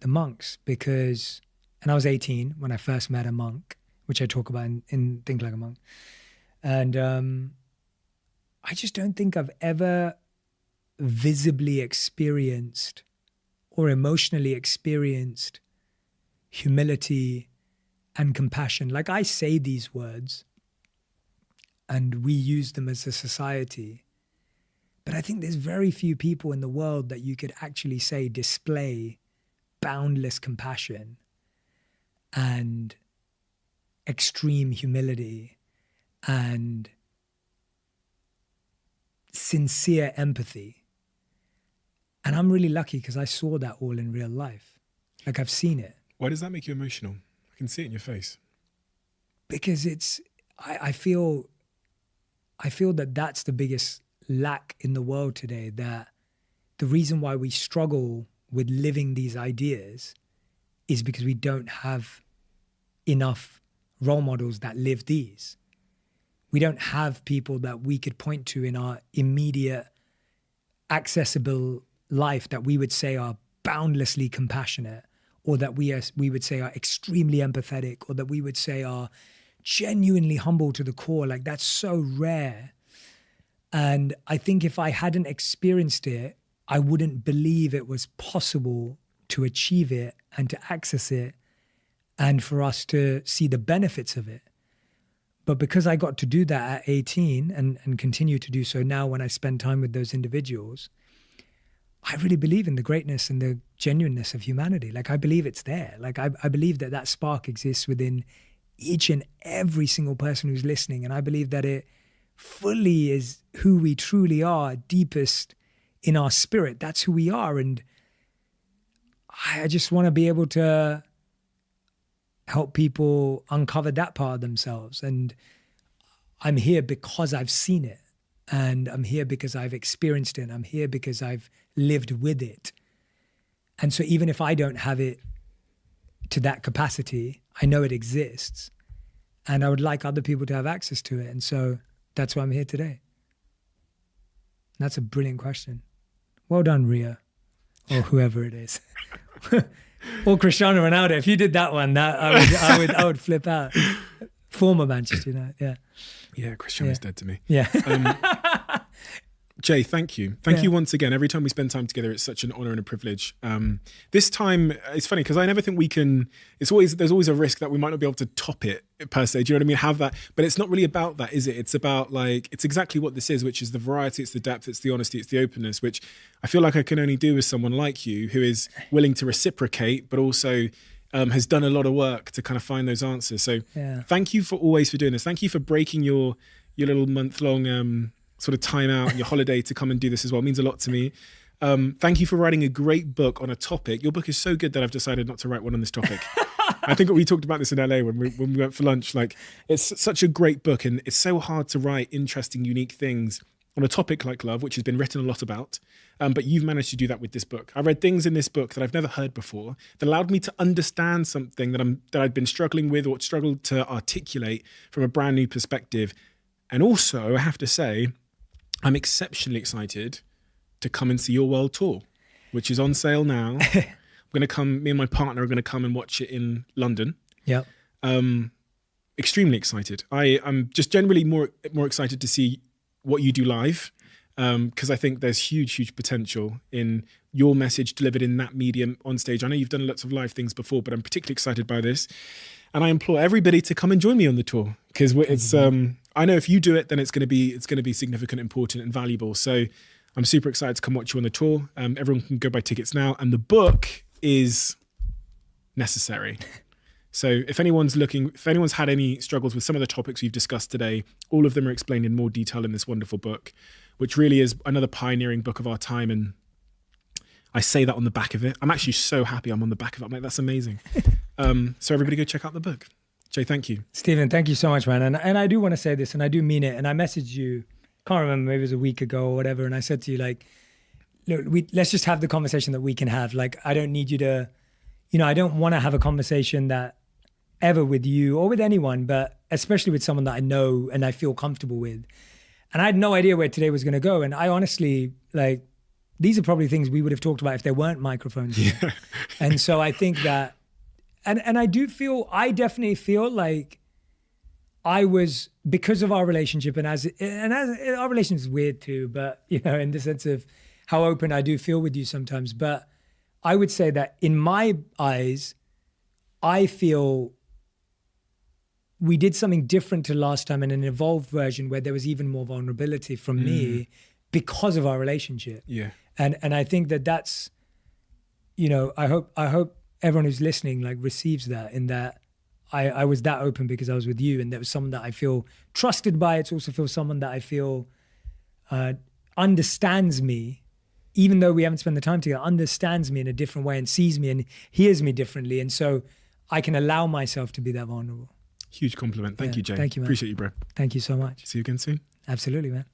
the monks, because, and I was 18 when I first met a monk, which I talk about in Think Like a Monk. And I just don't think I've ever visibly experienced or emotionally experienced humility and compassion. Like, I say these words and we use them as a society, but I think there's very few people in the world that you could actually say display boundless compassion and extreme humility and sincere empathy. And I'm really lucky because I saw that all in real life. Like, I've seen it. Why does that make you emotional? I can see it in your face. Because I feel that that's the biggest lack in the world today, that the reason why we struggle with living these ideas is because we don't have enough role models that live these. We don't have people that we could point to in our immediate, accessible life that we would say are boundlessly compassionate, or that we would say are extremely empathetic, or that we would say are genuinely humble to the core. Like, that's so rare. And I think if I hadn't experienced it, I wouldn't believe it was possible to achieve it and to access it and for us to see the benefits of it. But because I got to do that at 18 and continue to do so now when I spend time with those individuals, I really believe in the greatness and the genuineness of humanity. Like, I believe it's there. Like, I believe that spark exists within each and every single person who's listening. And I believe that it fully is who we truly are, deepest in our spirit. That's who we are. And I just want to be able to help people uncover that part of themselves. And I'm here because I've seen it. And I'm here because I've experienced it. I'm here because I've lived with it. And so even if I don't have it to that capacity, I know it exists. And I would like other people to have access to it. And so that's why I'm here today. That's a brilliant question. Well done, Ria, or whoever it is. or Cristiano Ronaldo. If you did that one, I would flip out. Former Manchester United, yeah. Yeah, Cristiano's dead to me. Yeah. Jay, thank you. Thank you once again. Every time we spend time together, it's such an honor and a privilege. This time, it's funny because I never think we can, there's always a risk that we might not be able to top it per se. Do you know what I mean? Have that, but it's not really about that, is it? It's about it's exactly what this is, which is the variety, it's the depth, it's the honesty, it's the openness, which I feel like I can only do with someone like you who is willing to reciprocate, but also has done a lot of work to kind of find those answers. So thank you for doing this. Thank you for breaking your little month-long sort of time out and your holiday to come and do this as well. It means a lot to me. Thank you for writing a great book on a topic. Your book is so good that I've decided not to write one on this topic. I think we talked about this in LA when we went for lunch. Like, it's such a great book, and it's so hard to write interesting, unique things on a topic like love, which has been written a lot about. But you've managed to do that with this book. I read things in this book that I've never heard before that allowed me to understand something that I'd been struggling with or struggled to articulate from a brand new perspective. And also, I have to say, I'm exceptionally excited to come and see your world tour, which is on sale now. Me and my partner are going to come and watch it in London. Yeah. Extremely excited. I'm just generally more excited to see what you do live, because I think there's huge potential in your message delivered in that medium on stage. I know you've done lots of live things before, but I'm particularly excited by this. And I implore everybody to come and join me on the tour, because it's I know if you do it, then it's going to be significant, important, and valuable. So I'm super excited to come watch you on the tour. Everyone can go buy tickets now, and the book is necessary. So if anyone's had any struggles with some of the topics we've discussed today, all of them are explained in more detail in this wonderful book, which really is another pioneering book of our time. And I say that on the back of it. I'm actually so happy I'm on the back of it. I'm like, that's amazing. So everybody go check out the book. Jay, thank you. Stephen, thank you so much, man. And I do want to say this, and I do mean it. And I messaged you, can't remember, maybe it was a week ago or whatever. And I said to you, like, look, let's just have the conversation that we can have. Like, I don't need you to, I don't want to have a conversation that ever with you or with anyone, but especially with someone that I know and I feel comfortable with. And I had no idea where today was going to go. And I honestly, like, these are probably things we would have talked about if there weren't microphones. Yeah. And so I think that, and I definitely feel like I was, because of our relationship, and as our relationship is weird too, but in the sense of how open I do feel with you sometimes. But I would say that in my eyes, I feel we did something different to last time, in an evolved version where there was even more vulnerability from me because of our relationship. Yeah. And I think that's, I hope everyone who's listening like receives that, in that I was that open because I was with you, and there was someone that I feel trusted by. It's also feel someone that I feel understands me, even though we haven't spent the time together, understands me in a different way and sees me and hears me differently. And so I can allow myself to be that vulnerable. Huge compliment. Thank you, Jay. Thank you, man. Appreciate you, bro. Thank you so much. See you again soon. Absolutely, man.